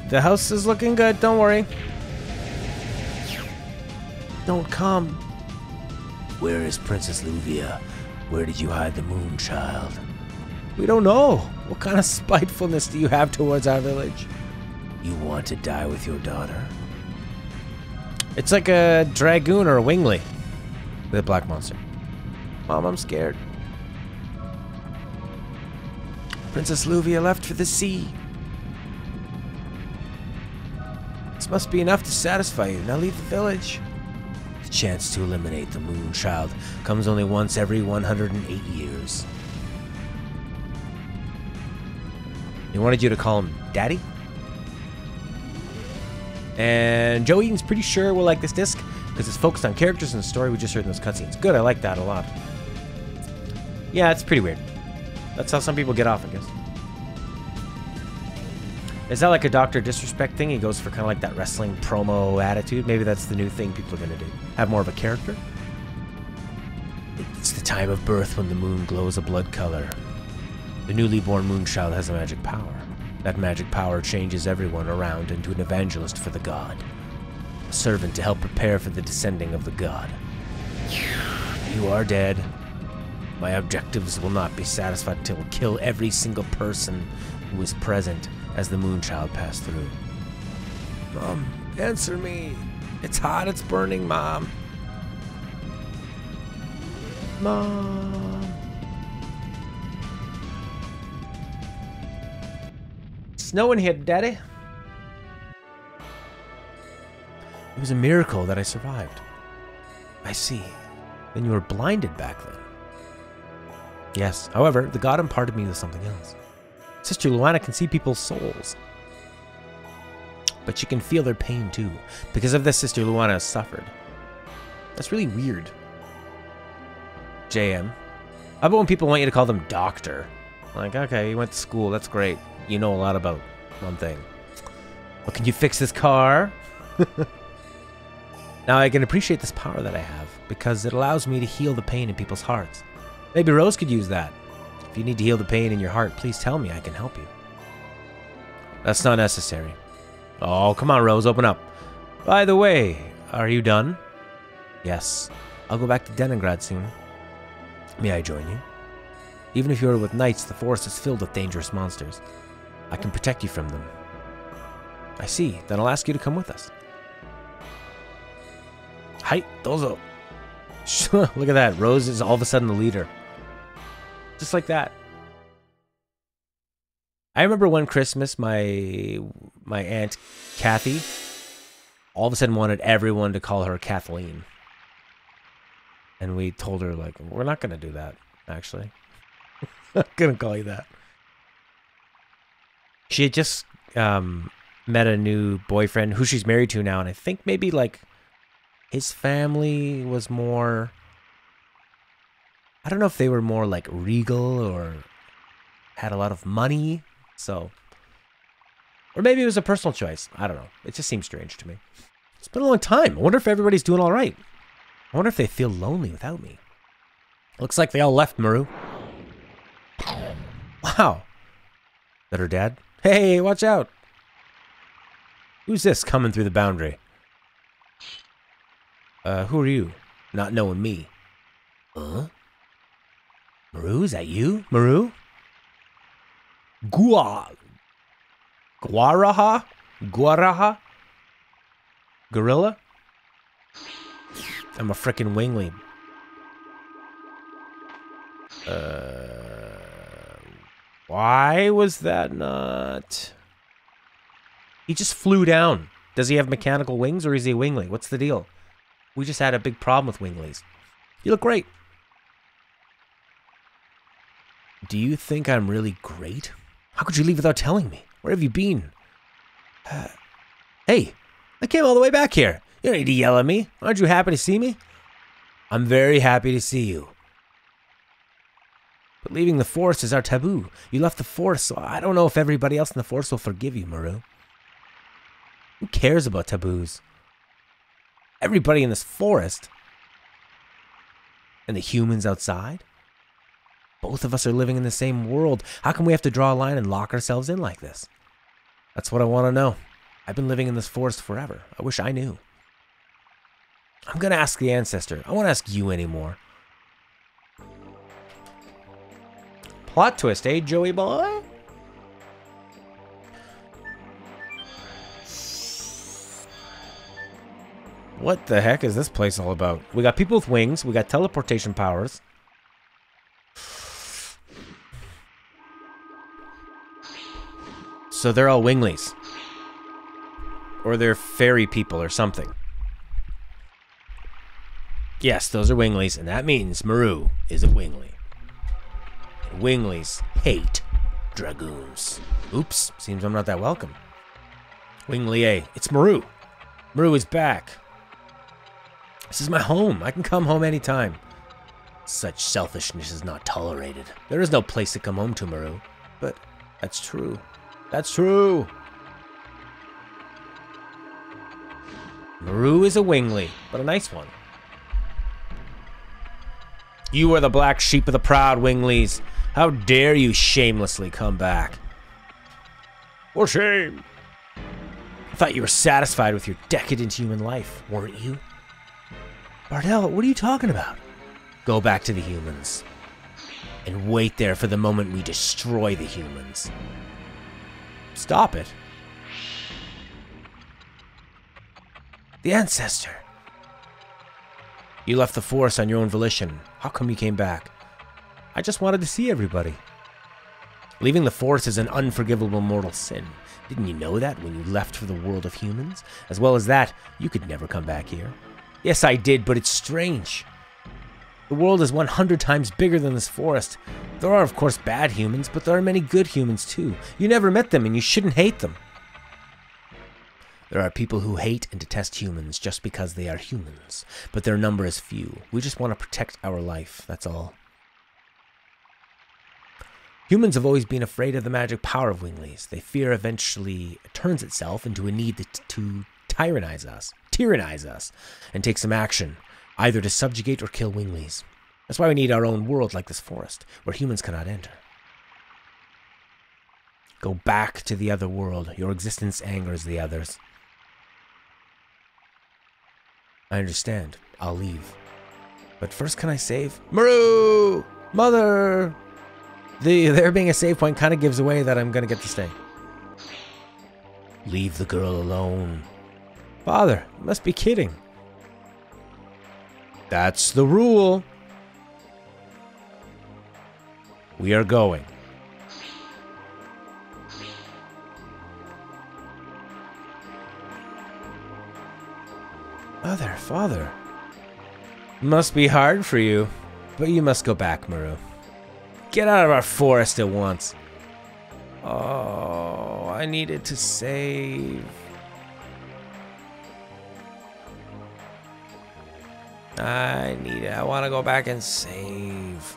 The house is looking good, don't worry. Don't come. Where is Princess Nuvia? Where did you hide the Moonchild? We don't know. What kind of spitefulness do you have towards our village? You want to die with your daughter? It's like a Dragoon or a Wingley. The black monster. Mom, I'm scared. Princess Luvia left for the sea. This must be enough to satisfy you. Now leave the village. The chance to eliminate the moon child comes only once every 108 years. He wanted you to call him Daddy? And Joe Eaton's pretty sure we'll like this disc because it's focused on characters and the story we just heard in those cutscenes. Good, I like that a lot. Yeah, it's pretty weird. That's how some people get off, I guess. Is that like a Dr. Disrespect thing? He goes for kind of like that wrestling promo attitude? Maybe that's the new thing people are going to do. Have more of a character? It's the time of birth when the moon glows a blood color. The newly born moonchild has a magic power. That magic power changes everyone around into an evangelist for the god. A servant to help prepare for the descending of the god. You are dead. My objectives will not be satisfied until we kill every single person who is present as the moonchild passed through. Mom, answer me. It's hot, it's burning, Mom. Mom. Snowing here, Daddy. It was a miracle that I survived. I see. Then you were blinded back then. Yes. However, the god imparted me with something else. Sister Luana can see people's souls. But she can feel their pain too. Because of this, Sister Luana has suffered. That's really weird. JM. How about when people want you to call them doctor? Like, okay, you went to school, that's great. You know a lot about one thing. Well, can you fix this car? Now I can appreciate this power that I have because it allows me to heal the pain in people's hearts. Maybe Rose could use that. If you need to heal the pain in your heart, please tell me. I can help you. That's not necessary. Oh, come on, Rose. Open up. By the way, are you done? Yes. I'll go back to Leningrad soon. May I join you? Even if you are with knights, the forest is filled with dangerous monsters. I can protect you from them. I see. Then I'll ask you to come with us. Hi, dozo. Look at that. Rose is all of a sudden the leader. Just like that. I remember one Christmas, my Aunt Kathy all of a sudden wanted everyone to call her Kathleen. And we told her, like, we're not going to do that, actually. I'm not going to call you that. She had just met a new boyfriend who she's married to now, and I think maybe, like, his family was more... I don't know if they were more, like, regal or had a lot of money, so... Or maybe it was a personal choice. I don't know. It just seems strange to me. It's been a long time. I wonder if everybody's doing all right. I wonder if they feel lonely without me. Looks like they all left, Maru. Wow. Is that her dad? Hey, watch out. Who's this coming through the boundary? Who are you? Not knowing me. Huh? Maru, is that you? Maru? Guaraha? Guaraha? Gorilla? I'm a frickin' wingly. Why was that not... He just flew down. Does he have mechanical wings or is he a wingly? What's the deal? We just had a big problem with winglies. You look great. Do you think I'm really great? How could you leave without telling me? Where have you been? Hey, I came all the way back here. You don't need to yell at me. Aren't you happy to see me? I'm very happy to see you. But leaving the forest is our taboo. You left the forest, so I don't know if everybody else in the forest will forgive you, Maru. Who cares about taboos? Everybody in this forest and the humans outside. Both of us are living in the same world. How come we have to draw a line and lock ourselves in like this? That's what I want to know. I've been living in this forest forever. I wish I knew. I'm going to ask the ancestor. I won't ask you anymore. Plot twist, eh, Joey boy? What the heck is this place all about? We got people with wings. We got teleportation powers. So they're all winglies. Or they're fairy people or something. Yes, those are winglies, and that means Maru is a wingly. And winglies hate dragoons. Oops, seems I'm not that welcome. Wingly, it's Maru. Maru is back. This is my home. I can come home anytime. Such selfishness is not tolerated. There is no place to come home to, Maru. But that's true. That's true. Maru is a wingly, but a nice one. You are the black sheep of the proud winglies. How dare you shamelessly come back? For shame. I thought you were satisfied with your decadent human life, weren't you? Bardell, what are you talking about? Go back to the humans. And wait there for the moment we destroy the humans. Stop it. The ancestor. You left the forest on your own volition. How come you came back? I just wanted to see everybody. Leaving the forest is an unforgivable mortal sin. Didn't you know that when you left for the world of humans? As well as that, you could never come back here. Yes, I did, but it's strange. The world is 100 times bigger than this forest. There are, of course, bad humans, but there are many good humans, too. You never met them, and you shouldn't hate them. There are people who hate and detest humans just because they are humans, but their number is few. We just want to protect our life, that's all. Humans have always been afraid of the magic power of winglies. They fear eventually turns itself into a need to tyrannize us, and take some action, either to subjugate or kill winglies. That's why we need our own world like this forest, where humans cannot enter. Go back to the other world. Your existence angers the others. I understand. I'll leave. But first, can I save? Maru! Mother! There being a save point kind of gives away that I'm going to get to stay. Leave the girl alone. Father, you must be kidding. That's the rule. We are going. Mother, father. Must be hard for you, but you must go back, Maru. Get out of our forest at once. Oh, I needed to save. I want to go back and save.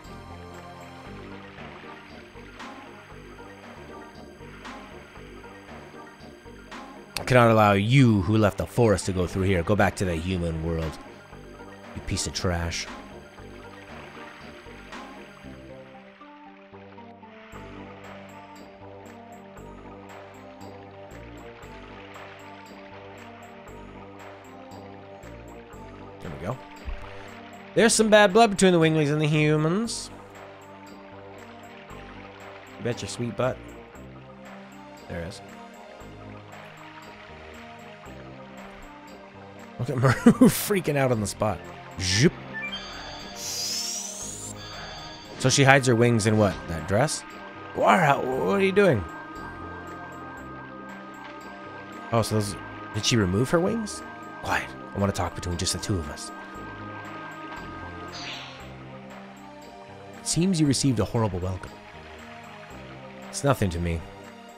I cannot allow you who left the forest to go through here. Go back to the human world. You piece of trash. There we go. There's some bad blood between the winglies and the humans. You bet your sweet butt. There is. Look at Maru freaking out on the spot. Zoop. So she hides her wings in what? That dress? Wow, what are you doing? Oh, so those... Did she remove her wings? Quiet. I want to talk between just the two of us. It seems you received a horrible welcome. It's nothing to me.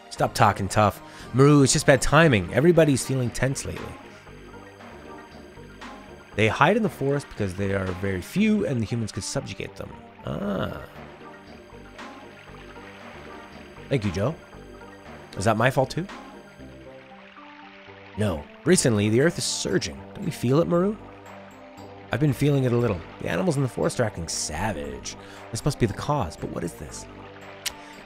Stop talking tough. Maru, it's just bad timing. Everybody's feeling tense lately. They hide in the forest because they are very few and the humans could subjugate them. Ah. Thank you, Joe. Is that my fault too? No. Recently, the earth is surging. Don't you feel it, Maru? I've been feeling it a little. The animals in the forest are acting savage. This must be the cause, but what is this?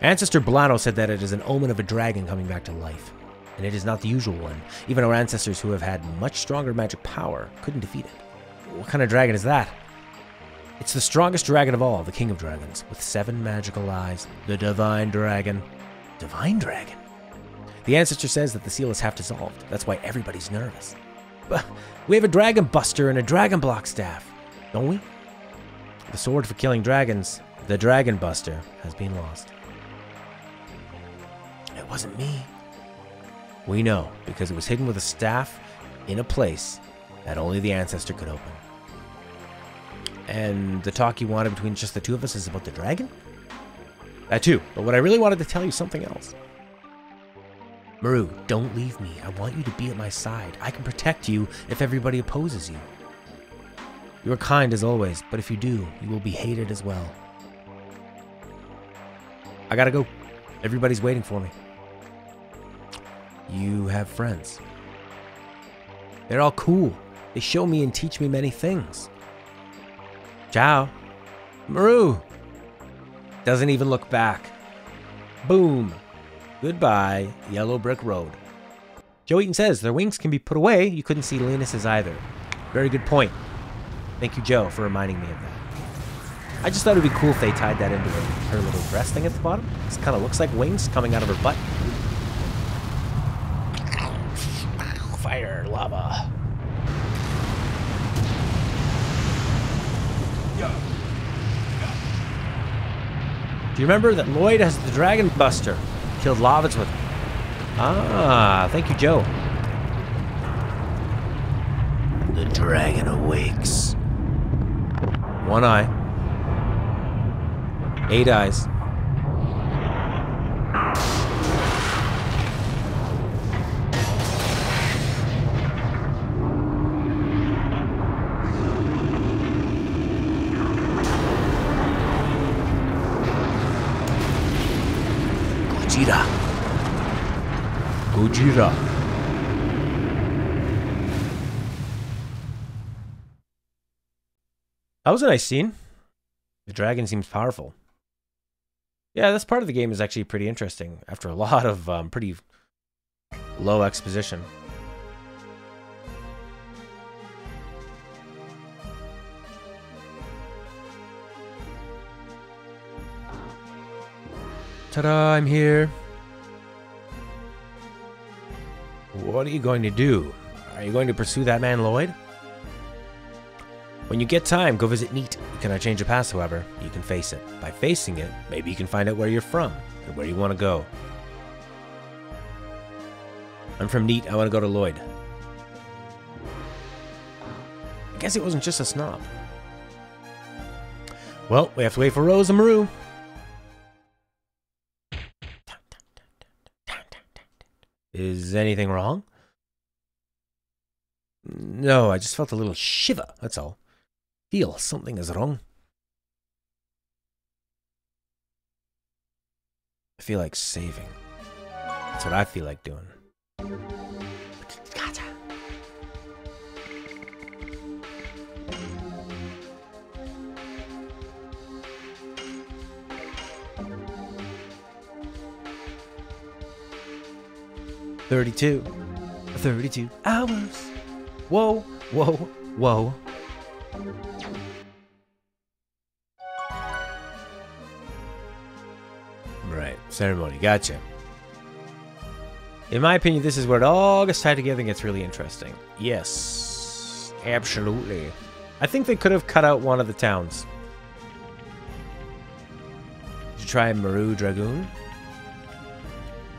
Ancestor Blano said that it is an omen of a dragon coming back to life. And it is not the usual one. Even our ancestors who have had much stronger magic power couldn't defeat it. What kind of dragon is that? It's the strongest dragon of all, the king of dragons, with 7 magical eyes. The divine dragon. Divine dragon? The ancestor says that the seal is half dissolved. That's why everybody's nervous. We have a Dragon Buster and a Dragon Block staff, don't we? The sword for killing dragons, the Dragon Buster, has been lost. It wasn't me. We know, because it was hidden with a staff in a place that only the Ancestor could open. And the talk you wanted between just the two of us is about the dragon? That too, but what I really wanted to tell you is something else. Maru, don't leave me. I want you to be at my side. I can protect you if everybody opposes you. You are kind as always, but if you do, you will be hated as well. I gotta go. Everybody's waiting for me. You have friends. They're all cool. They show me and teach me many things. Ciao. Maru. Doesn't even look back. Boom. Goodbye, Yellow Brick Road. Joe Eaton says their wings can be put away. You couldn't see Linus's either. Very good point. Thank you, Joe, for reminding me of that. I just thought it would be cool if they tied that into her little dress thing at the bottom. This kind of looks like wings coming out of her butt. Fire, lava. Do you remember that Lloyd has the Dragon Buster? Killed Lavitz with it. Ah, thank you, Joe. The dragon awakes. One eye. 8 eyes. Gojira. That was a nice scene. The dragon seems powerful. Yeah, this part of the game is actually pretty interesting after a lot of pretty low exposition. Ta-da, I'm here. What are you going to do? Are you going to pursue that man Lloyd? When you get time, go visit Neat. You cannot change the past, however. You can face it. By facing it, maybe you can find out where you're from and where you want to go. I'm from Neat. I want to go to Lloyd. I guess it wasn't just a snob. Well, we have to wait for Rose and Maru. Is anything wrong? No, I just felt a little shiver, that's all. Feel something is wrong. I feel like saving. That's what I feel like doing. Gotcha. $32 hours. Whoa, whoa, whoa. Right, ceremony, gotcha. In my opinion, this is where it all gets tied together and gets really interesting. Yes, absolutely. I think they could have cut out one of the towns. Did you try Maru Dragoon?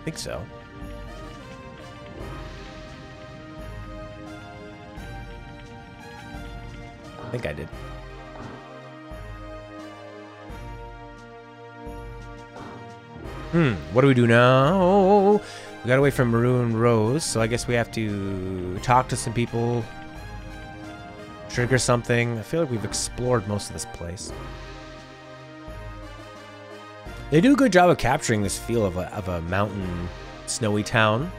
I think so. I think I did. What do we do now? We gotta wait for Maroon Rose, so I guess we have to talk to some people. Trigger something. I feel like we've explored most of this place. They do a good job of capturing this feel of a mountain, snowy town.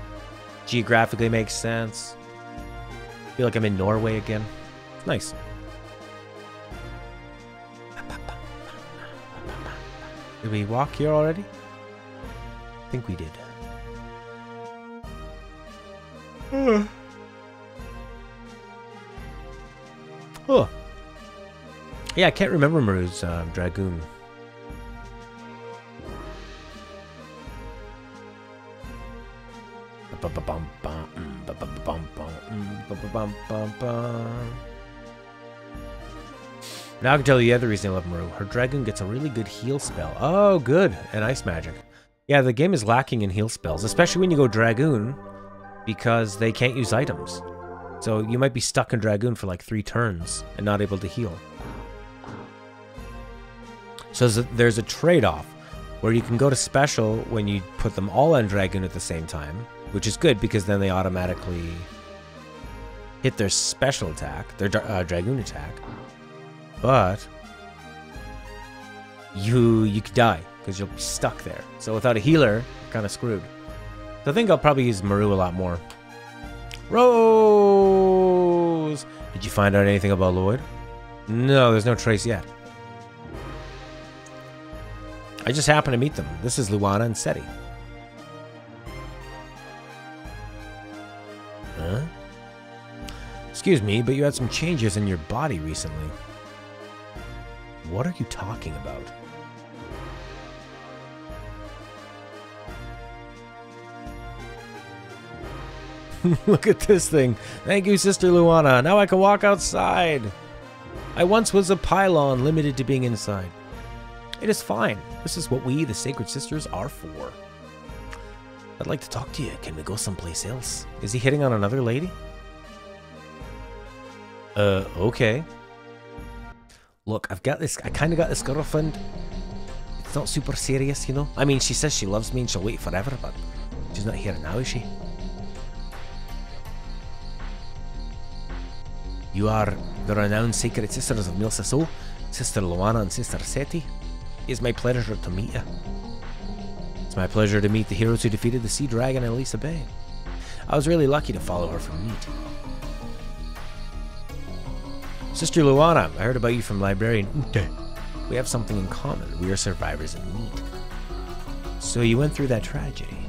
Geographically makes sense. I feel like I'm in Norway again. It's nice. Did we walk here already? I think we did. Oh. Yeah, I can't remember Maru's Dragoon. Now I can tell you the other reason I love Maru. Her Dragoon gets a really good heal spell. Oh, good. And ice magic. Yeah, the game is lacking in heal spells, especially when you go Dragoon, because they can't use items. So you might be stuck in Dragoon for like 3 turns and not able to heal. So there's a trade-off where you can go to special when you put them all on Dragoon at the same time, which is good because then they automatically hit their special attack, their Dragoon attack. But you could die because you'll be stuck there. So without a healer, you're kind of screwed. So I think I'll probably use Maru a lot more. Rose! Did you find out anything about Lloyd? No, there's no trace yet. I just happened to meet them. This is Luana and Seti. Huh? Excuse me, but you had some changes in your body recently. What are you talking about? Look at this thing. Thank you, Sister Luana. Now I can walk outside. I once was a pylon limited to being inside. It is fine. This is what we, the Sacred Sisters, are for. I'd like to talk to you. Can we go someplace else? Is he hitting on another lady? Okay. Look, I've got this. I kind of got this girlfriend. It's not super serious, you know? I mean, she says she loves me and she'll wait forever, but she's not here now, is she? You are the renowned Sacred Sisters of Milsaso, Sister Luana and Sister Seti. It is my pleasure to meet you. It's my pleasure to meet the heroes who defeated the Sea Dragon in Elisa Bay. I was really lucky to follow her from Meat. Sister Luana, I heard about you from Librarian Ute. We have something in common. We are survivors in Meat. So you went through that tragedy?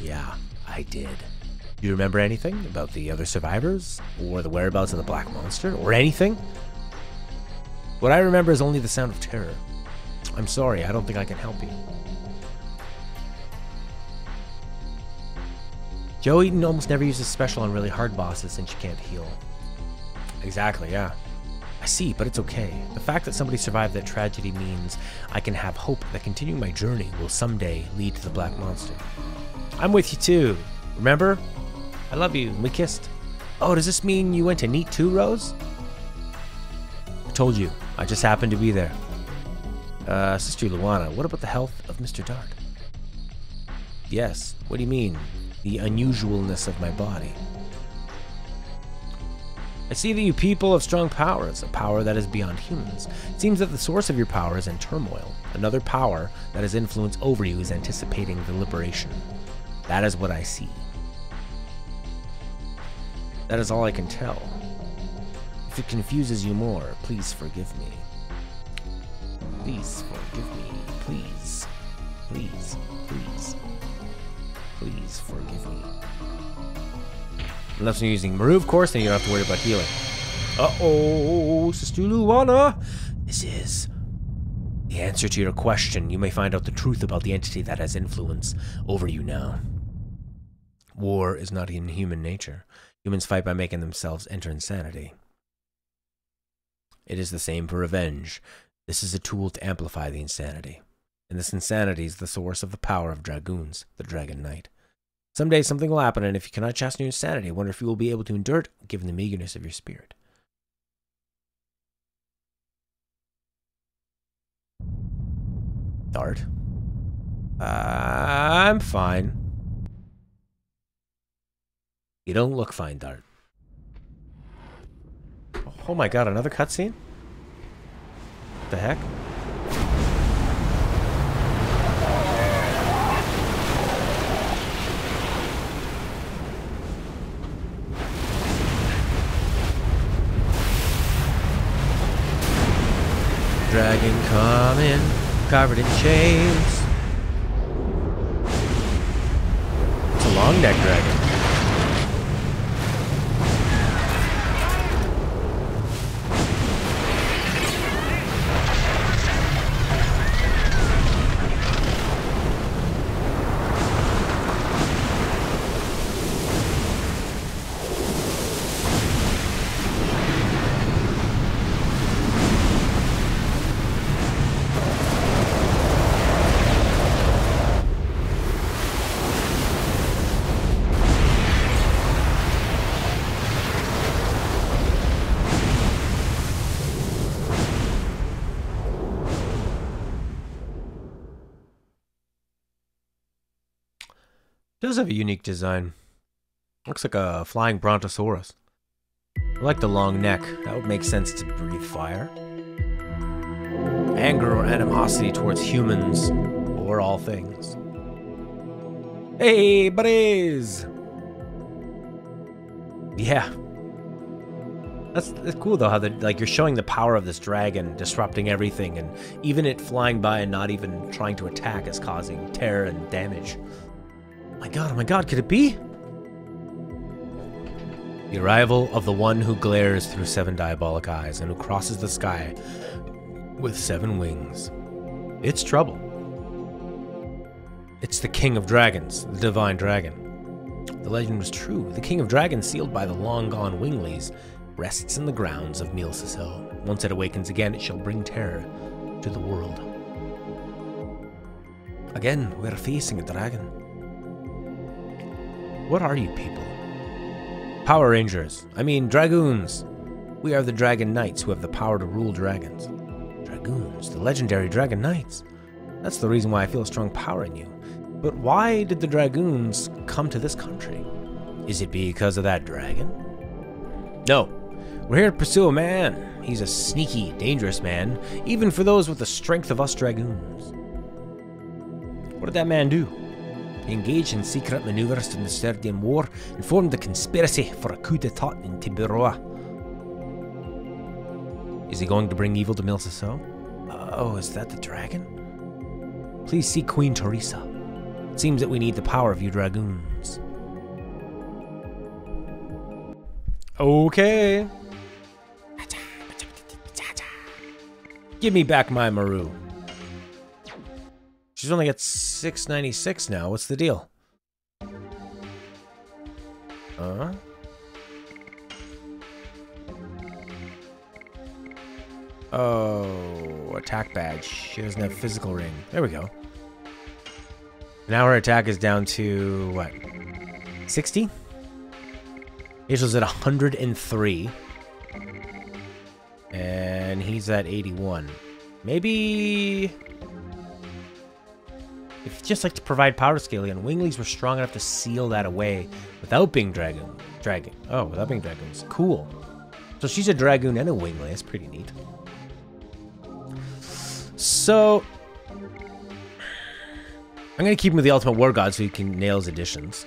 Yeah, I did. Do you remember anything about the other survivors? Or the whereabouts of the Black Monster? Or anything? What I remember is only the sound of terror. I'm sorry, I don't think I can help you. Joe Eaton almost never uses special on really hard bosses since you can't heal. Exactly, yeah. I see, but it's okay. The fact that somebody survived that tragedy means I can have hope that continuing my journey will someday lead to the Black Monster. I'm with you too. Remember? I love you, and we kissed. Oh, does this mean you went to Neat too, Rose? I told you, I just happened to be there. Sister Luana, what about the health of Mr. Dart? Yes, what do you mean? The unusualness of my body. I see that you people have strong powers, a power that is beyond humans. It seems that the source of your power is in turmoil. Another power that has influence over you is anticipating the liberation. That is what I see. That is all I can tell. If it confuses you more, please forgive me. Please forgive me. Please. Please. Please. Please forgive me. Unless you're using Maru, of course, then you don't have to worry about healing. Uh-oh, Sister Luana. This is the answer to your question. You may find out the truth about the entity that has influence over you now. War is not in human nature. Humans fight by making themselves enter insanity. It is the same for revenge. This is a tool to amplify the insanity. And this insanity is the source of the power of Dragoons, the Dragon Knight. Someday something will happen, and if you cannot chasten your insanity, I wonder if you will be able to endure it, given the meagerness of your spirit. Dart? I'm fine. You don't look fine, Dart. Oh my god, another cutscene? What the heck? Dragon coming, covered in chains. It's a long neck dragon. Does have a unique design. Looks like a flying brontosaurus. I like the long neck. That would make sense to breathe fire. Anger or animosity towards humans or all things. Hey, buddies! Yeah. That's cool though, how like you're showing the power of this dragon disrupting everything, and even it flying by and not even trying to attack is causing terror and damage. Oh my god, could it be? The arrival of the one who glares through 7 diabolic eyes and who crosses the sky with 7 wings. It's trouble. It's the King of Dragons, the Divine Dragon. The legend was true. The King of Dragons, sealed by the long-gone Winglies, rests in the grounds of Milsa's Hill. Once it awakens again, it shall bring terror to the world. Again, we're facing a dragon. What are you people? Power Rangers. I mean, Dragoons. We are the Dragon Knights who have the power to rule dragons. Dragoons, the legendary Dragon Knights. That's the reason why I feel a strong power in you. But why did the Dragoons come to this country? Is it because of that dragon? No. We're here to pursue a man. He's a sneaky, dangerous man, even for those with the strength of us Dragoons. What did that man do? He engaged in secret maneuvers in the Serdian War and formed a conspiracy for a coup d'etat in Tiburoa. Is he going to bring evil to Milsaso? Oh, is that the dragon? Please see Queen Teresa. It seems that we need the power of you Dragoons. Okay. Give me back my Maru. She's only got 696 now. What's the deal? Oh, attack badge. She doesn't have physical ring. There we go. Now her attack is down to, what? 60? Hazel's at 103. And he's at 81. Maybe... if you just like to provide power scaling, Winglies were strong enough to seal that away without being dragon. Oh, without being dragons. Cool. So she's a Dragoon and a Wingly. That's pretty neat. So... I'm going to keep him with the Ultimate War God so he can nail his additions.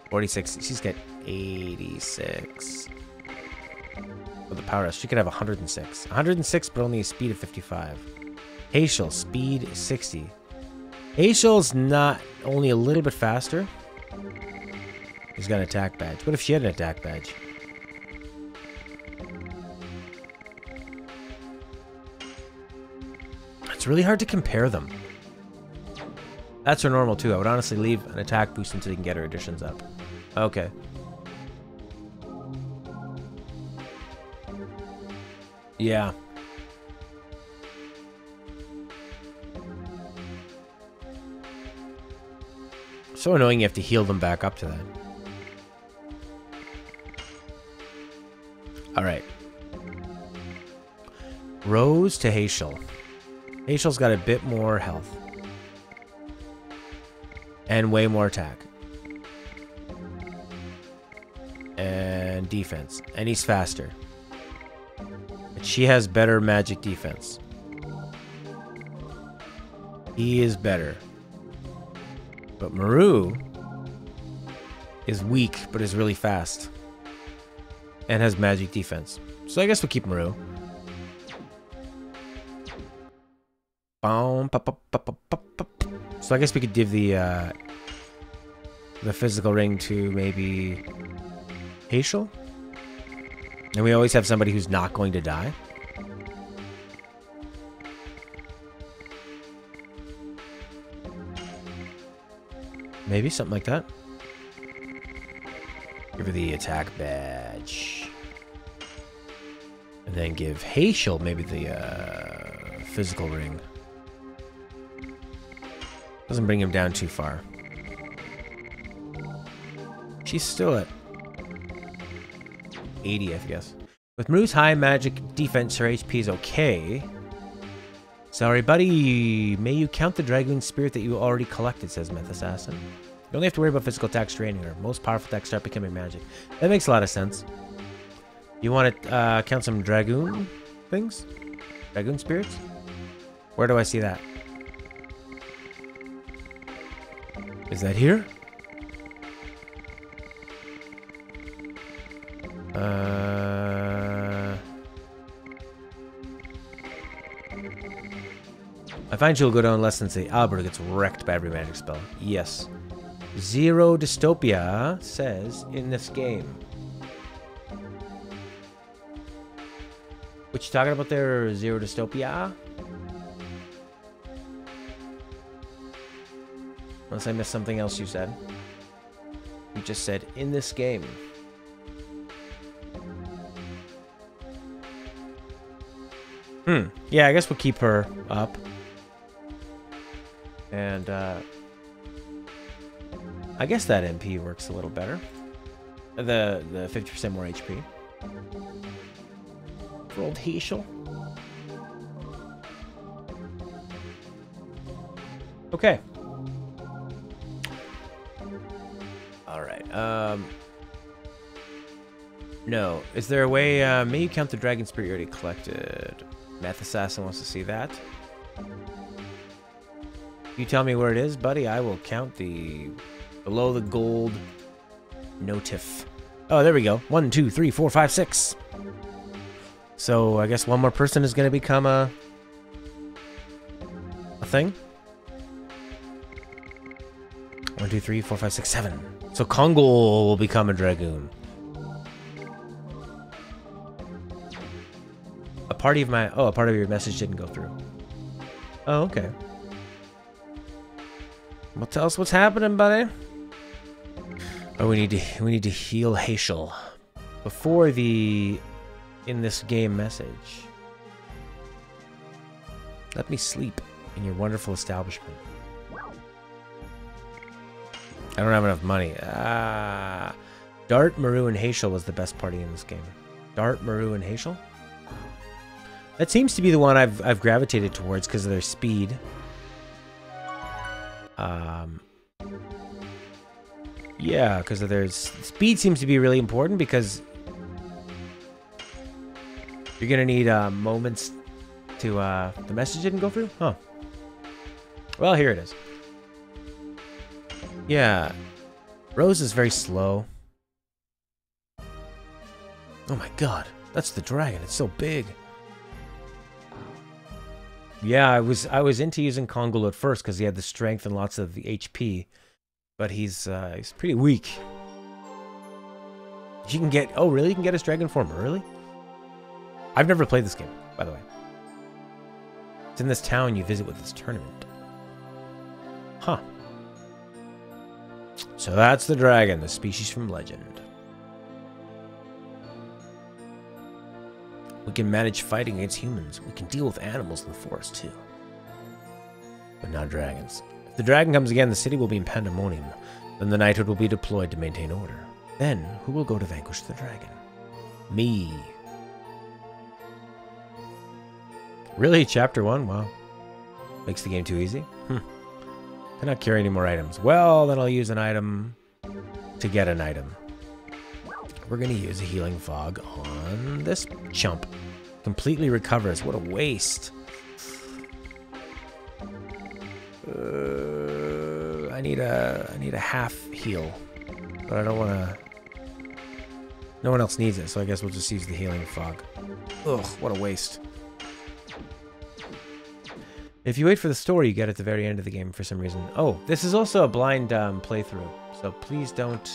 46. She's got 86. With the power, she could have 106. 106, but only a speed of 55. Hazel, speed 60. Hazel's not only a little bit faster. He's got an attack badge. What if she had an attack badge? It's really hard to compare them. That's her normal too. I would honestly leave an attack boost until you can get her additions up. Okay. Yeah. So annoying you have to heal them back up to that. Alright. Rose to Hazel. Hazel's got a bit more health. And way more attack. And defense. And he's faster. But she has better magic defense. He is better. But Maru is weak, but is really fast. And has magic defense. So I guess we'll keep Maru. So I guess we could give the physical ring to maybe Hazel? And we always have somebody who's not going to die. Maybe something like that. Give her the attack badge. And then give Hazel maybe the physical ring. Doesn't bring him down too far. She's still at 80, I guess. With Maru's high magic defense, her HP is okay. Sorry, buddy. May you count the Dragoon spirit that you already collected, says Myth Assassin. You only have to worry about physical attacks draining her. Most powerful attacks start becoming magic. That makes a lot of sense. You want to count some Dragoon things? Dragoon spirits? Where do I see that? Is that here? I find she'll go down less than say Alberta gets wrecked by every magic spell. Yes. Zero Dystopia says in this game. What you talking about there, Zero Dystopia? Unless I missed something else you said. You just said in this game. Yeah, I guess we'll keep her up. And, I guess that MP works a little better. The 50% more HP. For old Heschel. Okay. Alright, no. Is there a way, may you count the Dragon Spirit you already collected? Myth Assassin wants to see that. You tell me where it is, buddy. I will count the below the gold notif. Oh, there we go. 1, 2, 3, 4, 5, 6. So I guess one more person is going to become a thing. 1, 2, 3, 4, 5, 6, 7. So Kongol will become a Dragoon. A part of your message didn't go through. Oh, okay. Well, tell us what's happening, buddy. Oh, we need to heal Heschel before the in this game message. Let me sleep in your wonderful establishment. I don't have enough money. Dart, Maru, and Heschel was the best party in this game. Dart, Maru, and Heschel? That seems to be the one I've gravitated towards because of their speed. Yeah, because of their speed seems to be really important because you're gonna need moments to the message didn't go through? Huh. Well, here it is. Yeah. Rose is very slow. Oh my god, that's the dragon. It's so big. Yeah, I was into using Kongol at first because he had the strength and lots of the HP, but he's pretty weak. You can get really? You can get his dragon form early? I've never played this game, by the way. It's in this town you visit with this tournament. Huh. So that's the dragon, the species from legend. We can manage fighting against humans. We can deal with animals in the forest, too. But not dragons. If the dragon comes again, the city will be in pandemonium. Then the knighthood will be deployed to maintain order. Then, who will go to vanquish the dragon? Me. Really? Chapter 1? Wow. Makes the game too easy? Cannot carry any more items. Well, then I'll use an item to get an item. We're going to use a healing fog on this chump. Completely recovers. What a waste. I need a half heal. But I don't want to... No one else needs it, so I guess we'll just use the healing fog. Ugh, what a waste. If you wait for the story, you get it at the very end of the game for some reason. Oh, this is also a blind playthrough, so please don't...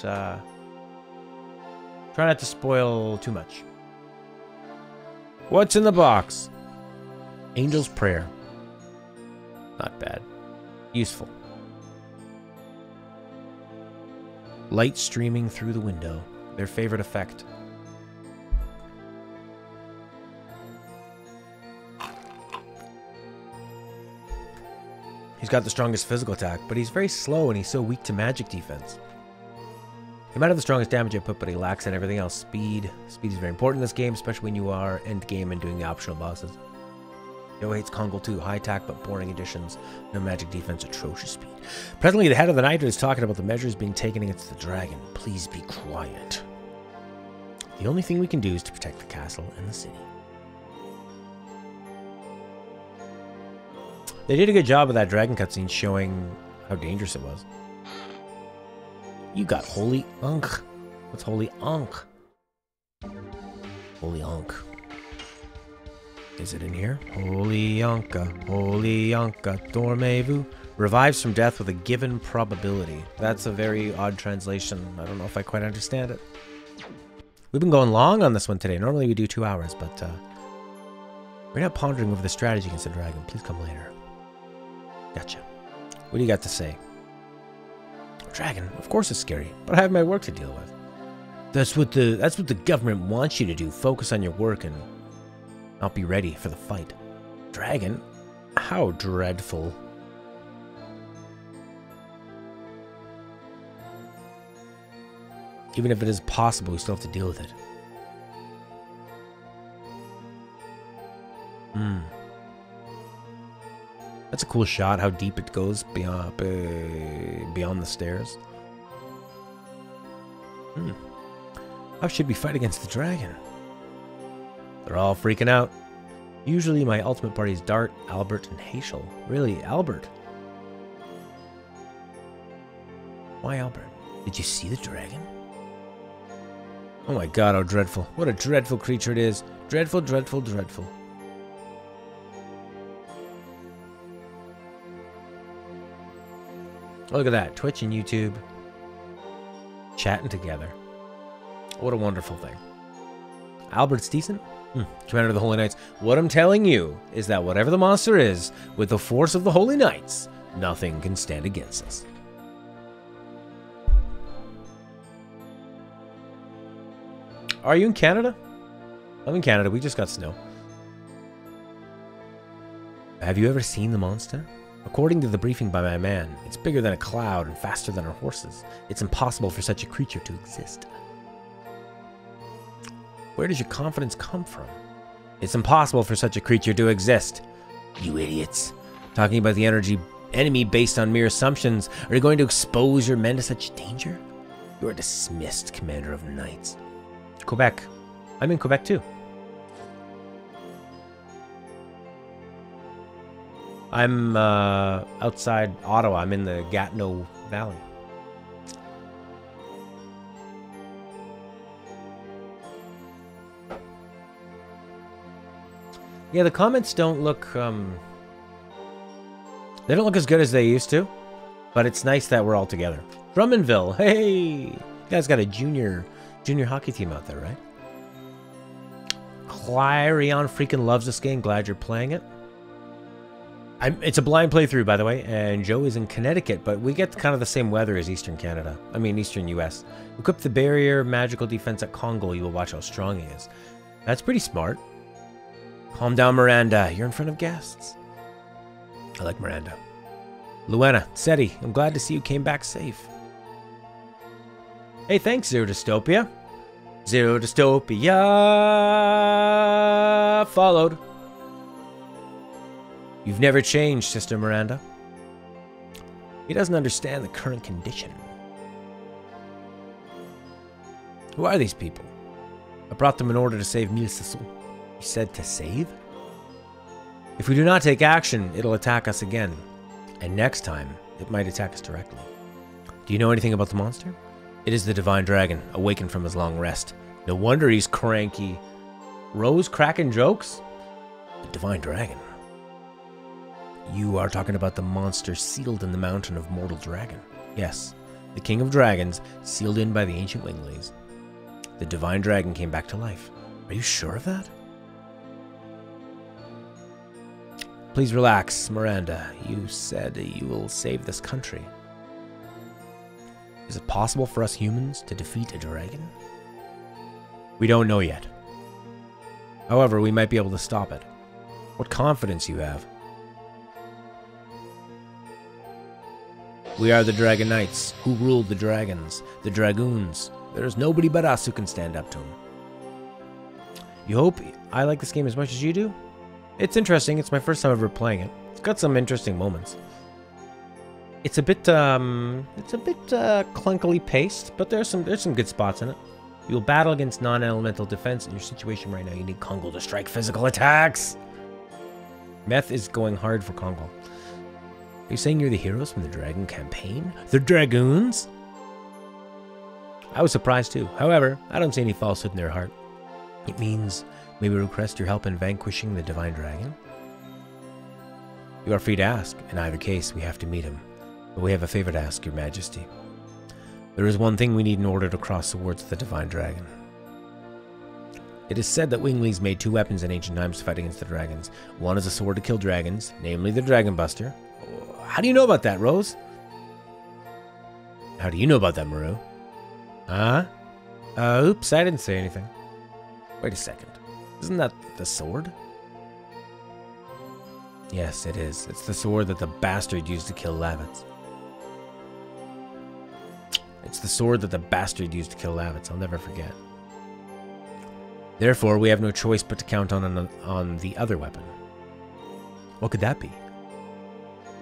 Try not to spoil too much. What's in the box? Angel's Prayer. Not bad. Useful. Light streaming through the window. Their favorite effect. He's got the strongest physical attack, but he's very slow and he's so weak to magic defense. He might have the strongest damage output, but he lacks in everything else. Speed. Speed is very important in this game, especially when you are end game and doing the optional bosses. Joe hates Kongol too. High attack but boring additions. No magic defense, atrocious speed. Presently, the head of the Night is talking about the measures being taken against the dragon. Please be quiet. The only thing we can do is to protect the castle and the city. They did a good job of that dragon cutscene showing how dangerous it was. You got Holy Unk. What's Holy Unk? Holy Unk. Is it in here? Holy Anka, dormez-vous. Revives from death with a given probability. That's a very odd translation. I don't know if I quite understand it. We've been going long on this one today. Normally we do 2 hours, but we're not pondering over the strategy against the dragon. Please come later. Gotcha. What do you got to say? Dragon, of course it's scary, but I have my work to deal with. That's what the government wants you to do. Focus on your work and not be ready for the fight. Dragon? How dreadful. Even if it is possible, we still have to deal with it. That's a cool shot, how deep it goes beyond the stairs. How should we fight against the dragon? They're all freaking out. Usually my ultimate party is Dart, Albert, and Haschel. Really, Albert? Why Albert? Did you see the dragon? Oh my god, how dreadful. What a dreadful creature it is. Dreadful, dreadful, dreadful. Look at that. Twitch and YouTube. Chatting together. What a wonderful thing. Albert's decent? Commander of the Holy Knights. What I'm telling you is that whatever the monster is, with the force of the Holy Knights, nothing can stand against us. Are you in Canada? I'm in Canada. We just got snow. Have you ever seen the monster? According to the briefing by my man, it's bigger than a cloud and faster than our horses. It's impossible for such a creature to exist. Where does your confidence come from? It's impossible for such a creature to exist. You idiots. Talking about the enemy based on mere assumptions. Are you going to expose your men to such danger? You are dismissed, Commander of Knights. Quebec. I'm in Quebec too. I'm outside Ottawa. I'm in the Gatineau Valley. Yeah, the comments don't look they don't look as good as they used to, but it's nice that we're all together. Drummondville, hey, you guys got a junior hockey team out there, right? Clarion freaking loves this game. Glad you're playing it. It's a blind playthrough, by the way, and Joe is in Connecticut, but we get kind of the same weather as Eastern Canada. I mean, Eastern US. Equip the barrier magical defense at Kongol. You will watch how strong he is. That's pretty smart. Calm down, Miranda. You're in front of guests. I like Miranda. Luana, Seti, I'm glad to see you came back safe. Hey, thanks, Zero Dystopia. Zero Dystopia followed. You've never changed, Sister Miranda. He doesn't understand the current condition. Who are these people? I brought them in order to save Mille Sisson. You said to save? If we do not take action, it'll attack us again. And next time, it might attack us directly. Do you know anything about the monster? It is the Divine Dragon, awakened from his long rest. No wonder he's cranky. Rose cracking jokes? The Divine Dragon. You are talking about the monster sealed in the mountain of Mortal Dragon. Yes, the King of Dragons, sealed in by the ancient Winglies. The Divine Dragon came back to life. Are you sure of that? Please relax, Miranda. You said you will save this country. Is it possible for us humans to defeat a dragon? We don't know yet. However, we might be able to stop it. What confidence you have. We are the Dragon Knights, who ruled the dragons, the Dragoons. There is nobody but us who can stand up to them. You hope I like this game as much as you do? It's interesting. It's my first time ever playing it. It's got some interesting moments. It's a bit clunkily paced, but there's some good spots in it. You'll battle against non-elemental defense. In your situation right now, you need Kongol to strike physical attacks. Meth is going hard for Kongol. Are you saying you're the heroes from the Dragon campaign? The Dragoons? I was surprised too. However, I don't see any falsehood in their heart. It means maybe request your help in vanquishing the Divine Dragon? You are free to ask. In either case, we have to meet him. But we have a favor to ask, Your Majesty. There is one thing we need in order to cross the words of the Divine Dragon. It is said that Winglies made 2 weapons in ancient times to fight against the dragons. One is a sword to kill dragons, namely the Dragon Buster. How do you know about that, Rose? How do you know about that, Maru? Huh? Oops, I didn't say anything. Wait a second. Isn't that the sword? Yes, it is. It's the sword that the bastard used to kill Lavitz. It's the sword that the bastard used to kill Lavitz. I'll never forget. Therefore, we have no choice but to count on the other weapon. What could that be?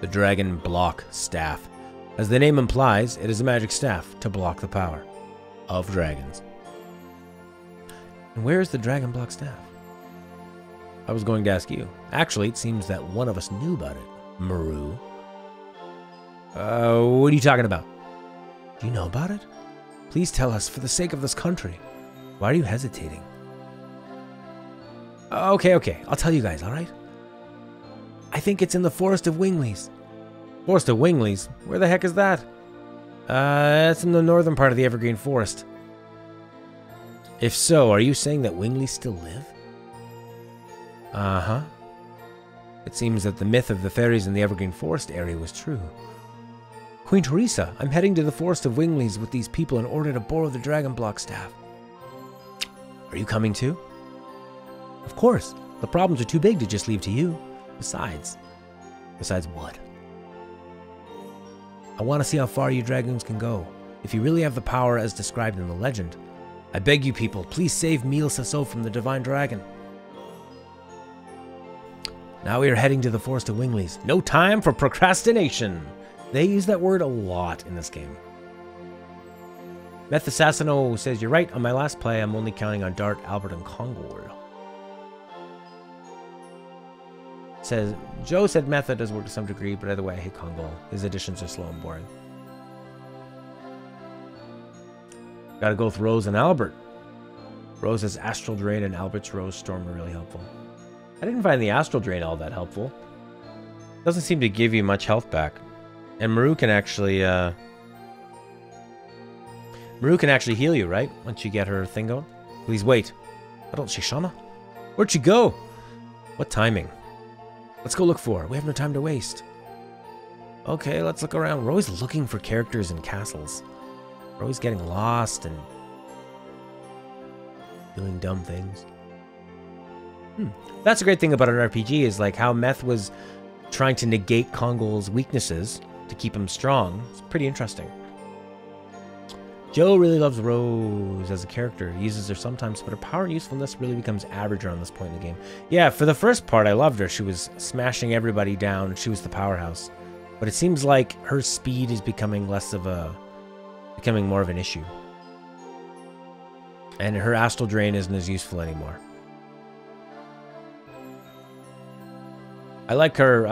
The Dragon Block Staff. As the name implies, it is a magic staff to block the power of dragons. And where is the Dragon Block Staff? I was going to ask you. Actually, it seems that one of us knew about it. Maru. What are you talking about? Do you know about it? Please tell us, for the sake of this country. Why are you hesitating? Okay. I'll tell you guys, alright? I think it's in the Forest of Winglies. Forest of Winglies? Where the heck is that? It's in the northern part of the Evergreen Forest. If so, are you saying that Winglies still live? Uh-huh. It seems that the myth of the fairies in the Evergreen Forest area was true. Queen Teresa, I'm heading to the Forest of Winglies with these people in order to borrow the Dragon Block Staff. Are you coming too? Of course. The problems are too big to just leave to you. Besides what? I want to see how far you Dragoons can go. If you really have the power as described in the legend, I beg you people, please save Mille Sasso from the Divine Dragon. Now we are heading to the Forest of Winglies. No time for procrastination. They use that word a lot in this game. Meth Assassino says, you're right, on my last play, I'm only counting on Dart, Albert, and Kongol. Says, Joe said Method does work to some degree, but either way, I hate Kongol. His additions are slow and boring. Gotta go with Rose and Albert. Rose's Astral Drain and Albert's Rose Storm are really helpful. I didn't find the Astral Drain all that helpful. Doesn't seem to give you much health back. And Maru can actually heal you, right? Once you get her thing going. Please wait. I don't see Shauna. Where'd she go? What timing? Let's go look for her. We have no time to waste. Okay, let's look around. We're always looking for characters in castles. We're always getting lost and doing dumb things. That's a great thing about an RPG is like how Meth was trying to negate Kongol's weaknesses to keep him strong. It's pretty interesting. Joe really loves Rose as a character. He uses her sometimes, but her power and usefulness really becomes average around this point in the game. Yeah, for the first part, I loved her. She was smashing everybody down. She was the powerhouse. But it seems like her speed is becoming more of an issue. And her Astral Drain isn't as useful anymore. I like her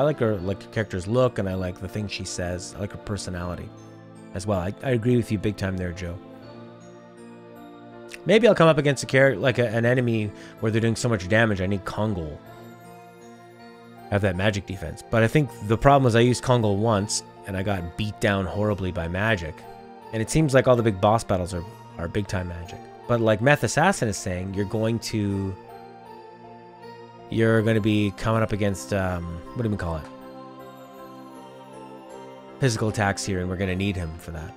character's look, and I like the things she says. I like her personality as well. I agree with you big time there, Joe. Maybe I'll come up against a character like an enemy where they're doing so much damage. I need Kongol. Have that magic defense. But I think the problem was I used Kongol once, and I got beat down horribly by magic. And it seems like all the big boss battles are big time magic. But like Meth Assassin is saying, you're going to be coming up against what do we call it? Physical attacks here, and we're going to need him for that.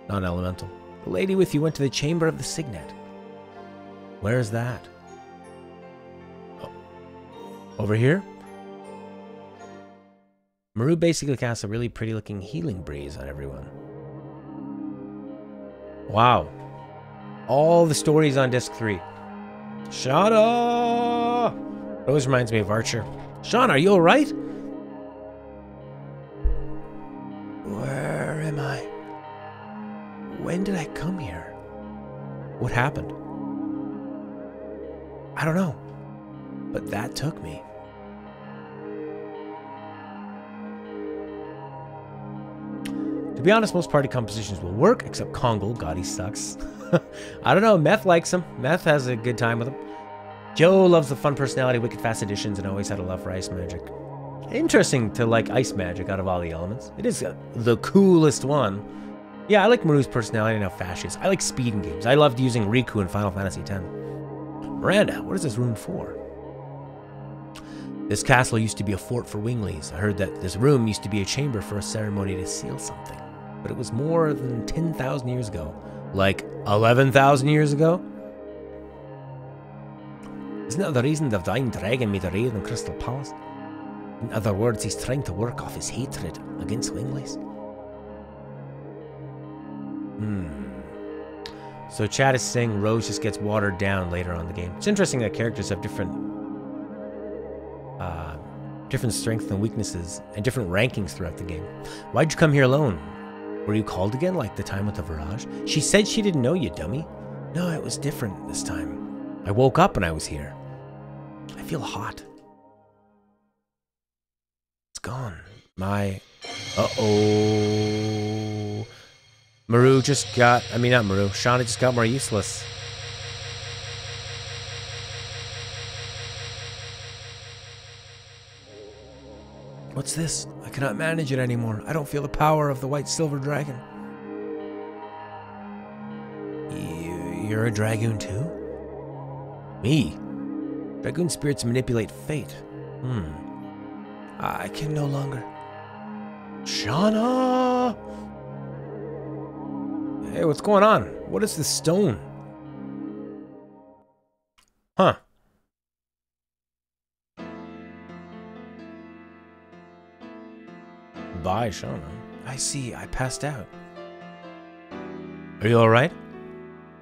Non-elemental. The lady with you went to the Chamber of the Signet. Where is that? Oh. Over here? Maru basically casts a really pretty looking healing breeze on everyone. Wow. All the stories on disc 3. Shut up! Rose reminds me of Archer. Sean, are you alright? Where am I? When did I come here? What happened? I don't know. But that took me. To be honest, most party compositions will work, except Kongo. God, he sucks. I don't know. Meth likes him. Meth has a good time with him. Joe loves the fun personality, wicked fast additions, and always had a love for ice magic. Interesting to like ice magic out of all the elements. It is the coolest one. Yeah, I like Maru's personality and how fast she is. I like speed in games. I loved using Riku in Final Fantasy X. Miranda, what is this room for? This castle used to be a fort for Winglies. I heard that this room used to be a chamber for a ceremony to seal something. But it was more than 10,000 years ago. Like 11,000 years ago? Isn't that the reason the Dying Dragon made a raid on Crystal Palace? In other words, he's trying to work off his hatred against Winglies. So chat is saying Rose just gets watered down later on in the game. It's interesting that characters have different strengths and weaknesses and different rankings throughout the game. Why'd you come here alone? Were you called again like the time with the Virage? She said she didn't know you, dummy. No, it was different this time. I woke up and I was here. I feel hot. It's gone. My... Uh-oh. Maru just got... I mean, not Maru. Shauna just got more useless. What's this? I cannot manage it anymore. I don't feel the power of the white silver dragon. You're a Dragoon too? Me? Dragoon spirits manipulate fate. I can no longer... Shauna! Hey, what's going on? What is this stone? Huh. Bye, Shauna. I see. I passed out. Are you alright?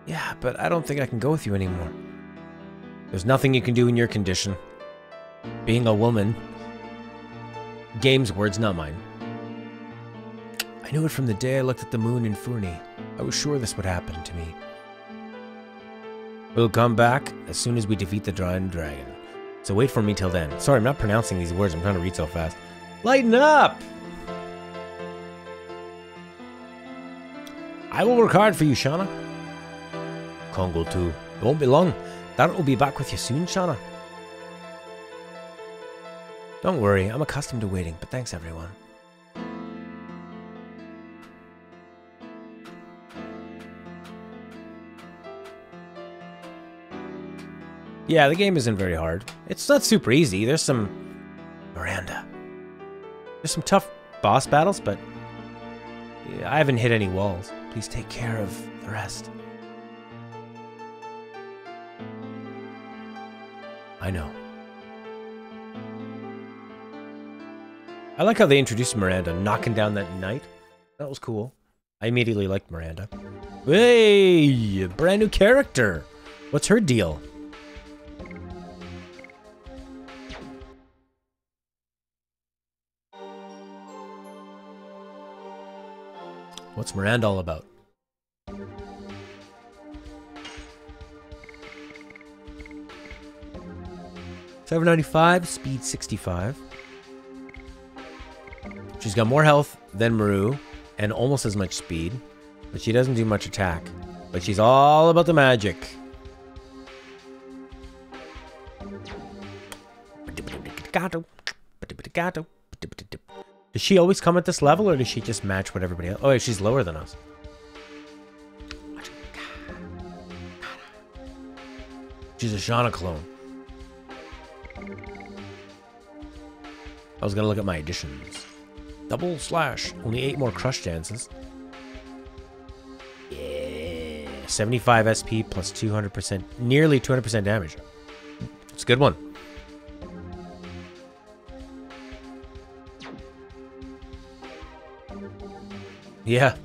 Yeah, but I don't think I can go with you anymore. There's nothing you can do in your condition. Being a woman. Game's words, not mine. I knew it from the day I looked at the moon in Furni. I was sure this would happen to me. We'll come back as soon as we defeat the Giant Dragon. So wait for me till then. Sorry, I'm not pronouncing these words. I'm trying to read so fast. Lighten up! I will work hard for you, Shauna. Kongo too. It won't be long. Darren will be back with you soon, Shauna. Don't worry, I'm accustomed to waiting, but thanks everyone. Yeah, the game isn't very hard. It's not super easy. There's some... Miranda. There's some tough boss battles, but... I haven't hit any walls. Please take care of the rest. I know. I like how they introduced Miranda, knocking down that knight. That was cool. I immediately liked Miranda. Hey! Brand new character! What's her deal? What's Miranda all about? $7.95, speed 65. She's got more health than Maru, and almost as much speed, but she doesn't do much attack. But she's all about the magic. Does she always come at this level, or does she just match what everybody else? Oh, yeah, she's lower than us. She's a Shauna clone. I was gonna look at my additions. Double slash. Only 8 more crush dances. Yeah. 75 SP plus 200%. Nearly 200% damage. It's a good one. Yeah.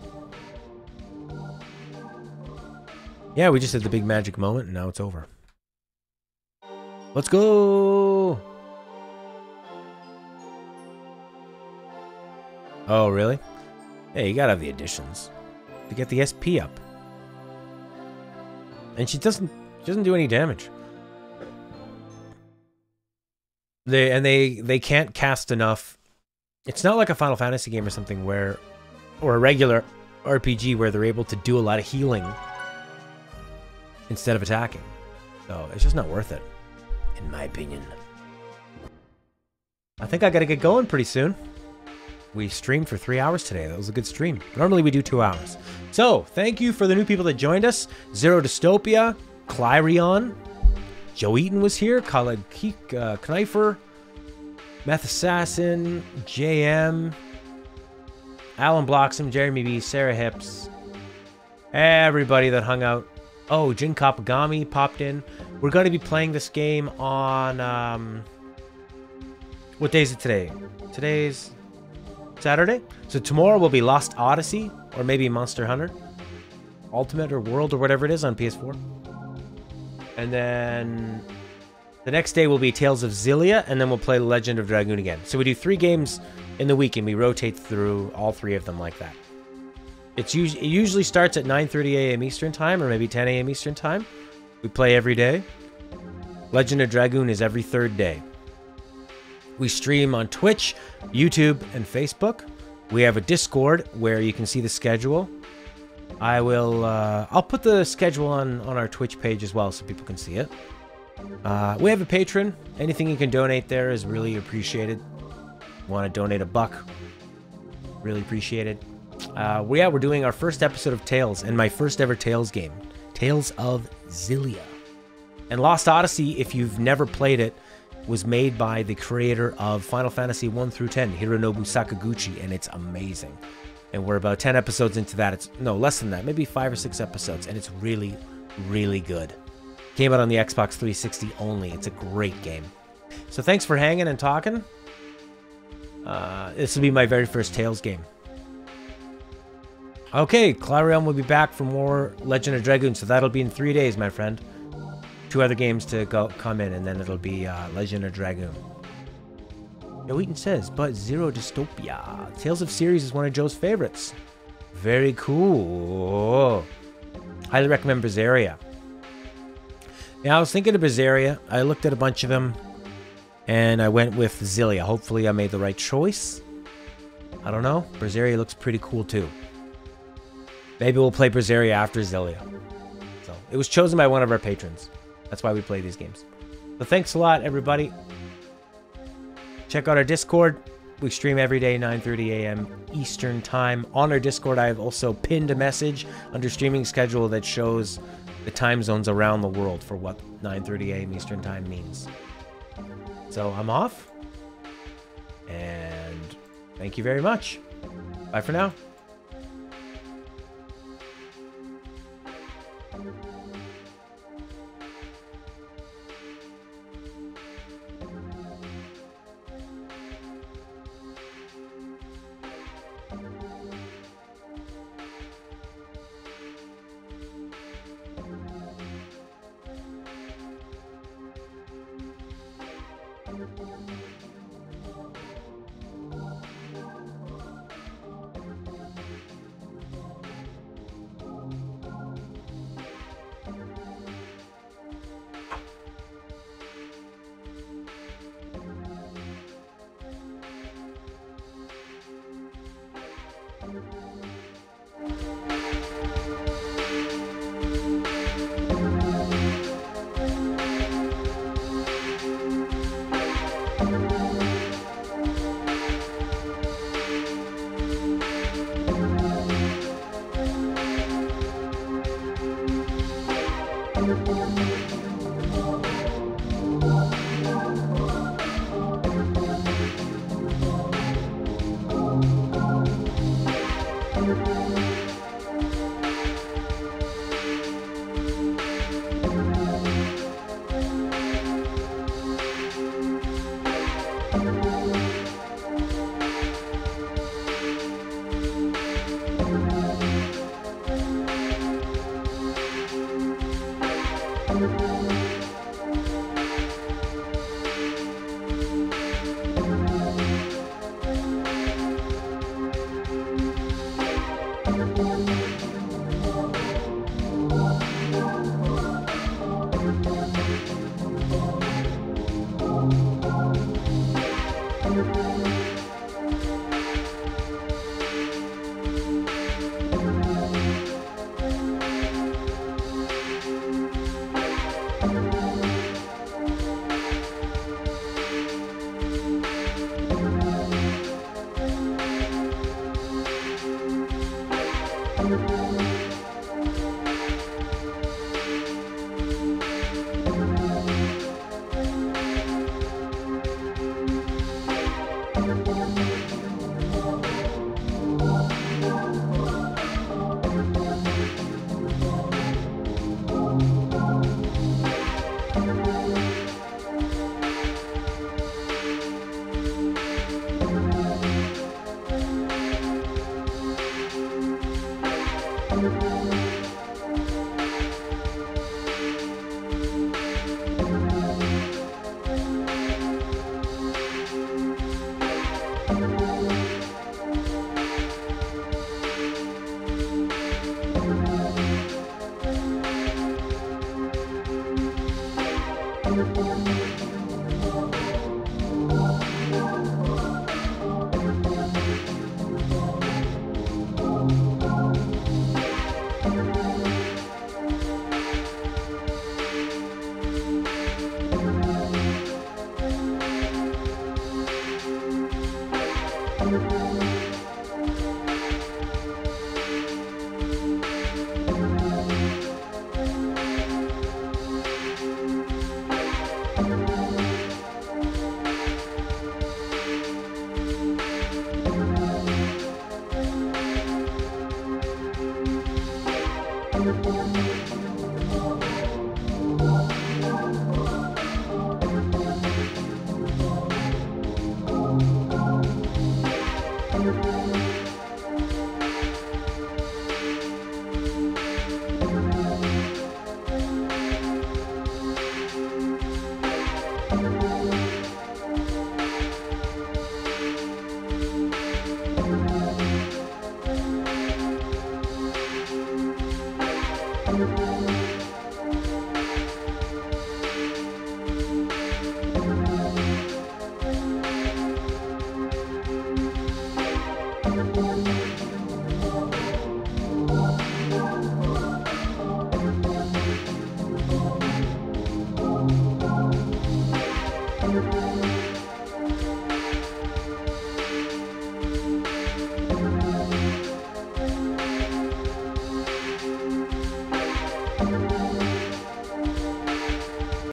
Yeah, we just had the big magic moment and now it's over. Let's go. Oh, really? Hey, you gotta have the additions to get the SP up. And she doesn't do any damage. They can't cast enough. It's not like a Final Fantasy game or something where, or a regular RPG where they're able to do a lot of healing instead of attacking. So it's just not worth it, in my opinion. I think I gotta get going pretty soon. We streamed for 3 hours today. That was a good stream. Normally we do 2 hours. So, thank you for the new people that joined us. Zero Dystopia, Clyrion, Joe Eaton was here, Khaled Knifer, Meth Assassin, JM, Alan Bloxham, Jeremy B, Sarah Hips, everybody that hung out. Oh, Jin Kapagami popped in. We're going to be playing this game on, what day is it today? Today's Saturday. So tomorrow will be Lost Odyssey, or maybe Monster Hunter Ultimate or World or whatever it is on PS4. And then the next day will be Tales of Xillia, and then we'll play Legend of Dragoon again. So we do 3 games in the week, and we rotate through all 3 of them like that. It usually starts at 9:30 a.m. Eastern Time, or maybe 10 a.m. Eastern Time. We play every day. Legend of Dragoon is every 3rd day. We stream on Twitch, YouTube, and Facebook. We have a Discord where you can see the schedule. I'll put the schedule on our Twitch page as well so people can see it. We have a Patreon. Anything you can donate there is really appreciated. Want to donate $1? Really appreciated. We're doing our first episode of Tales, and my first ever Tales game. Tales of Xillia. And Lost Odyssey, if you've never played it, was made by the creator of Final Fantasy 1 through 10, Hironobu Sakaguchi, and it's amazing. And we're about 10 episodes into that. It's no less than that, maybe 5 or 6 episodes, and it's really, really good. Came out on the Xbox 360 only. It's a great game. So thanks for hanging and talking. This will be my very first Tales game. Okay, Clarion will be back for more Legend of Dragoon, so that'll be in 3 days, my friend. 2 other games to come in, and then it'll be Legend of Dragoon. Joe Eaton says, but Zero Dystopia. Tales of Series is one of Joe's favorites. Very cool. Highly recommend Berseria. Now, I was thinking of Berseria. I looked at a bunch of them, and I went with Xillia. Hopefully, I made the right choice. I don't know. Berseria looks pretty cool, too. Maybe we'll play Berseria after Xillia. So, it was chosen by one of our patrons. That's why we play these games. So thanks a lot, everybody. Check out our Discord. We stream every day, 9:30 a.m. Eastern Time. On our Discord, I have also pinned a message under streaming schedule that shows the time zones around the world for what 9:30 a.m. Eastern Time means. So I'm off. And thank you very much. Bye for now.